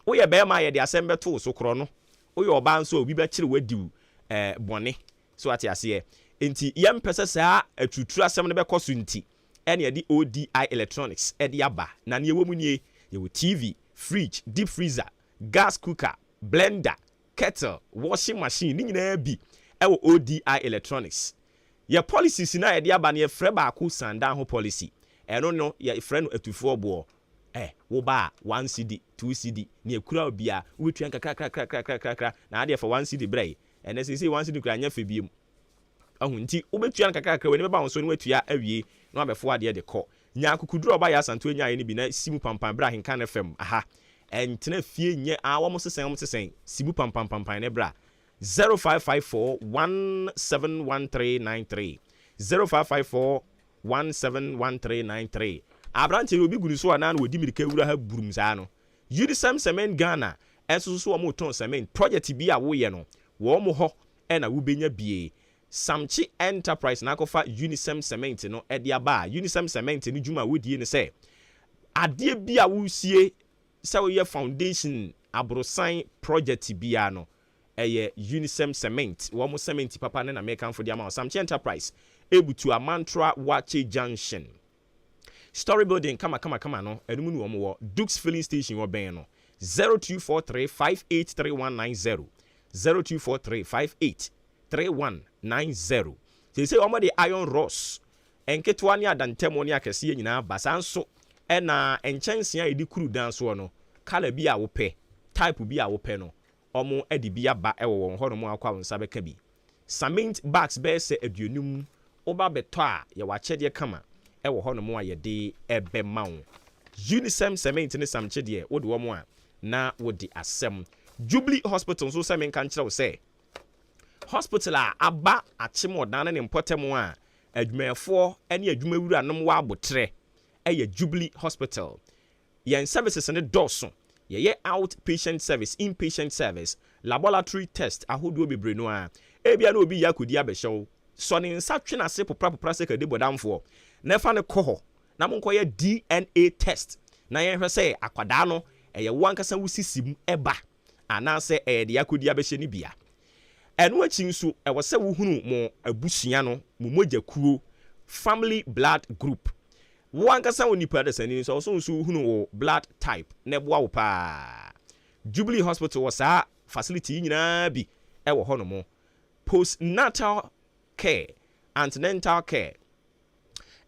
S2: wo ye be ma ye de asem beto so kro no wo ye oba nso obi ba kire wadi bone so ati ase enti yem pese saa atutura asem ne be koso nti ene ye di ODI Electronics e de aba na ne ewomu nie ye wo TV, fridge, deep freezer, gas cooker, blender, kettle, washing machine ni nyina bi e wo ODI Electronics ye policies na ye de aba ne ye frɛ ba ko sandan ho policy eno no ye frɛ no atufo obo wo ba 1 CD 2 CD ne ekura obia wo tuan kakra na ade for 1 CD brɛ ene se 1 CD kura nya fe biem ahun nti wo betuan kakra we ne ba won so ne watua awie no abefo ade de kɔ nya akukuduro oba ya santo nya ye ne bi na simu pampam bra AHENKAN933FM aha entena fie nye wo mo sesen simu pampam ne bra 0554171393 0554171393 Abranche obi guru so ana na wodi mirika wura ha burum saa no Unisem Cement Ghana enso so wo ton cement project bi a wo ye no wo mo ho e na wo benya bie Samchi Enterprise na kofa Unisem Cement no e dia ba Unisem Cement ni juma wodie ne se ade bi a wo sie se wo ye foundation abrosan project bia no ɛyɛ Unisem Cement wɔn cement papa ne na American for the amount Samchi Enterprise ebutu Amantra Wache Junction Story Building kama no ɛnum ni wɔn wɔ Dukes Filling Station wɔ bɛn no 0243583190 0243583190 say wɔn de iron rods enketewa ne adantɛmo ne akɛseɛ nyinaa basanso ɛna nkyɛnse a yɛde kuru dan so no color bi a wopɛ type bi a wopɛ no ɔmo ɛde bi aba ɛwɔ wɔn hɔ no mu akwa wɔn nsa bɛka bi cement bags bɛyɛ sɛ aduonum oba bɛtɔ a yɛwɔ akyɛdeɛ kama ɛwɔ hɔ no mu a yɛde ɛbɛma wo Unisem Cement ne samkyɛ deɛ wode wɔn a na wode asɛm Jubilee Hospital nso sɛ menka nkyerɛ wo sɛ hospital a aba akyem ɔdan ne mpɔtɛm a adwumayɛfoɔ ne adwumawura nom wɔ abotrɛ ɛyɛ Jubilee Hospital yɛn services ne dɔɔso yɛyɛ outpatient service inpatient service laboratory test ahodoɔ bebree no a ebia na obi yɛ akodi abɛhyɛw sɔ ne nsa twe n'ase popra sɛ kade bɔdamfoɔ na fa ne kɔ hɔ na monkɔyɛ DNA test na yɛhwɛ sɛ akwadaa no ɛyɛ wankasa wusisi mu ɛba anaasɛ ɛyɛ de akodi abɛhyɛ ne bia ɛno akyi nso ɛwɔ sɛ wohunu mo abusua no mo mogya kuo family blood group wankasa wo nipa de sani so so hunu wo blood type na boa wo pa Jubilee Hospital was a facility nyina bi ɛwɔ hɔ no mo postnatal care antenatal care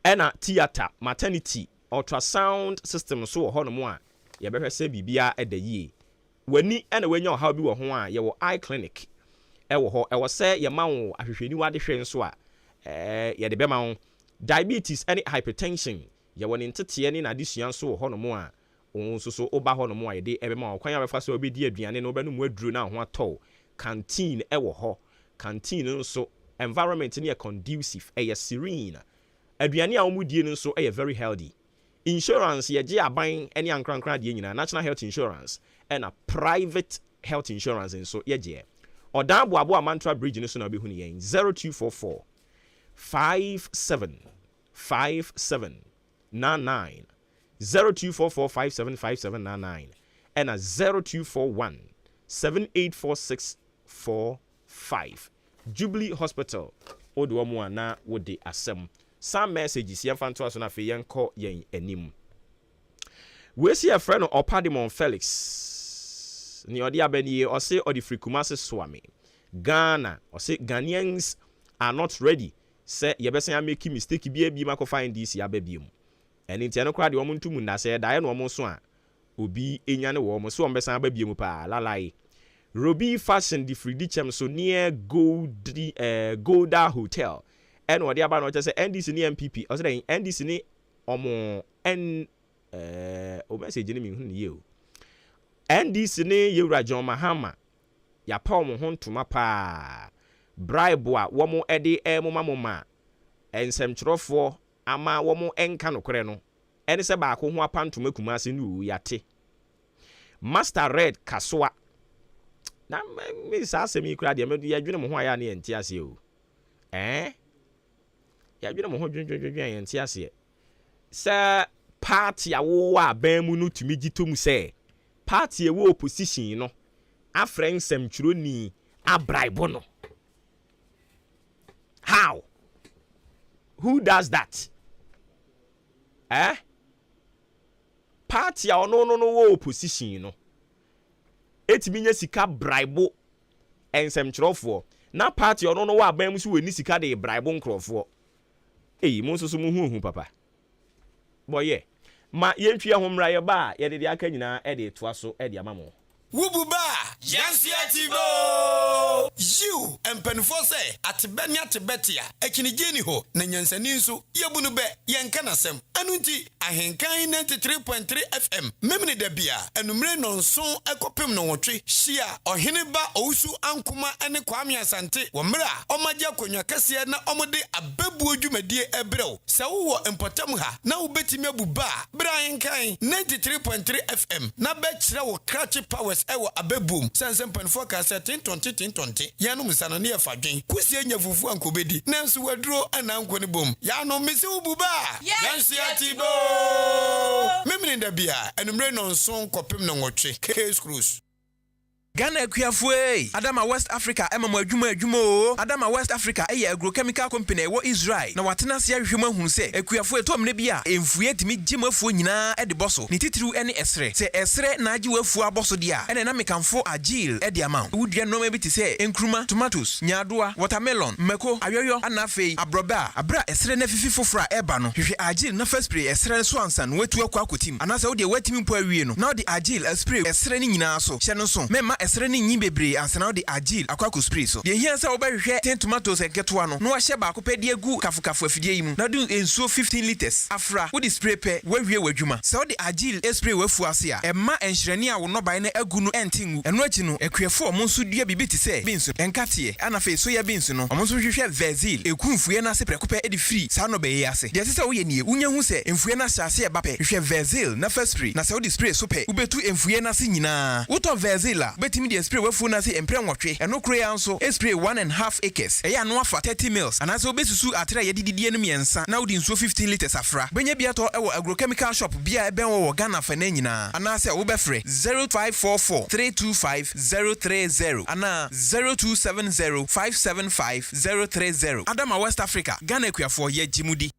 S2: ɛna theater maternity ultrasound system so wɔ hɔ no mo a yɛbɛhwɛ sɛ bibia ɛda yie wani ɛna wanya ɔhaw bi wɔ ho a yɛwɔ eye clinic ɛwɔ hɔ ɛwɔ sɛ yɛma wo ahwehwɛni wade hwɛ nso a yɛde bɛma wo diabetes and hypertension yɛwɔ ne nteteɛ ne n'adesua nso wɔ hɔ no mo a nso so oba hɔ no mo a yɛde ɛbɛma wo kwan a bɛfa so obɛdi aduane no bɛno mu aduro na ho atɔ canteen ɛwɔ hɔ canteen nso environment ne yɛ conducive ɛyɛ serene aduane a wɔn die no nso ɛyɛ very healthy insurance yɛgye aban ne ankrankran deɛ nyinaa national health insurance ɛna private health insurance nso yɛgye ɔdan boaboa Amantra bridge no so na obɛhu ne yɛn 0244 575799 0244575799 and a 0241784645 Jubilee Hospital oduomu na wode asem some messages yɛmfa nto aso na fe yɛnkɔ yɛn anim we see a friend of Padimon Felix ni odi abani ɔse ɔde free Kumasi Swami Ghana ɔse Ghanaians are not ready say yɛbɛsan ya make mistake bi makɔ find this yabɛbiem ɛne ntia no kora de wɔn ntum na sɛ dae no wɔn so a obi enya ne wɔn so wɔn bɛsan abɛbiem pa lalai Robi Fashion di free dichem so near Golda Hotel ɛna ɔde aba no kyɛ sɛ NDC ne MPP ɔsɛ dɛ NDC ne ɔmo o message ne mi hu ne yeo NDC ne Yewura John Mahama ya pa ɔmo ho ntoma pa bribe a wɔn ɛde moma nsɛmtwerɛfoɔ ama wɔn ɛnka nokore no ɛne sɛ baako ho apantoma Kumasi no yate Master Red Kasoa na me sa asɛm kura deɛ me yɛdwene mo ho aya ne yɛnte ase o yɛdwene mo ho dwendwendwen yɛnte ase sɛ party a wo a ban mu no tumi gitom sɛ party e wo opposition no afrɛ nsɛmtwerɛ ni abraibo no. How? Who does that? Party a no wo opposition no. Etimi nya sika braibo ensɛmtwerɛfoɔ. Na party a no wo aban mu so we ni sika de braibo nkrɔfoɔ. Mo nso so mu hu papa. Boye. Ma yentwie ho mra ye ba ye de aka nyina e de toa so e de amamo.
S13: Wububa Yansiatibo You empenfo se atibenya tibetia ekinigeni ho na nyansani nso yebunu be yenkanasem anunti ahenkan 93.3 FM memne da bia enumre nonson ekopem no wotwe hia ohene ba ousu ankoma ene kwame asante wo mra omagya konwa kase na omode ababu adwumadie ebrew se wo empotam ha na wobetimi abuba bra ahenkan 93.3 FM na be kire wo krachi powers ewo abebum sensem penfo ka 20 yanu msana ne afadwen kusie nyafufu ankobedi nanso waduro anankoni bom yanu misi ububa Yansiatibo memne da bia enumre nonson kopem no nwotwe case cruise
S14: Ghana Kuafue, Adama West Africa, Emma Jumo, Adama West Africa, a agrochemical company, what Israel. Now, what Nasia Human who say, a Kuafue Tom Nebia, and Fuet me Jim Funina at the Bosso, Nititru any Esre, say Esre Naju Fua Bossodia, and an American for Agile at the amount. Would you know maybe to say, Enkruma, tomatoes, Nyadua, watermelon, Meko, Ayoyo, Anafe, Abroba, Abra, Esre Nefi for Fra Ebano, if you Agile, no first spray, Esre Swanson, wet to a quakutim, and as the wet him Puerino. Now the Agile, a spray, Esre Ninaso, Shannon, Mema Esre Nibebre, and now the Agile, a quaku spray. So, the years are over 10 tomatoes and get one. No, I shall back pedia gu kafuka for Fidium. Now do in so 15 liters. Afra, with the spray pe, where we were Juma. So the Agile, a spray with Fuasia, and Ma and Shrenia will not buy a gunu and tingu, and what you know, a queer four months would be to say, Binson, and Katie, and a face soya Binson, almost we share Vezil, a Kunfuena seprecope edi free, Sanobe Yase. Yes, so we need Unya who say, Infuena Sasia Bape, we share Vezil, na first spray, na Saudi spray sope, Ubetu Infuena Sinina. Uto Vezila, Betimidi spray with Funasi and Premwatche, and no crayon so, a spray 1.5 acres, a annual for 30 mils, and as obesu atra yedi enemy and san, now din so 15 liters afra. Benye biato ewo agrochemical shop, bia ben wo Ghana for nenina, and I say Ubefre 0544 325 030, and 0270 575 030. Adama West Africa, Ghana for ye Jimudi.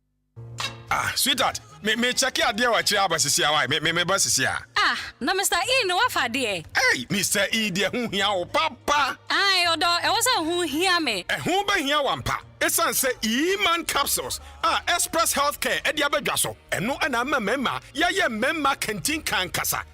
S15: Ah, sweetheart, me check your dear what you have me bus here.
S16: Ah, no, Mr. E, no, what for dear?
S15: Hey, Mr. E, dear, who here, papa?
S16: Aye, odo, I was a who hear me.
S15: Who by here, one pa? It's an say E-man capsules. Ah, Express Healthcare, Eddie Abejaso. And no, and I'm a member. Yeah, member canteen can kasa.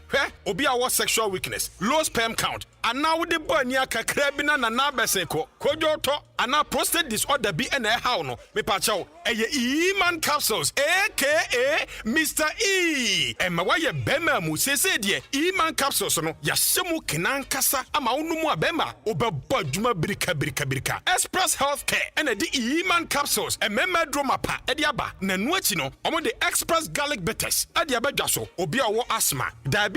S15: Obi our sexual weakness, low sperm count, and now the boy near Kakrabina and Nabaseko, Kojoto, and now prostate disorder be and a how no, me pacho, E-man capsules, aka Mr. E. And my way Bema Muse said, E-man capsules, no, Yasemu Kenan Kasa, Amaunuma Bema, Obabajuma Brika. Express Healthcare, and the E-man capsules, a member dromapa, Ediaba, Nanuachino, among the Express Garlic Betes, Adiabajaso, Obiawo asthma, diabetes,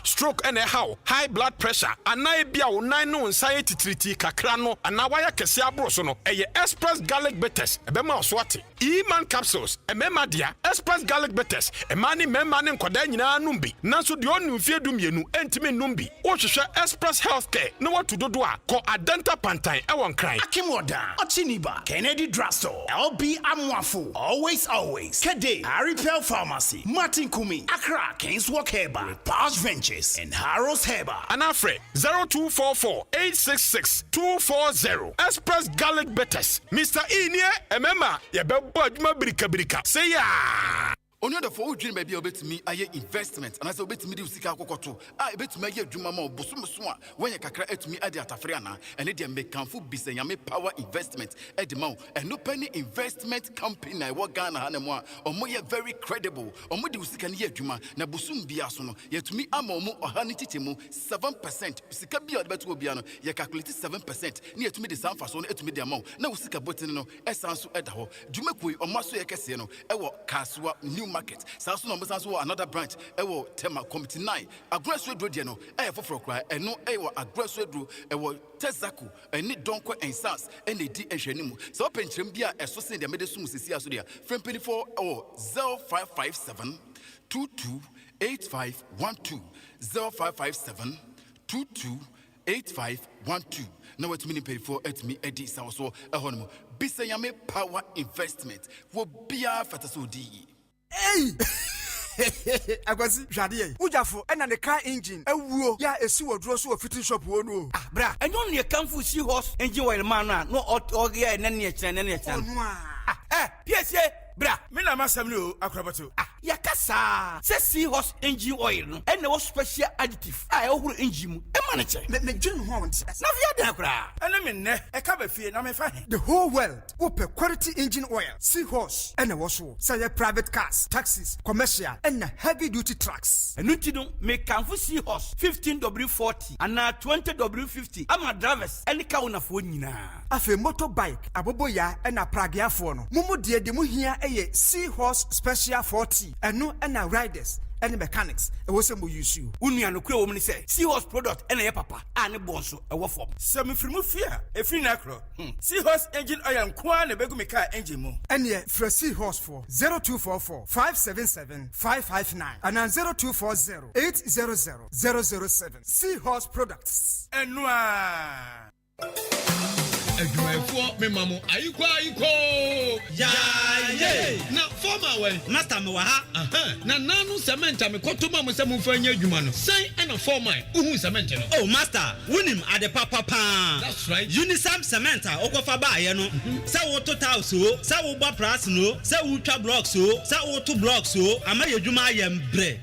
S15: stroke and a how, high blood pressure, and naibia o nine anxiety treaty kakrano, and now wire kesia brosono, a Express Garlic Betes, a bema swati, E-man capsules, a memadia, Express Garlic Betes, a mani memman and Kodania numbi, Nansu the only feedum entime numbi, or Express Healthcare, no what to do, call Adenta Pantine, I won't cry.
S17: Akimoda, Ochiniba, Kennedy Drugstore, LB Amwafu, always, Kede, Harrypel Pharmacy, Martin Kumi, Accra, Kings Walk Heba, Posh Ventures, and Harrow's Heba.
S15: Anafre 0244 866 240. Express Garlic Betes. Mr. Inie, Emema, Yabba Brika. Say ya.
S18: Only the four dream baby obey me, I investment, and as obey me, do Sika Kokoto. I bet me, Jumamo, Busuma, when you can create me at the Atafriana, and let them make Kamfu Bisayame Power Investment at the Mount, and no penny investment company, what Ghana Hanemwa, or more very credible, or more do Sika Juma, Nabusum Biasono, yet to me, Amomo or Hanititimu, 7%, Sikabia Betubiano, you calculated 7%, near to me the San Fason, to me the amount, no Sika Botino, Essence Edaho, Jumekui or Masu Casino, Ewa Kaswa, New Market, South Number another branch, Ewo Tema Committee 9, Aggressive Rodiano, for cry, and no Ewa Aggressive Drew, Ewo Tezaku, and Nid Donko and Sans, and the D and Shenimu. So Penchambia, associate the medicine Sia Sudia, from 24 or 0557 228512 0557 228512. Now it's meaning pay for at me Eddie Sawaso, a honor. Bisayame Power Investment will be a fatasodi.
S19: Hey! Agwazi Jadie. Ujafo and the car engine. A woo ya a sewer draw so a fitting shop wonu. Ah, bra. And only a camp for seahorse engine oil man, no or gear and any chan. Yes, bra. Mina Masamlu Acrobato. Ah, Yakasa. Says seahorse engine oil and no special additive. I over engine. A manager. The Jim Horns. Navia Dacra. And I mean, a cabin fee and I'm fine. The whole world. Open quality engine oil, seahorse, and a washo. Say private cars, taxis, commercial, and heavy duty trucks. And you make Kamfu seahorse 15W40 and now 20W50. I'm a drivers and the count of winina. Afe motorbike, a boboya, and a pragia phono. Mumu dear de muhia a seahorse special 40 and no and riders. any mechanics e wo se mo use you unua no kura wo me say seahorse product ene ye papa ane bonso e wo form
S17: Semi frimu fia e free na kro Seahorse engine oil nko na begu me car engine mu
S19: ene fra Seahorse for 0244 577 559 and 0240 800 007 Seahorse products
S17: enua
S20: adwumayɛfoɔ mema mo ayikɔ yaaye na fɔma wɛ master me wɔ ha na nanu cement a mekɔtɔ ma mo sɛ momfa nyɛ adwuma no sɛn ɛna fɔma wohu cement no
S21: oh master wonim ade papa paa
S20: that's right
S21: unisam cement a wokɔfa baayɛ no sɛ woto tiles o sɛ wobɔ pras no sɛ wotwa blocks o sɛ woto blocks o ama yɛ adwuma ayɛ mbrɛ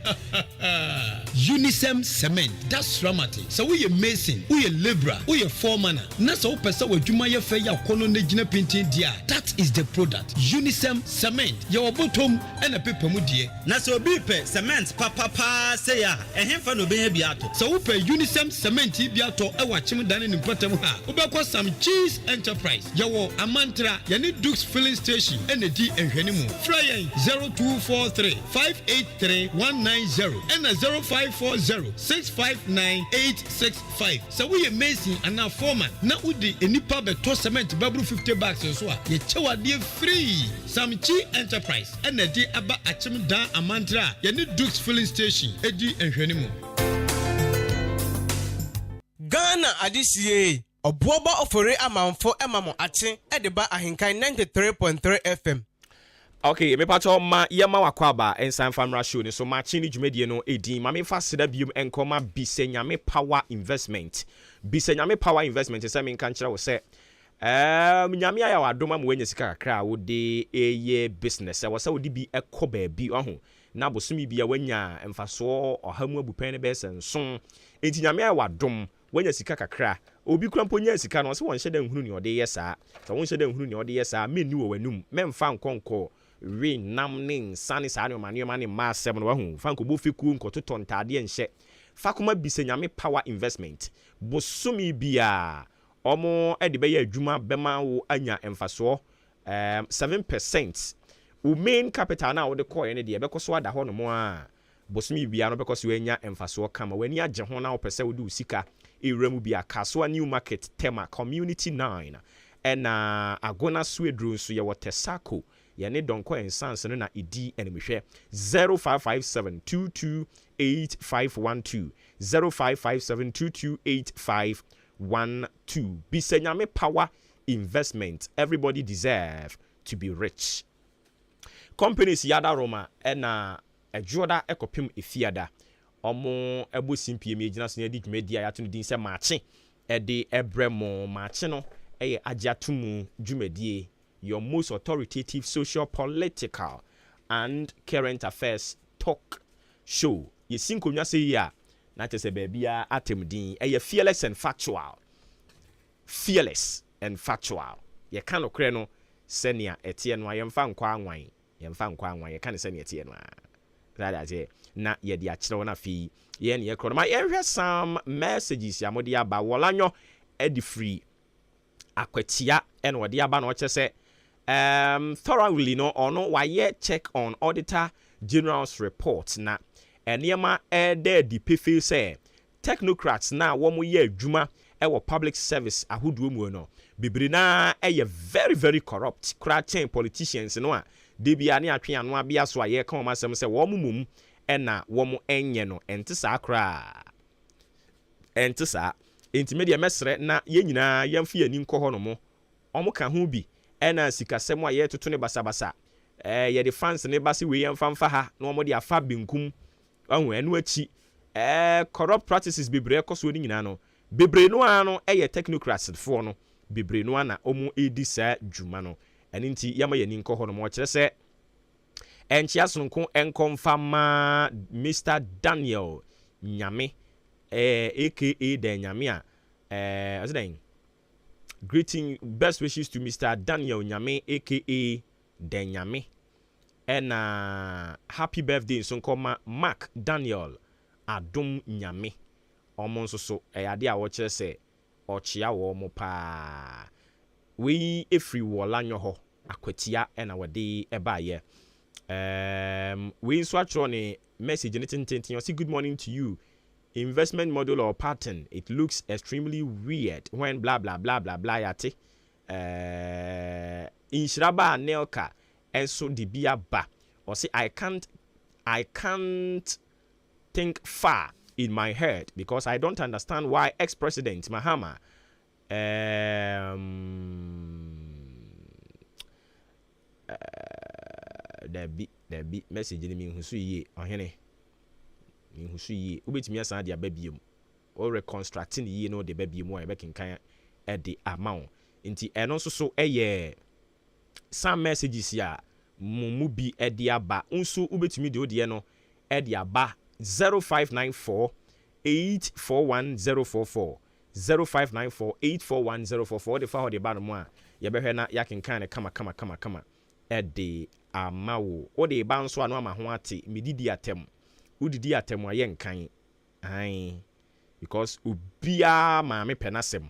S20: unisam cement that's ramate sɛ woyɛ mason woyɛ labourer woyɛ foreman na sɛ wopɛ sɛ w'adwuma yɛ fɛ yɛ akɔnɔ na gyina pintin dia that is the product unisam cement yɛwɔ bɔtɔm ɛna pepa mu die
S21: na sɛ obi pɛ cement papapaa sɛ ya ɛhemfa na obɛnya bi ato
S20: sɛ wopɛ unisam cement bi atɔ ɛwɔ akyem dane ne mpatam ha wobɛkɔ some cheese enterprise yɛwɔ amantra yɛne dukes filling station ɛna di nhwɛne mu frɛ yɛn 0243 583 190 ɛna 0540 659 865 sɛ woyɛ mason anaa foreman na wode enipa bɛtɔ cement baburu 50 bags so a yɛkyɛw adeɛ free samchi enterprise ɛna de aba akyem dan amantra yɛne dukes filling station edi nhwɛne mu
S1: Ghana Adisie Obuoba Ofori Amanfo emamo ache ediba AHENKAN933FM
S2: Okay, me pacho ma yema wakwaba ensan famra show ni so ma chi ni dwumadie no edin ma me fa seda biom enkoma bisenyame power investment se me kan kira wo se nyame aya wadoma mo wanya sika kakra wo de eye business wo se wo di bi ekoba bi oho na bosumi bia wanya emfaso ohamu abupan ne be senso enti nyame aya wadom wanya sika kakra obi krampo nya sika no se won hyeda nhunu ni ode yesa se won hyeda nhunu ni ode yesa menni wo wanum memfa nkonko we namning sani sa ne ma asem no wahu fa nkobo fiku nkototo ntade enhye fa koma bisenyame power investment bosumi bia omo ede be ya adwuma bema wo anya emfaso 7% wo main capital na wo de koye ne de be koso ada ho no mo a bosumi bia no be koso anya emfaso kama wani agye ho na wo pese wo de usika ewramu bia kaso new market tema community 9 ena agona swedru so ye wotesako yene donko ensanse no na edi enimhwe 0557228512 0557228512 bisenyame power investment everybody deserve to be rich companies yada roma ena ejoda ekopim efiada omo ebosimpi emegina so edi dwumedia ya to din se Maakye ede ebremo Maakye no eye agiatumu dwumadie your most authoritative social, political, and current affairs talk show. You think when you say ya, not as a baby atemdin, fearless and factual. Fearless and factual. You can't creno senia Etienne wa yemfa kwa nwan. Yemfa kwa nwan. You can't senia Etienne wa. That is na ye di achiro na fi. Ye ne kro. My area some messages ya modi aba wolanyo edi free. Akwatia en wodi aba na o chese thoroughly no ono why check on Auditor General's report na eniema ede di pefe say technocrats na womo ye adwuma ewo public service ahoduo mu no bibiri na very very corrupt kra chain politicians no a de bia ne atwe ano abia so aye ka o masem say womo mum ena womo enye no entisa kra entisa intimedia mesre na ye nyina yemfa ani nkɔ hɔ no mo omo ka ho bi ena sikasem a ye toto ne basabasa ye de fans ne base we yemfa ha na omo de afa benkum ahu enu achi corrupt practices bebre koso ni nyina no bebre no ano ye technocrats fo no bebre no ana omo edi sa dwuma no eni nti yama ye ni nkɔ hɔ no mo kire se enchia sonko enkomfa ma Mr Daniel Nyame aka Den Nyame a asden greeting best wishes to Mr Daniel Nyame aka Den Nyame and happy birthday sonko Mark Daniel Adom Nyame omo so ade a wo kire se ochia wo mo pa we efri wola nyo ho akwatia na wode eba ye We swatch on a message and you say good morning to you. Investment model or pattern, it looks extremely weird when blah blah blah blah blah yate. In Shraba Nelka and so the beer ba or say I can't think far in my head because I don't understand why ex-president Mahama the big message in me who see or hene who see ubit me as the baby or reconstructing ye know the baby more back in kind at the amount inti and also so some messages ya mumu bi ediaba unsu ubetumi de odiye ediaba 0594 841044 0594 841044 the fa de ba no a ye behwe na yakenkan ne kama edi amawo o de ba nso anu ama ho ate medidi atem udidi atem aye nkan ai because ubia ma me penasem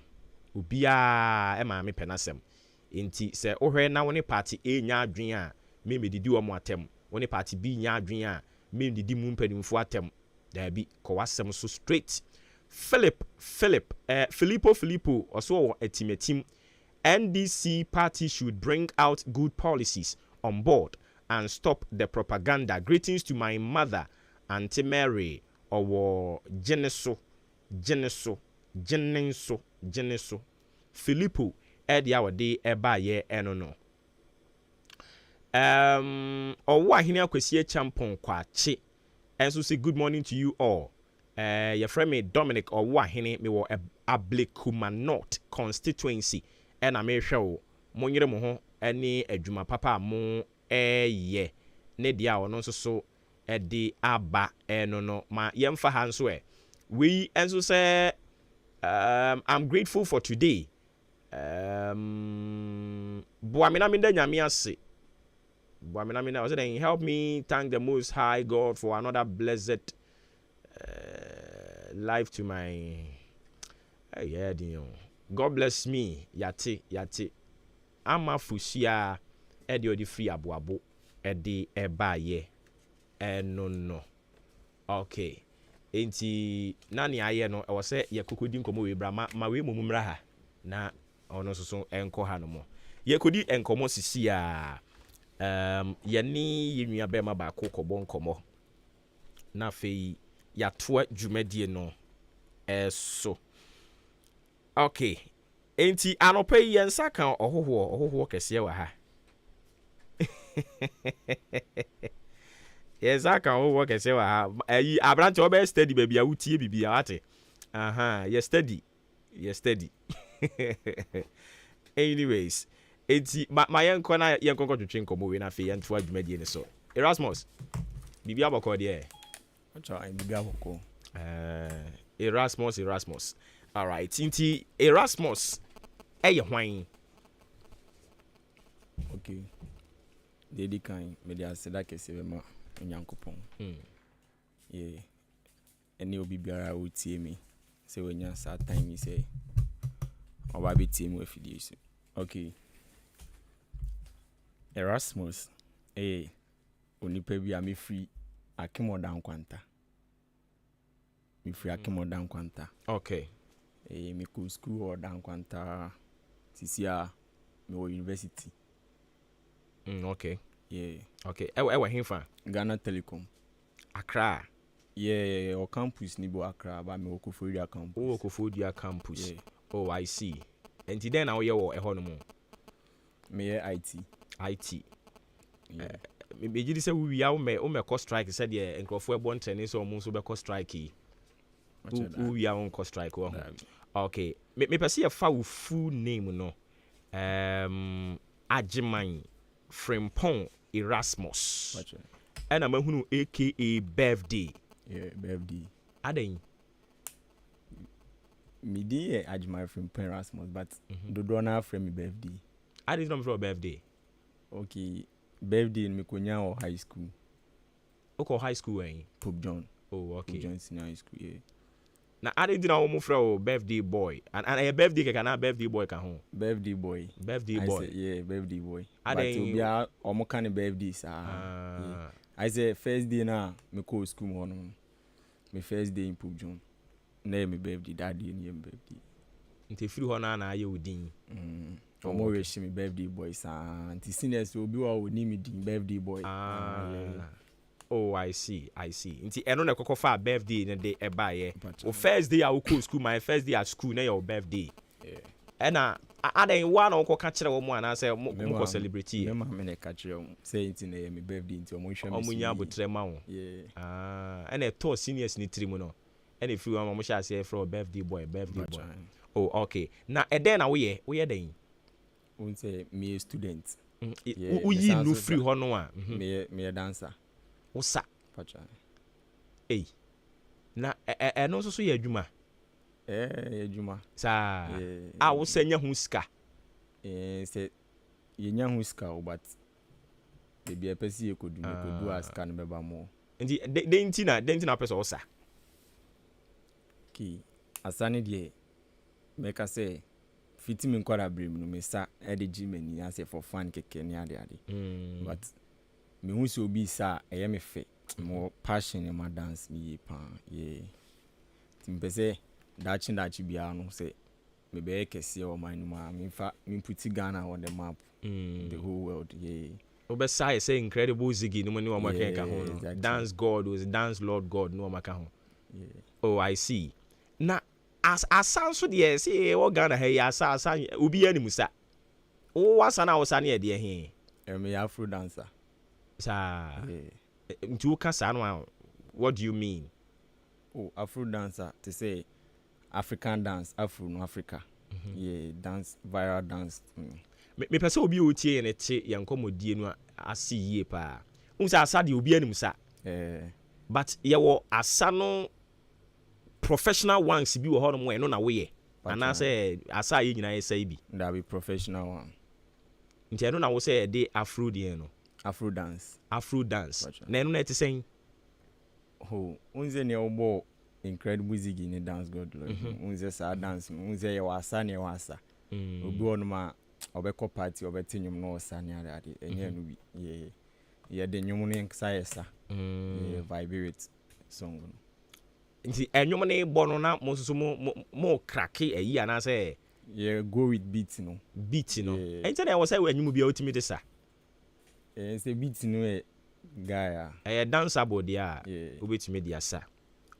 S2: ubia ma me penasem inti se ohwe na woni party A nya adwen a me medidi wo mo atem woni party B nya adwen a me medidi mu mpanimfo atem da bi ko wasem so straight Filippo also a team NDC party should bring out good policies on board and stop the propaganda. Greetings to my mother Auntie Mary or Geneso Filippo edi awade eba ye enono owo ahini akwesi champon kwache enso say good morning to you all. Your friend me Dominic owo ahini me wo Ablekuma North constituency and I may show monyere mo ho ene adwuma papa mo ye ne dia ono so edi aba enono ma yemfa ha nso we enso say I'm grateful for today. Buamina minda nyame ase. Buamina minda was saying help me thank the Most High God for another blessed life to my God bless me yate ama fusia edi odi free abuabo edi eba ye no okay enti nani aye no e wo se ye kokodi nkomo we bra ma we mumumra ha na ono so enko ha no mo ye kodi enkomo sisi a ye ni ye nua be ma ba ko kobo nkomo na fei ya toa dwumadie no so okay enti anope yensa kan ohoho kese wa ha yensa kan ohoho kese wa ha ayi abrante obe steady baby a wutie bibia ate ye steady anyways enti ma yenko na yenko twetwe nkomo we na fe yentoa adwumadie ne so Erasmus bibia bokọ de bibia bokọ Erasmus all right inti Erasmus hwan
S3: okay dedi kan me dia seda kese be ma onyankopon eni obi biara otie mi se wonya sa time say oba be tie mi afidie so okay Erasmus onipa bi a me free Akimodan kwanta me free Akimodan kwanta
S2: okay
S3: me cool school or dan kwanta sisia me wo university
S2: okay
S3: okay
S2: ewa hinfa
S3: Ghana Telecom
S2: Accra
S3: o campus ni bo Accra ba me Okofodia campus
S2: Okofodia campus oh I see and then now ye wo eho no mo
S3: me IT
S2: me gidi say we ya me cost strike said ye nkrofo e bon training so mo so be cost strike we ya on cost strike wo okay me pese ye fa wo full name no Ajiman Frimpong Erasmus and I'm who aka birthday
S3: birthday
S2: aden
S3: me dey Ajiman Frimpong Erasmus but do na frame me birthday
S2: I did not for birthday
S3: okay birthday in Mikonya or high school
S2: high school
S3: Pope John
S2: okay
S3: Pope John Senior High School
S2: Na ade di na wo mo frɛ birthday boy. And a birthday ke kana birthday boy ka ho.
S3: Birthday boy.
S2: Birthday boy.
S3: Say, yeah, birthday boy.
S2: But
S3: obi a omo kan birthdays yeah. I say first day na me go school hono. Me first day in Pugjon. Na me birthday that day ni birthday.
S2: Nti free ho na aye odin.
S3: Omo wish me birthday boy sa. Nti seniors obi wa oni me din birthday boy.
S2: Yeah. Oh, I see. Nti eno na kokofa birthday na day e ba ye. O first day I will go school, my first day at school na your birthday. Yeah. Ena adan wa na ko ka kire wo mu ana say mo ko celebrate ye.
S3: Me na ka kire wo. Say nti na me birthday nti omo hwe me.
S2: Omo nya botre ma wo.
S3: Yeah.
S2: Ena to seniors ni tiri mu no. Ena free one mo sha say for birthday boy. Oh, okay. Na eden na wo ye den.
S3: We say me a student.
S2: Who yi no free ho no a.
S3: Me a dancer.
S2: Osa pacha na no so ye adwuma
S3: ye adwuma
S2: sa wo sanya hu sika
S3: say ye nya hu sika but be pesi ye kodu aska no beba mo
S2: ndi denti na pesa osa
S3: ki asane de make say fiti me nkwara brem no me sa e de gimani ase for fun keke ni ade but me hu so bi sa eye me fe more passion in my dance me pa yeah timpese dachi bia no say me be kese o man ma me put Ghana on the map the whole world yeah
S2: obesa say incredible ziggy no money o maka ka ho exactly. Dance god was dance lord god no maka ho yeah oh I see na as so de say o Ghana hey asa obi animu sa o wasa na wasa na e de he
S3: me afro dancer
S2: what do you mean?
S3: Oh, Afro dancer to say African dance, Afro no Africa. Yeah, dance, viral dance.
S2: Me pese obi otie na che yankomodie no asi yie pa. Unsa asa de obi anim sa. But ye wo asa no professional ones bi wo hono mo eno na wo ye. Ana say asa ye nyina ye say bi.
S3: That be professional one.
S2: Nti eno na wo say de Afro de no.
S3: Afro dance.
S2: Na eno na eti sen.
S3: Oh, unze ne obo incredible zigi ne dance god lord. Unze sa dance, unze ye wasa ne wasa. Obi onu ma obekọ party obetinwum no wasa ne ade enye no bi. Ye de nwum ne nsa yesa. Vibrate song no.
S2: Nti enwum ne bo no na mo so mo crack eyi ana say
S3: ye go with beat no.
S2: Enti na wo say enwum bi otimi de sa.
S3: It's a bit no guy.
S2: A dancer body obetimi dia sa.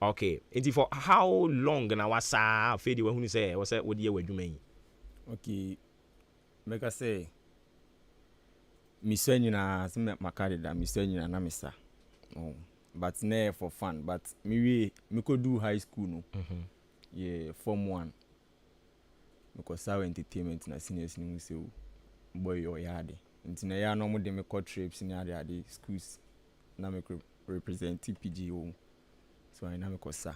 S2: Okay. And for how long na wasa fedi we hu say we say wodi ye wadwuma yi.
S3: Okay. Make I say mi swenyu na some makade da mi swenyu na misa. Oh. But na for fun, but me could do high school no. Yeah, form 1. Because our entertainment na seniors ni say boy your yard. Nti na ya no mo de me co trips ni ade schools na me represent TPGO so I na me ko sa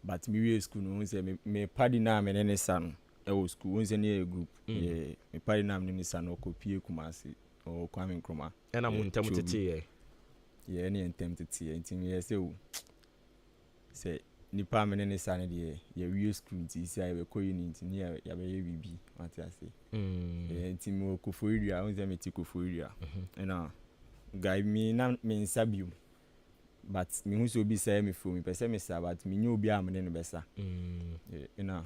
S3: but me we school no say me party na me ne sa no e wo school won say na group yeah me party na me ne sa no ko pie Kumasi o Kwame Nkrumah
S2: e na mo ntem tete
S3: yeah ni ntem tete nti me say o say nipa me ne sa ne de ya we school nti say we ko unit ni ya be bibi what I say nti me ko for area won say me ti ko for area na guy me na me nsabium but me hu so bi say me for me pese me sa but me nyu obi am ne besa na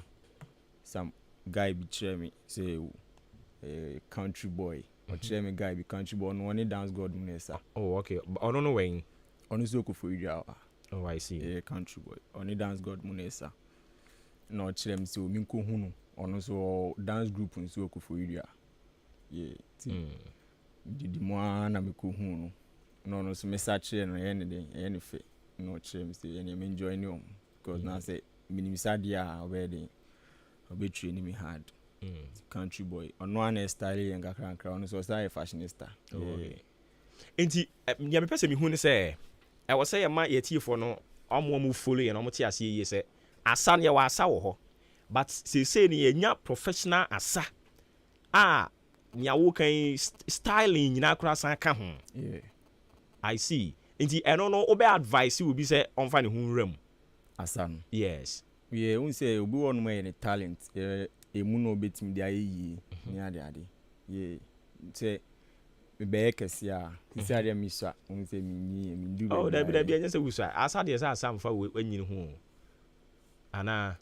S3: some guy be tell me say country boy or tell me guy be country boy no one dance god mu nesa.
S2: Oh okay, I don't know when
S3: on so ko for area.
S2: Oh I see.
S3: Country boy only dance god mu nesa no tell me so me ko hu no ono so dance group nso ko for area didi mo na me ko hu no so me search no ye ne fe no tell me say ye me enjoy no because now say minim sadia already obetwe ni me hard country boy ono na style ye ngakra ono so say fashionista.
S2: Enti ya me pese me hu ne say I was say ma ye tiefo no omo follow ye no mo ti ase ye say asa ne wa asa wo ho but say ni ye nya professional asa nya wo kan styling nyina kura san ka ho. I see. Enti eno no obe advice will be say on fa ne hu nram
S3: asa no.
S2: Yes.
S3: Yeah, we say obi won more any talent. Emu no betimi dia yi ni ade. Yeah. Say me be kese a. Say ade mi so. We say mi do.
S2: Oh, there be any say we so. Asa de say asam fa wenyin ho. Ana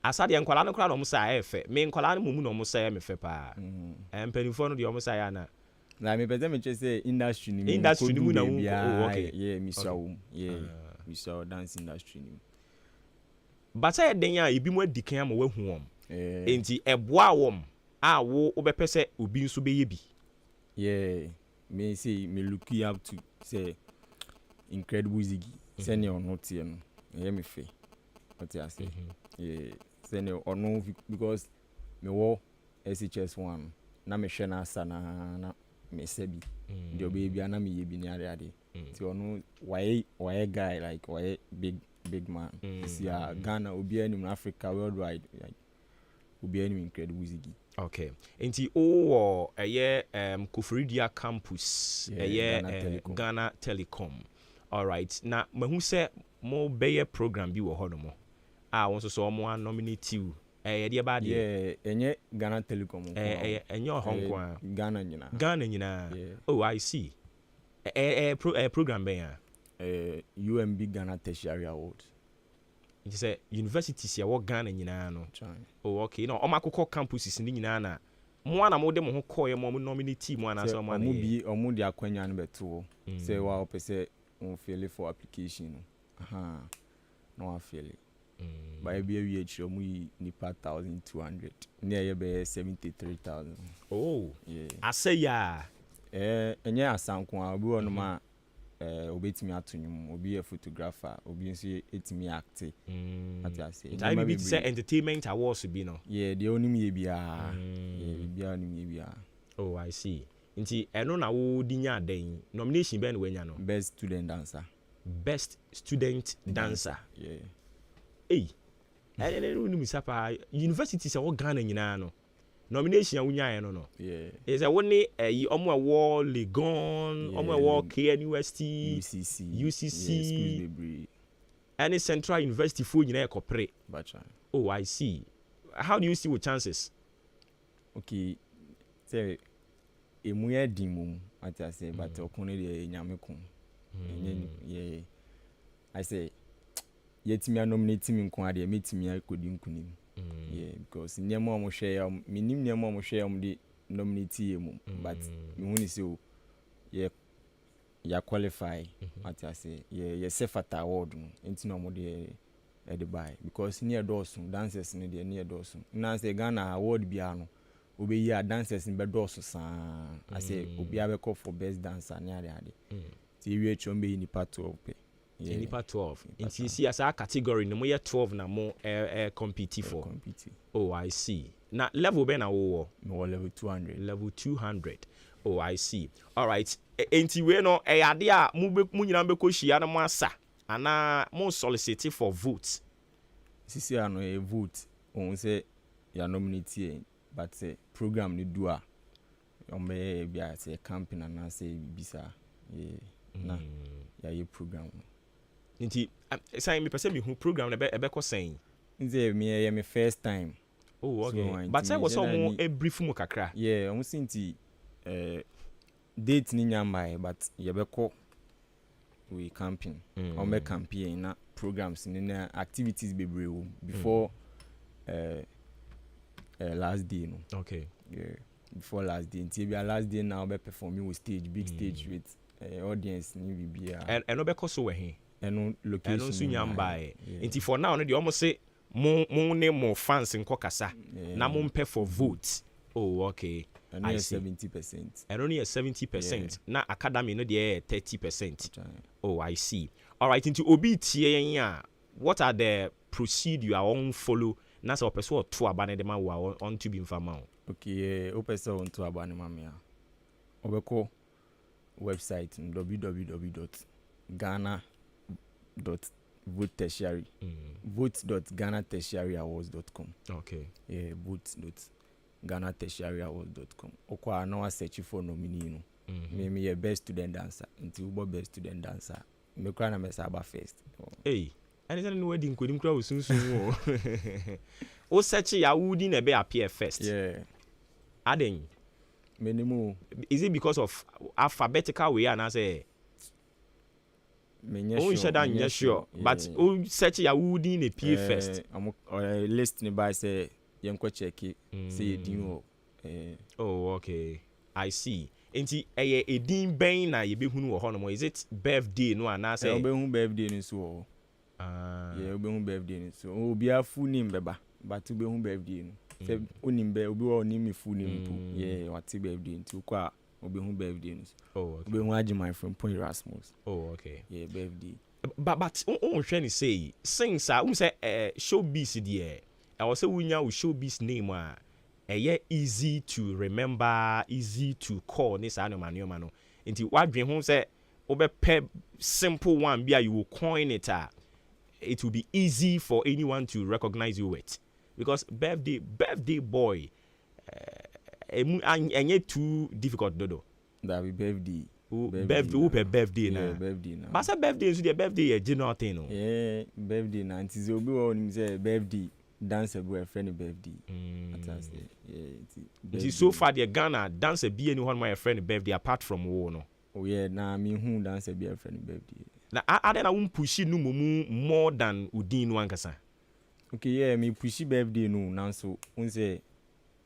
S2: asade nkwala no kra no mo say efe. Me nkwala no mu no mo say me fe pa. Empanifo no de o mo say ana.
S3: Na me pese me say industry ni
S2: mu na wo.
S3: Oh, okay. Yeah, mi so. Yeah. We saw dance industry ni.
S2: But say den ya ebi mu adikan ama wahu om. Enti eboa wom a wo obepese obi nso be ye bi.
S3: Yeah, me say me look up to say incredible Ziggy. Senior not here no. Yeah, me fe. What you say? Yeah, senior or no because me wo SHS 1 na me hwe na asa na me sebi. The baby ana me ye bi ni ade. Ti ono why guy like why big man. See Ghana obi anim Africa worldwide like obi anim incredible Ziggy.
S2: Okay. Enti o Koforidia campus Ghana Telecom. All right. Na mahu se mo beye program bi wo hono mo. Won so mo nominate you. Ye ba de.
S3: Yeah, enye Ghana Telecom.
S2: Enye ohonko a.
S3: Ghana nyina.
S2: Ghana nyina. Oh, I see. Program be ya.
S3: UMB Ghana Tertiary Award.
S2: It is a university here what Ghana nyina no. Oh, okay. No, omakoko campuses ni nyina na. Mo na mo de mo ho call mo nominate mo na so mo na.
S3: Omo bi akwanya no beto. Say wa opese on fill for application. No fill. By BWH omo nipa 1200. Near be 73,000.
S2: Oh. Yeah. I say ya.
S3: Enye asanko a obi wonu ma obetimi atonyum obi a photographer obi nso etimi act ati ase
S2: I be say entertainment awards be no.
S3: Yeah, the onim ye bia bia onim ye bia.
S2: Oh, I see. Nti eno na wo dinya den nomination be no wanya no.
S3: Best student dancer.
S2: Best student dancer.
S3: Yeah.
S2: Hey. Eno ni misapa university se wo Ghana nyina no. Nomination ya wunya no.
S3: Yeah.
S2: Is a one omo award Legon, omo award KNUST, UCC. Any Central University for nyina ekopre. Oh, I see. How do you see with chances?
S3: Okay. Say emuya dimum what I say but okone de nyame ko. Yeah. I say yetimi nominate me nko ade metimi akodi nkunim. Yeah, because nyemo mo share minim nyemo mo share mo di nominate yemu but me hu ni say ya qualify what I say yeah sefata award no enti no mo de buy because near dosu dancers ni de near dosu na say Ghana award bia no obe yi dancers ni be dosu san I say obi abeko for best dancer ni ade ti wi echom be ni part of pe.
S2: Yeah. Nipa 12. In see as a category, no more 12 na more compete for. Oh, I see. Now level be na wo
S3: level 200.
S2: Level 200. Oh, I see. All right. Enti we no ade a mu nyina be ko hia na mo asa ana mo solicit for votes.
S3: Sisi ano a vote on say ya nominate but say program ni do a on be bia say campaign na say bisa na ya program.
S2: Nti say me person me who program na be ko saying
S3: nze me first time.
S2: Oh, okay. So, but say was some a brief mu kakra.
S3: Yeah, almost nti date ni nyamba but ye be ko we camping. On be campaign na programs ni na activities bebre before last day no.
S2: Okay.
S3: Yeah. Before last day. Until be last day now be performing with big stage with audience ni bibia.
S2: And no be ko so we he.
S3: And location.
S2: And so nyamba nti for now no dey almost say mo ne mo fans nko kasa na mo mpe for vote. Oh, okay.
S3: And I 70%.
S2: And only 70%. Na academy no dey 30%. Oh, I see. All right, into obi tie yan, what are the procedure I won't follow? Na so person or to abane dem wa on to be informal.
S3: Okay, o person on to abane ma me a. Obeko website www.ghana.vote-tertiary vote.ghanatertiaryawards.com.
S2: Okay.
S3: Yeah, vote.ghanatertiaryawards.com. Okwa na wa search for nominee no. Me your best student dancer. Until ubo best student dancer. Me kra na me saba first.
S2: Hey, And it's no wedding couldn't grow soon. O search ya would in a bear appear first.
S3: Yeah.
S2: Adding
S3: minimum.
S2: Is it because of alphabetical way and I say sure. But o search ya would in a P first.
S3: I'm list by say young check it. See you.
S2: Oh, okay. I see. Enti a din bang na ye be hunu wo hono is it birthday no and I say
S3: be hu birthday ni so. Yeah, be hu birthday ni so. Obi a full name beba. But to be home birthday no say onimbe obi wa onimi full name po yeah what birthday nti kwa obi home birthday no
S2: oh okay
S3: obi hu agi my friend point Erasmus
S2: oh okay
S3: yeah birthday
S2: but on hwe ni say since say showbiz there I was say wunya wo showbiz name a easy to remember easy to call ni sa no manoma no nti wadwen ho say obepe simple one bia you will coin it it will be easy for anyone to recognize you with. Because birthday boy, ain't too difficult dodo.
S3: That be birthday.
S2: Birthday na.
S3: Birthday na.
S2: But say birthday is the birthday a general thing no.
S3: Yeah, birthday na. It is obi won say birthday dance a boy friend birthday. That's yeah.
S2: It is so far the Ghana dance a be anyone my friend birthday apart from wo no.
S3: Oh yeah, na me who dance a be a friend birthday.
S2: Na ade na push no more than udin no ankasa.
S3: Okay, yeah, me push birthday no nanso unse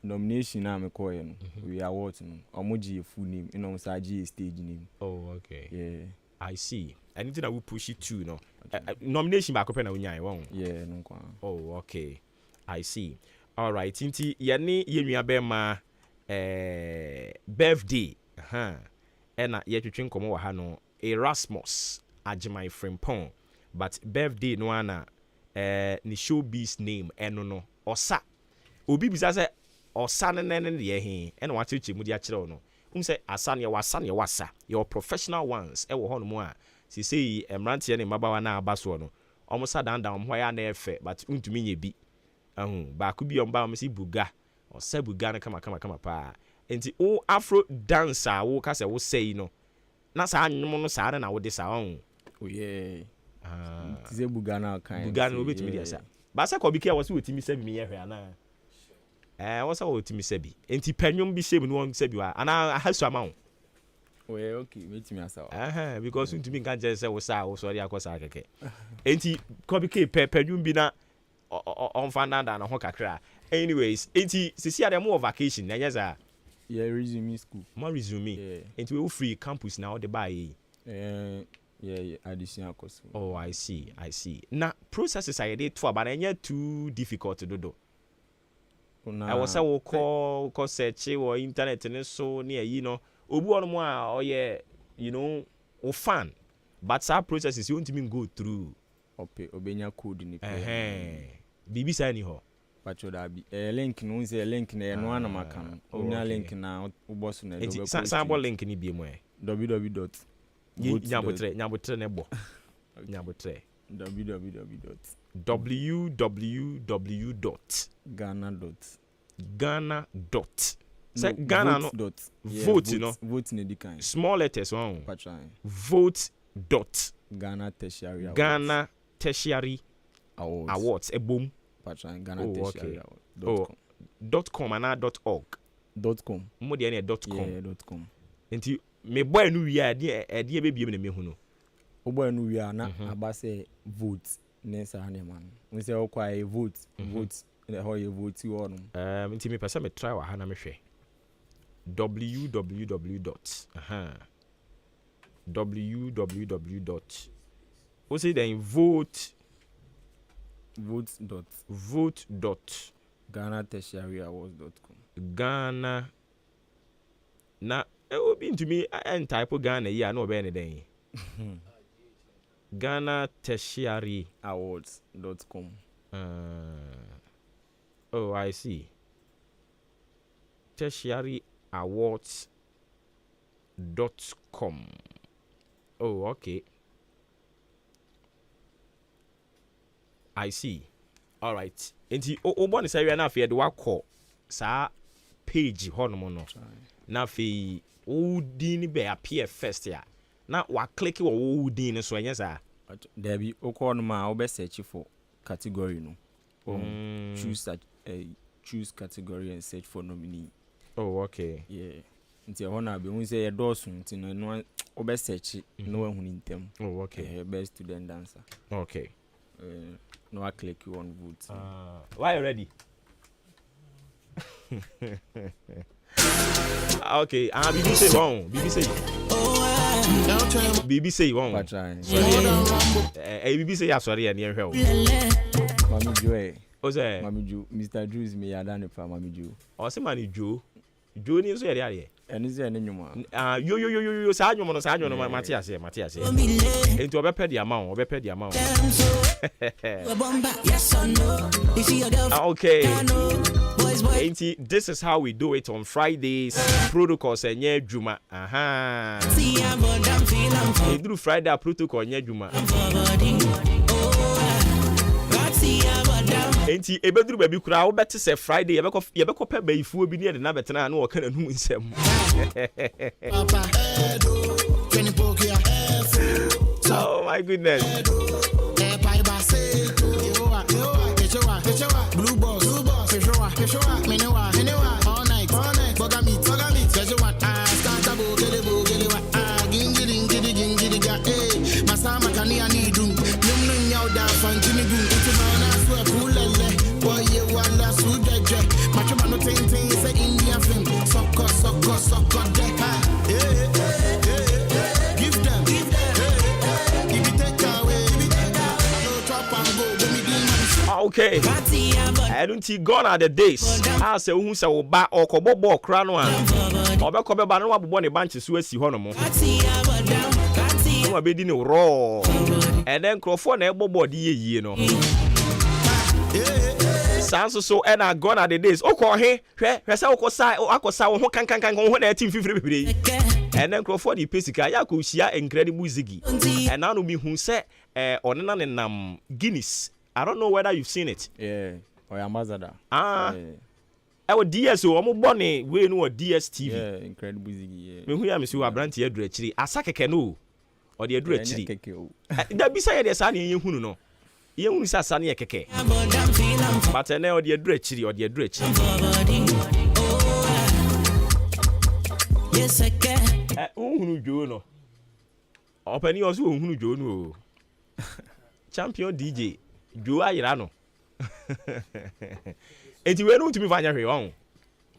S3: nomination na me call no. We award no. Omoji full name, you know say stage name.
S2: Oh, okay.
S3: Yeah.
S2: I see. Anything that we push it to no. Nomination back up na unya won.
S3: Yeah, no kwa.
S2: Oh, okay. I see. All right. Tinti ye nua be ma birthday. Ena ye twetwe nkomo wa ha no Erasmus Ajimai Frimpong, but birthday no ana ni showbiz name eno no osa obi bisa say osa ne ye he ena wacheche mu dia kire no say asa ne wasa your professional ones e wo ho no mu a sei emrante ne mabawa na abaso no omusa dan ho ya na efe but untumi nye bi ba ku bi omba omsi buga osa buga na kama pa enti o afro dancer wo ka se wo sei no na sa anyum no sa na wo de sa on
S3: oh yeah tize bugana kan
S2: bugana obetimi dia sa ba sa ko bi ke wo se wotimi sabi me ye hwe ana wo sa wotimi sabi enti panyum bi shame no won sabi wa ana hasu ama wo
S3: oh yeah okay metimi asa
S2: because ntimi kan je se wo sa wo sorry akosa keke enti ko bi ke panyum bi na on fanda na ho kakra anyways enti sisi ade mo vacation na yesa
S3: yeah resume school
S2: more resume enti we free campus now the buy
S3: yeah additional course.
S2: Oh, I see. Now processes I did to but ain't too difficult to do. I was a call search or internet and so near obu on mo oh yeah o fan but some processes you want to go through
S3: obenya code ni
S2: bibi sa ni ho
S3: pacho da bi link no say link na no ana maka no onya link na uboso na
S2: do sample link ni bi mo
S3: www.
S2: Nyabotre nebo. Nyabotre.
S3: Ghana.
S2: Say Ghana no
S3: dot.
S2: Vote no.
S3: Vote ne di kan.
S2: Small letters one.
S3: Patran.
S2: Vote dot.
S3: Ghana Tertiary
S2: Awards. Boom.
S3: Patran Ghana Tertiary
S2: Awards. .com and .org.
S3: .com.
S2: Mo de na .com.
S3: Yeah, .com.
S2: Enti me boy no wi ade be biem na me hu no
S3: o boy no wi na aba say vote nesa na man we say o kwa vote na how you vote you on
S2: nti me pesa me try wa ha na me hwe www. O say then vote dot
S3: Ghana Tertiary Awards.com
S2: Ghana na obi ntumi en type Ghana yi na obe ne den Ghana Tertiary
S3: Awards.com
S2: oh I see Tertiary Awards.com oh okay I see all right enti o ne say we na afia de wakọ sa page hono no na fe o din be appear first ya na wa click wo din so enye sa
S3: But there be okon obe search for category no. Choose category and search for nominee.
S2: Oh, okay.
S3: Yeah. Until honor be we say a dozen no obe search no one who need them.
S2: Oh, okay.
S3: Best student dancer.
S2: Okay.
S3: No I click you on vote.
S2: Why ready? Okay, BBC wrong. BBC wrong. BBC ya sorry and here.
S3: Mami Joe.
S2: O say
S3: Mami Joe, Mr. Drew is me adane pa Mami Joe.
S2: O say Mami Joe. Joe ni so here.
S3: Eni se eni nyuma.
S2: Yo sa nyuma no Matias. Enti obepɛ di amount. Okay. Enti this is how we do it on Fridays. Protocols enye djuma. Aha. Edru Friday protocol enye djuma. Enti ebedru baby kura wo beti se Friday yebekɔ pɛ bayifuo bi ne de na betena na wo kana num nsɛm. Oh my goodness.
S17: Blue balls, all night, bogami, Masama kani anidu, nyum nyao da fanjini gu, utumana swe kulele, boye wala sudeje, macho mano ting se Indian film, soko deka, give them, give it take away, no trap and go,
S2: okay. I don't see gone are the days. I say who say oba okobobo kra no a. Obekɔ ba no wabobɔ ne banche so asi hɔ no mo. No abedi ne raw. And then crofo na ebobo de yeye no. Sanso so and are gone are the days. Okɔ he hwɛ say akosa wo ho kankan ho na team fifiri bebre. And then crofo the pesika ya ko hia incredible ziggy. And now no be hu say onena ne nam Guinness. I don't know whether you've seen it.
S3: Yeah. Or ambassador.
S2: DS o mo bone we no DS TV.
S3: Yeah, incredible ziggy. Yeah.
S2: Me hu ya me si wa brand ye dura chiri. Asa keke no. O de dura chiri. Da bi say ye sa na ye hunu no. Ye hunu sa sa na ye keke. But na o de dura chiri, Yes keke. Hunu jo no. Opani oso hunu jo no. Champion DJ. Jo ayira no. Eti we no tumi fanya hwe won.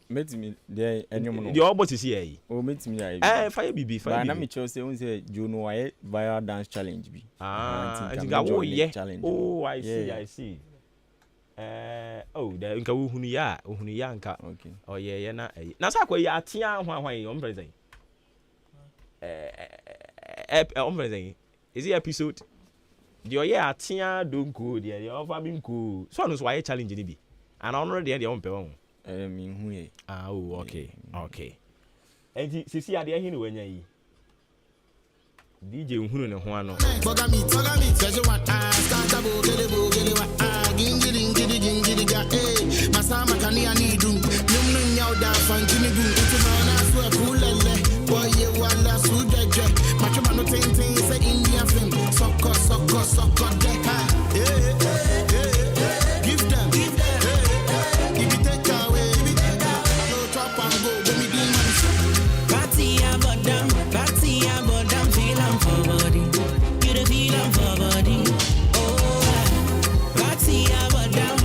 S3: Metimi dey enyum no.
S2: The obot is here.
S3: O metimi ya.
S2: Fire bibi.
S3: Na me cho say un say Jo no why viral dance challenge bi.
S2: I think I wo ye. Oh, I see. There nka wo hunu ya nka.
S3: Okay.
S2: Oh yeah na. Na sa kwa ya atia hwan o mprezan. Mprezan. Is it episode? The oye atia don't go there. The offer been cool. So no why challenge ni bi. And already the on pe won.
S3: Me hu ye.
S2: Okay. Enti sisi ade ahi ni wanya yi. DJ nhunu ne ho ano.
S17: Bogami, seje wa start bogele wa gingiri ga masama kani anidu nyum nyao da fanjini gu utumana swe kulele boye wala sudeje macho mano ting se Indian film soko deka give them give it take away no trap and go me di man party abodam feel am for body you the feel am for body party abodam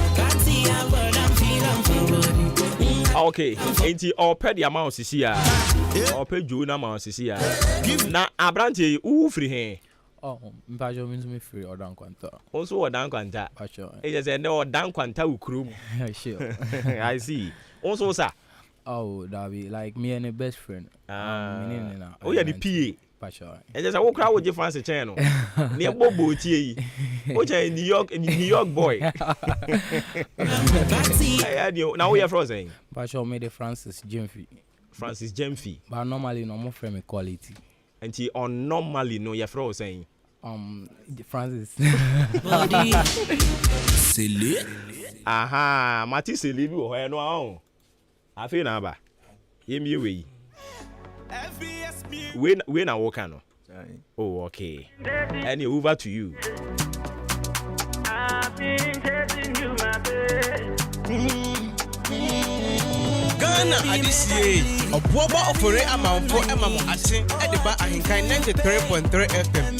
S17: feel am for body.
S2: Okay, enti ope the amount sisi ya. Ope jo na amount sisi ya. Na abrante u free he.
S6: Mpajo means me free or down kwanta.
S2: Also or down kwanta. It is no down kwanta ukrum.
S6: Sure.
S2: I see. Also sir.
S6: Oh, that be like me and a best friend.
S2: Oh yeah, the PA.
S6: Pacho.
S2: It is a walk out with your fancy channel. Near Bobo T. Which are in New York boy. Now we are frozen.
S6: Pacho made the Francis Jemfi. But normally no more frame quality.
S2: And he on normally no you're frozen.
S6: Francis.
S2: Silly. Aha, Mati Silly or no. I feel now ba. Yemi we. We na walk no. Oh, okay. Any over to you.
S7: I've been chasing you, my baby.
S1: Ghana Adisiye, Obuoba Ofori Amanfo Emamu Achen, Ediba AHENKAN933FM.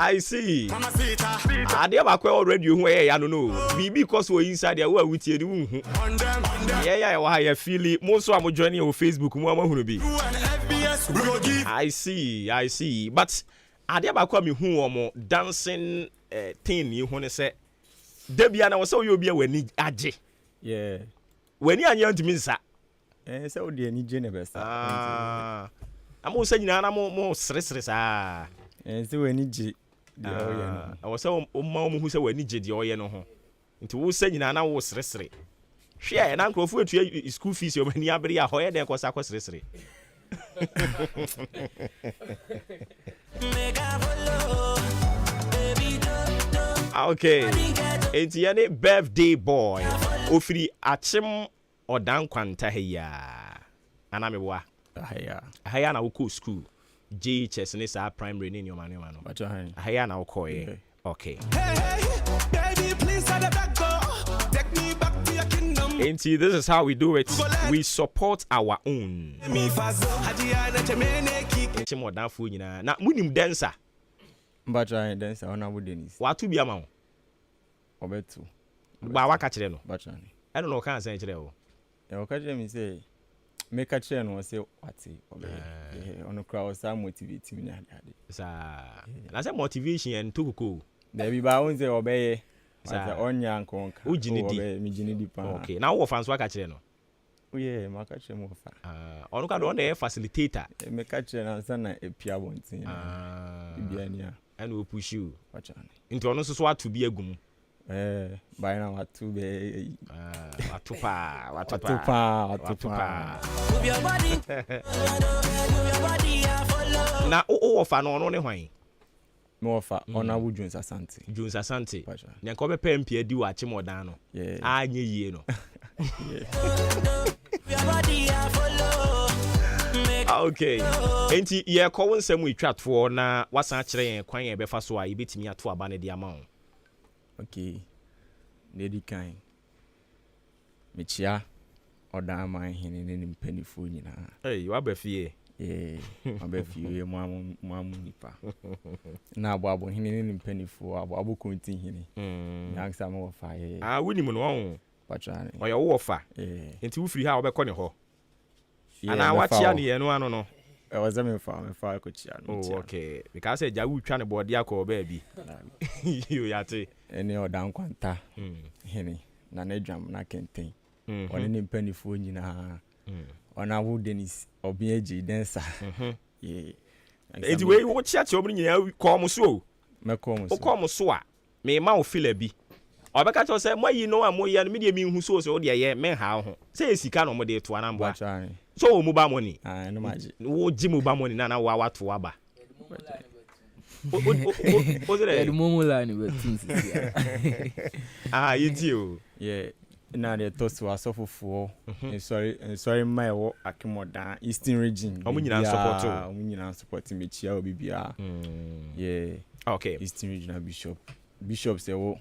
S2: I see. Adia ba kwa already hu ya no no. Bibi cause we inside there we with you hu. Yeah, wa ya feel mo so am join your Facebook mo amahunu bi. I see. But adia ba kwa me hu omo dancing thing ni hu ne se debia na wo se obi wani age.
S3: Yeah.
S2: Wani anya ntimi nsa.
S3: Se odi ani je ne besta.
S2: Amo se nyina na mo sresre sa.
S3: Se wani je
S2: I was so who said when you did your yen ho. Into who said you now was resre. Share an uncle for to school fees your many abri a hoya then cause I was resre. Okay. It's any birthday boy. Ofri achim or down kwanta heya. Anamewa. Haya na uko school. JHS and our primary in your man. But I am now calling. Okay.
S7: Baby, please let the back go. Take me back to your kingdom.
S2: And see, this is how we do it. We support our own. Now, munim dancer.
S3: But I dancer on our Dennis.
S2: What to be a man?
S3: Obetu.
S2: But what catch it?
S3: But
S2: I don't know, can't say it.
S3: You catch me say. Make a chain or say what on a crowd, some motivating me.
S2: That's a motivation and too cool.
S3: There be bound to obey on young conk.
S2: Okay, now what fans work at you?
S3: Oh, yeah, my catcher more.
S2: On the facilitator,
S3: make a chain and son a piabon thing.
S2: And we'll push you into honest what to be a gum.
S3: By now, what to be
S2: Watupa. Now, oh, fan on only way.
S3: More for on our Jones Asante.
S2: Jones Asante. Yankobe PMP do watch more down. Yeah, I knew you know. Okay. Enti ye ko nsem we twat for na wasan kire kwan ye befa so a yebetimi ato abane de amount.
S3: Okay. Lady kind. Michia oda man hini ni mpanifo nyina.
S2: Hey, you abafie.
S3: Yeah, abafie mu nipa. Na abo hini ni mpanifo abo kontin hini. Yansa me wo fa ye.
S2: Ah, woni mu no won.
S3: Pachane.
S2: Oya wo fa. Enti wo firi ha obekọ ne ho. Ana wachia ne ye no ano no.
S3: I was a fa ko chia no.
S2: Oh, okay. Because ja wu twa ne body akọ ba bi. You yate.
S3: Ene oda nkwanta. Hini na nedwam na kenten. Oni ni mpanifo nyina. Ona wo Dennis Obieji dancer. Yeah.
S2: Enti we wo chia che obni nyina ko mo so.
S3: Me ko mo so.
S2: O ko mo so a. Me ma wo feel bi. Obeka cho say moyi no a moyi no me de mi hu so so de ye me ha ho. Say sika no mo de to anambo. So o mobile money.
S3: No maji.
S2: Wo ji mobile money na wa wato aba. Ah, you do.
S3: Yeah. Na de to so asofofo. Sorry my wo Akimodan Eastern region.
S2: Omunyina
S3: support me chia obi bia. Yeah.
S2: Okay.
S3: Eastern regional bishop. Bishop say wo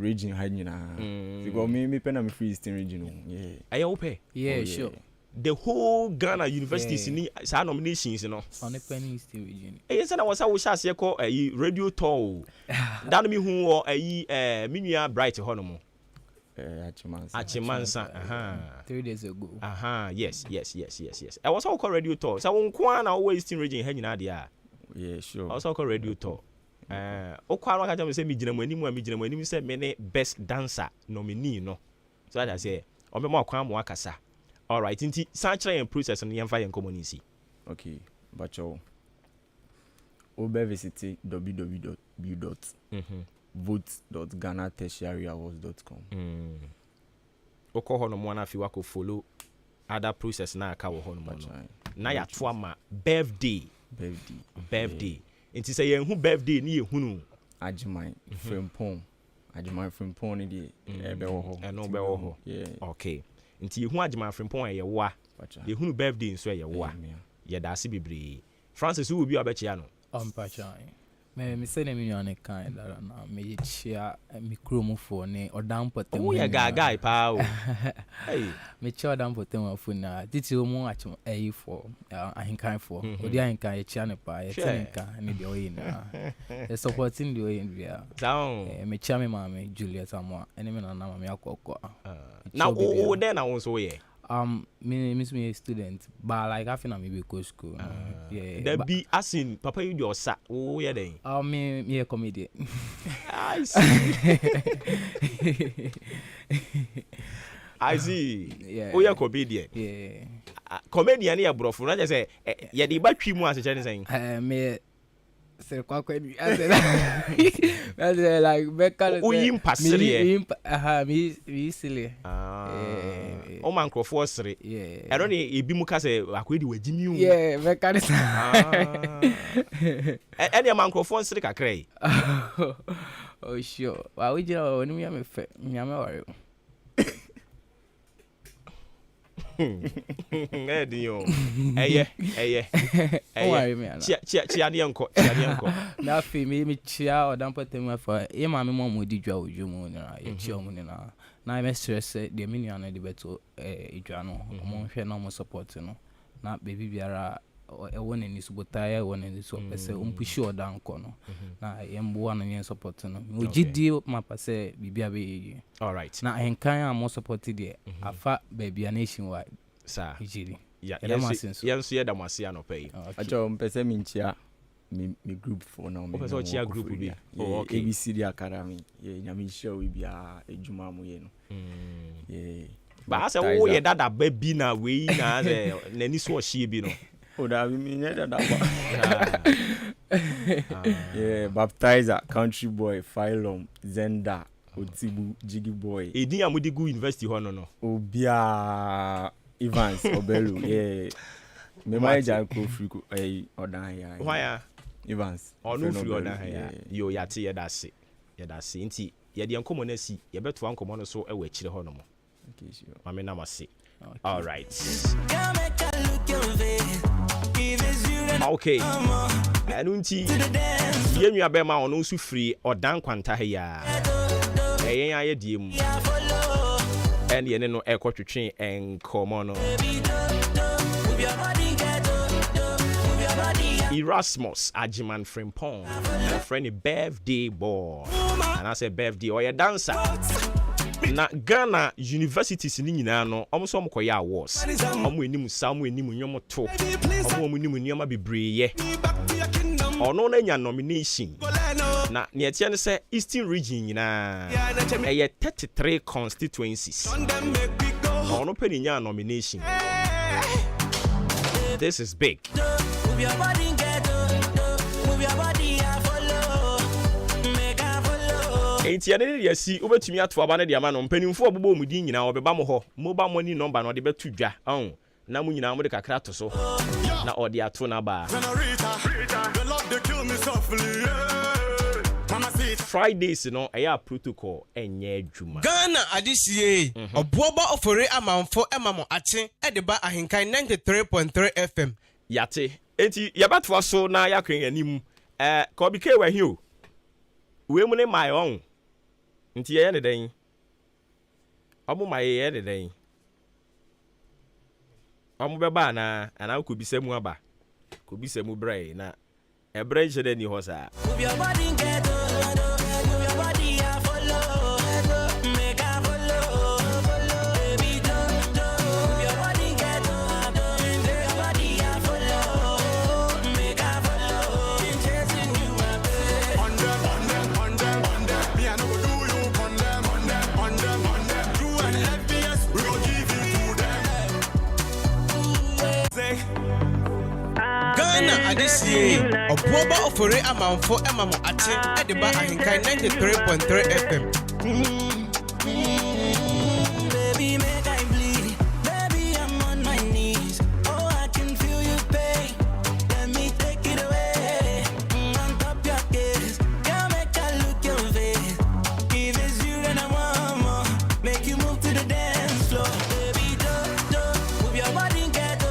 S3: region ha nyina. Because me pen am free eastern region. Yeah.
S2: Are you okay?
S6: Yeah, sure.
S2: The whole Ghana universities in sa nominations, you know.
S6: On the penny eastern region.
S2: Yes, and I was shas ye call a radio toll. Dan me who or a minua bright honomo. Achimansa.
S6: 3 days ago.
S2: Yes. I was all call radio toll. So one kwana always eastern region hanging dia.
S3: Yeah, sure.
S2: Also call radio toll. Okwa waka tell me say me gina mwani say me best dancer nominee no. So that I say o me mo akwa mo akasa. All right, inti sanchira and process on yemfa yen community.
S3: Okay, bacho. Obe visit www.vote.ghanatertiaryawards.com.
S2: Oko hono mo na fi wako follow other process na aka wo hono mo no. Na ya to ama birthday. Inti say yen hu birthday ni ehunu
S3: Ajiman Frimpong ni di ebe wo ho.
S2: Eno be wo ho. Yeah. Okay. Nti yehu agema Frimpong ye wa yehunu birthday nso ye wa ye da ase bebre Francis wo bi abechia no
S6: pachai me say na me nyane kan da na me chia micro for ne odam potem
S2: wo ye gaga pa o
S6: hey me chia odam potem for na titi o mu achim for ahenkan for odi ahenkan ye chia ne pa ye tenka ne de oyi na e supporting the oyi bia
S2: down
S6: me chia me mama Juliet amwa ene me na mama me akokko
S2: now o then na won so ye
S6: me a student but like I feel I'm maybe go school yeah
S2: there be asking papa you your sa oh yeah then
S6: me a comedian
S2: I see yeah oh yeah comedian
S6: yeah
S2: comedian ya brofo na just say ya de ba twi mu aseche ne sen
S6: me say kwa that's like better
S2: o yim pasere
S6: me silly
S2: o man crofo sere ero ne ebi mu ka say akwedi wagimi u
S6: yeah better
S2: any man crofo sere kakra yi
S6: oh sure wa we jira woni mi am fe nyame ware
S2: Edio. Eye. Chia ni enko.
S6: Na fi me chia odam potem fa. E ma me mo di dwa ojumu na ye chia mu ni na. Na me stress de me nua na de beto edwa no. Mo hwe na mo support no. Na baby biara e woni ni subota e woni ni so pese umpushi odam ko no. Na ye mbo na yen support no. Ogidi ma pase bibia be.
S2: All right.
S6: Na henkan am mo support de afa baby nationwide.
S2: Sir.
S6: Ijiri.
S2: Yeah, yes, yeah, damasi anope.
S3: Acho mpese minchia mi group for now.
S2: Mpese chia group bi.
S3: Oh, okay. ABCD Academy. Yeah, nyami show we bia ejuma mu ye no. Yeah.
S2: Ba ase wo ye dada baby na we na ze nani so hie bi no.
S3: O da mi nye dada ba. Yeah, baptizer, country boy, Phylum, Zenda, Otibu, Jiggy boy.
S2: Edi amudi go university ho no.
S3: Obia Evans Obelu, yeah. Me my janko free odan ya.
S2: Why
S3: Evans.
S2: No free odan ya. Yo yate ye da se. Ye da se nti ye de enkomo na si ye beto ankomo no so e wa chire ho no mo.
S3: Okay, sure.
S2: Mama na mase. All right. Okay. Anunti ye nua be ma ono su free odan kwanta ha ya. Eyen aye die mu. And ye no e kwotwetwe enkomo no. Erasmus Ajiman Frimpong, a friendly birthday boy. And I say birthday or a dancer. Na Ghana universities ni nyina no omo koya awards. Omo enim samu enim nyomo to. Omo enim nyoma bebreye. Ono na nya nomination. Na ne tie ne say Eastern region nyina. 33 constituencies. Ono pe ni nya nomination. This is big. Move your body, move your body, follow. Make I follow. Enti ane de asi obetumi ato aba na de ama no mpanimfo obobɔ mu din nyina obeba mo ho mobile money number no de betu dwa na mu nyina mo de kakra to so na ode ato na ba Fridays no aya protocol enye adwuma
S1: Ghana adisie Obuoba Ofori Amanfo emamo ache e de ba AHENKAN933FM
S2: yate enti yabatwa so na yakwen anim ko bi ke wa hi o we mu ne my own Nti ye ne den. Omo ma ye ne den. Omo be ba na ana ko bisa mu aba. Ko bisa mu brai na e brai je ni ho sa.
S7: Move your body get move your body I follow. Make I follow. Baby don't move your body get move your body I follow. Make I follow. Chasing you my baby. On them. Me I no go do you on them. True and FPS we go give you to them.
S1: Ghana adisi Obuoba Ofori Amanfo emamo ate ediba ahenkan 93.3 FM.
S7: Baby, make I bleed. Baby, I'm on my knees. Oh, I can feel you pain. Let me take it away. On top your case. Girl, make I look your face. If it's you, then I want more. Make you move to the dance floor. Baby, do. Move your body, get do.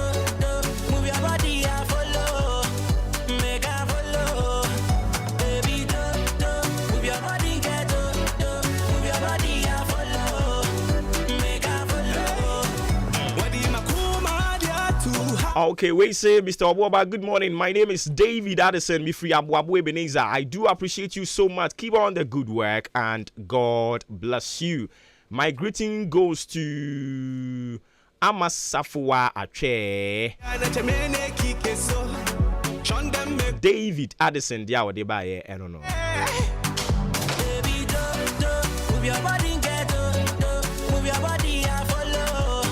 S7: Move your body, I follow. Make I follow. Baby, do. Move your body, get do. Move your body, I follow. Make I follow. What do you makuma dia to?
S2: Okay, wait, say, Mr. Obuoba, good morning. My name is David Addison, me free Abuabu Ebenezer. I do appreciate you so much. Keep on the good work and God bless you. My greeting goes to Amasafua Ache. David Addison, diawo de ba ye, I don't know.
S7: Baby, do. Move your body, get do. Move your body, I follow.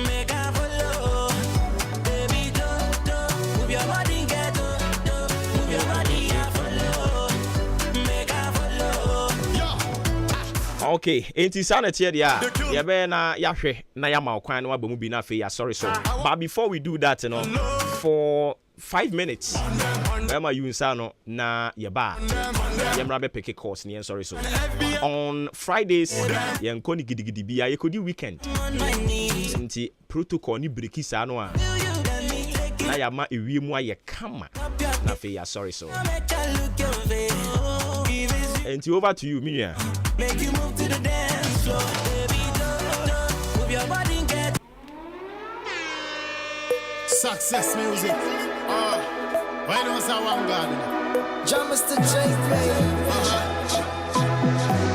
S7: Make I follow. Baby, do. Move your body, get do. Move your body, I follow. Make I follow.
S2: Okay, ain't sanity dia. Ya be na yahwe na ya ma okwan na wa bamu bi na fe ya sorry so. But before we do that, you know, for 5 minutes. Where you insano na yeba. Yemra be pick course ni sorry so. On Fridays, yen koni gidi bia ye kodi weekend. Nti protocol ni breki sa no a. Na ya ma ewie mu aye kama. Na fe ya sorry so. Nti over to you, Minya.
S7: Make you move to the dance floor. Baby, do. Move your body, get.
S17: Success music. Why don't say one God?
S7: John Mr. J.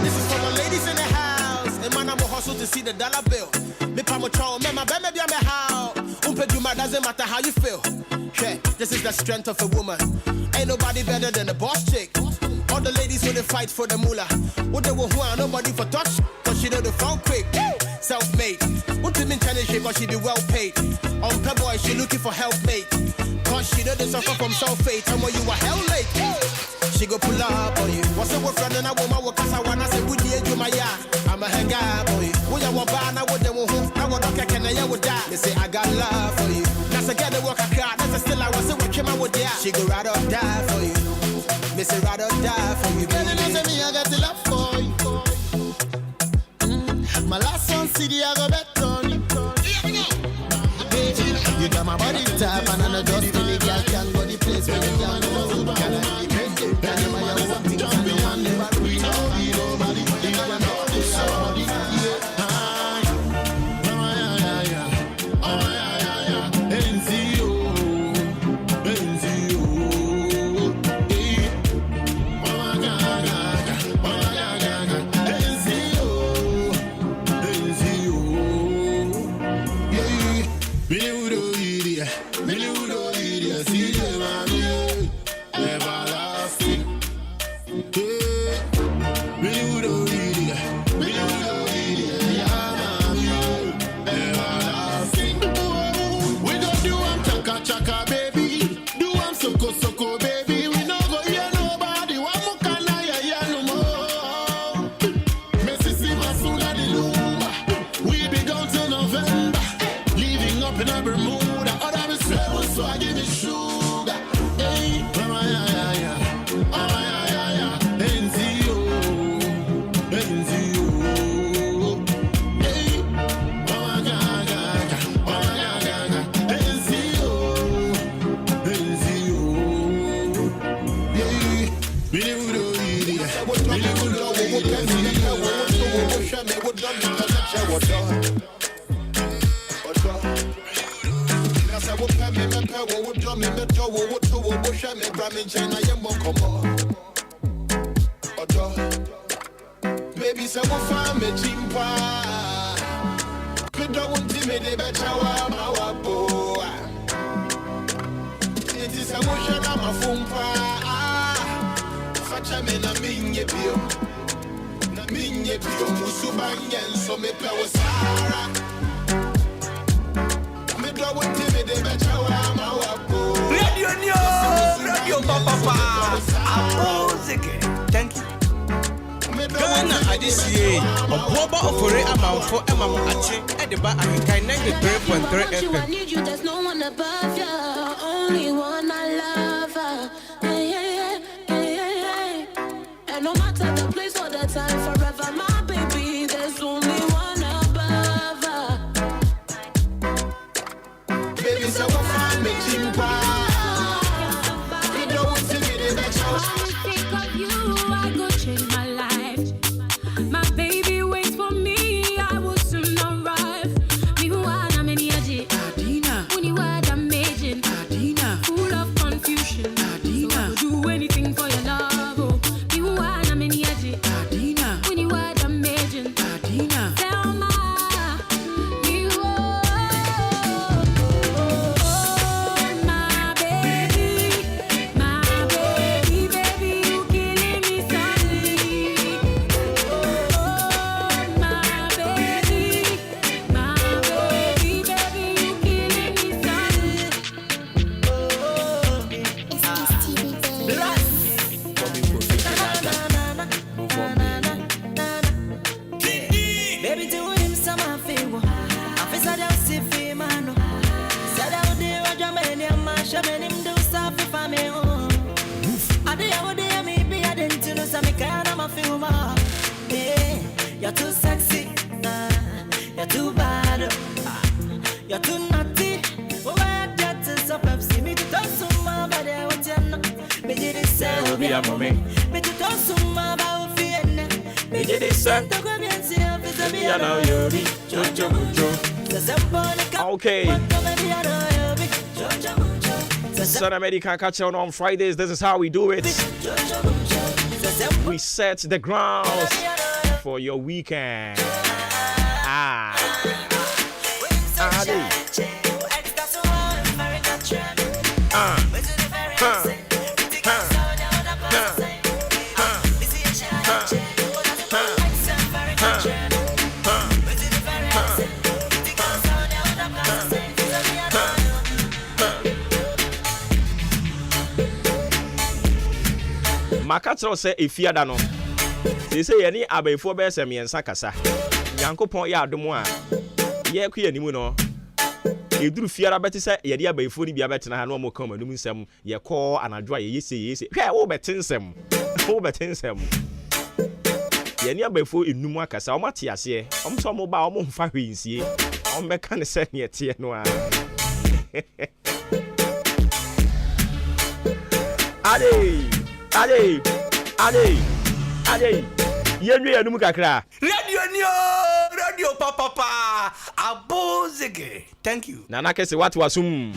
S17: This is for the ladies in the house. And man, I'm a hustle to see the dollar bill. Me pamocho, me my baby be me how. Umpeduma doesn't matter how you feel. Yeah, this is the strength of a woman. Ain't nobody better than the boss chick. All the ladies who they fight for the moolah. What they will want nobody for touch. Cause she know the phone quick. Self-made. What do you mean challenge she, but she be well paid. On boy, she looking for help mate. Cause she know they suffer from sulfate. And when you are hell late, she go pull up on you. What's up with friend and a woman? What cause I wanna say, would you do my yard? I'm a hang up boy. When you want bar, I would do I would not can I would die. They say I got love for you. That's again the work I cried. That's still I was a wicked man with die. She go right up die for you. Me say right or die for you. Girl, you know me, I got the love for you. My last one CD, I go bet on you. You got my body tap and I just feel it. Girl, can't go the place where you can't go. Can I be crazy? Can I buy you something? Can I never be nobody? You gotta know this somebody. Really, pɛ wo wo dɔ me bɛtɔ wo wo to wo wo hwɛ me bra me nkyɛn na yɛmmɔ nkɔmmɔ ɔdɔ baby sɛ wofa m'akyi mpa medɔ wo nti mede bɛkyɛ wo ama waboa nti sɛ wohwɛ na mafo mpa fakyɛ me na menyɛ bio na menyɛ bio musuba nyɛ nso mepɛ wo saara medɔ wo nti mede bɛkyɛ wo ama waboa
S19: Radio Papa. Music. Thank you.
S1: Ghana Adisiye, Obuoba Ofori Amanfo Maakye, Ediba AHENKAN933FM.
S4: I need you, there's no one above you. Only one I love. And no matter the place or the time, forever, my baby, there's only one above.
S17: Baby, so we'll find me chimpa.
S7: You're too sexy, you're too bad, you're too naughty. Why that is a Pepsi? Me to suma, but I want you know. Me did it say,
S2: be a mommy.
S7: Me to suma, but I feel
S2: me did it say, okay. Sun America catch on Fridays. This is how we do it. We set the grounds for your weekend. Makatro say efiada no. Say any abefo be se miensa kasa. Nyankopon ya adom a ye ku yanimu no. Eduru fiara beti say ye dia abefo ni bia beti na ha no mo kan manum nsem ye ko anadwo a ye yese. Hwe wo beti nsem. Wo beti nsem. Ye ni abefo enum akasa o mate ase. Om so mo ba o mo mfa hwensie. Om be kan se ne tie no a. Ade. Yenwe yanum kakra.
S19: Radio Papa. Abozege. Thank you.
S2: Nana kese watu wasum.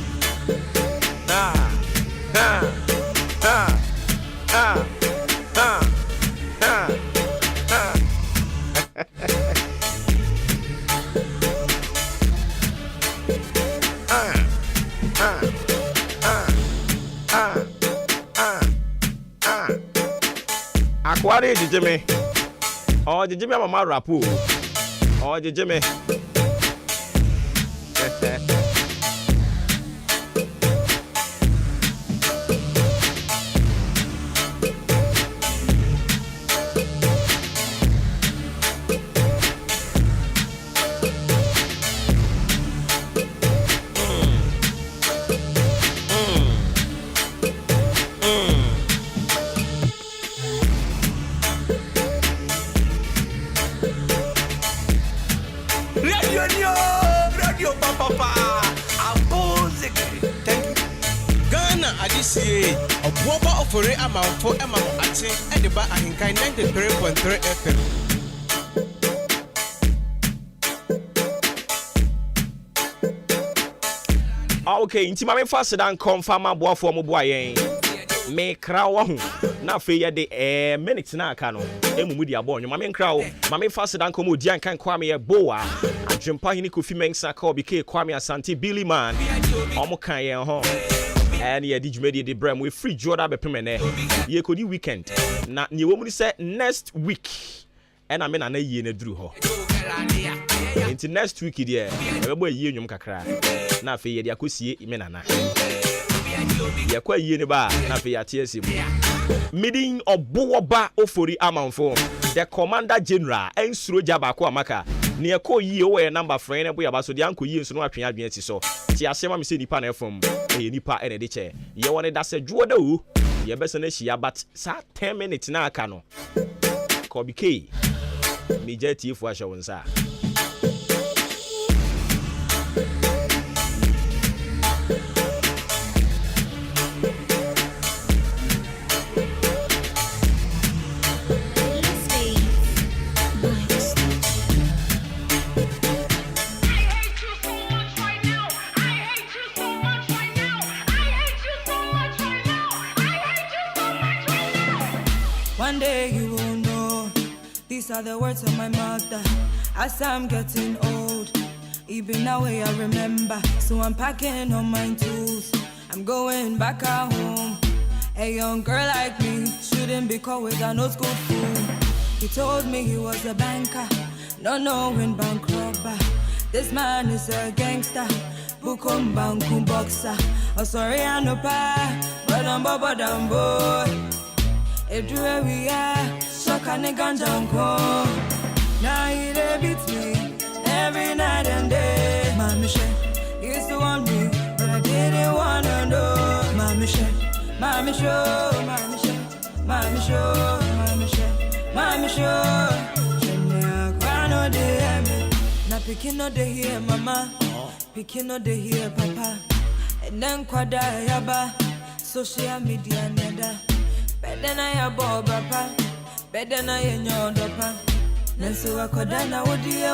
S2: Akwari jijime. Oh, jijime mama rapu. Oh, jijime.
S19: Radio Papa. Abozege. Thank you.
S1: Ghana Adisiye, Obuoba Ofori Amanfo Maakye, Ediba AHENKAN933FM.
S2: Okay, inti mame fast dan confirm aboafo mo boa yen. Me kra wo ho. Na fe ye de minute na aka no. Emumu di abo onyo mame kra wo. Mame fast dan komo di ankan kwame ye boa. Adwempa hini Kofi Mensa ka obike kwame Asante Billy Man. Omo kan ye ho. And ye di jumedi di brem we free Jordan be pemene. Ye kodi weekend. Na ni wo mu say next week. And I mean na ye na duru ho. Into next week there. Ebe ye nwum kakra. Na fe ye di akosie imenana. Ye kwa ye ne ba na fe ya TSM. Meeting Obuoba Ofori Amanfo. The Commander General ensuro jaba ko amaka. Ne ekọ yi o number friend e bo ya ba so de anko yi nso no atwen adwen ti so. Ti asema me se nipa na efom. E nipa ene de che. Ye woni da se juo da o. Ye be se na hia but sa 10 minutes na aka no. Ko bi ke. Me je ti fu ahye wonsa.
S5: One day you will know, these are the words of my mother. As I'm getting old, even now I remember. So I'm packing all my tools, I'm going back at home. A young girl like me shouldn't be caught with an old school fool. He told me he was a banker, not knowing bank robber. This man is a gangster, bukum bankum boxer. Oh sorry I no pa, but I'm boy. Everywhere we are, shock and a ganja uncle. Now he beats me every night and day. My Michelle used to want me, but I didn't wanna know. My Michelle, my Michelle, my Michelle, my Michelle, my Michelle, my Michelle. Shania Grano de me. Now picking no de here, mama. Picking no de here, papa. And then quada yaba. Social media neda. Better na ya boba pa, better na ya nyondo pa. Nansu wakodana wodi ya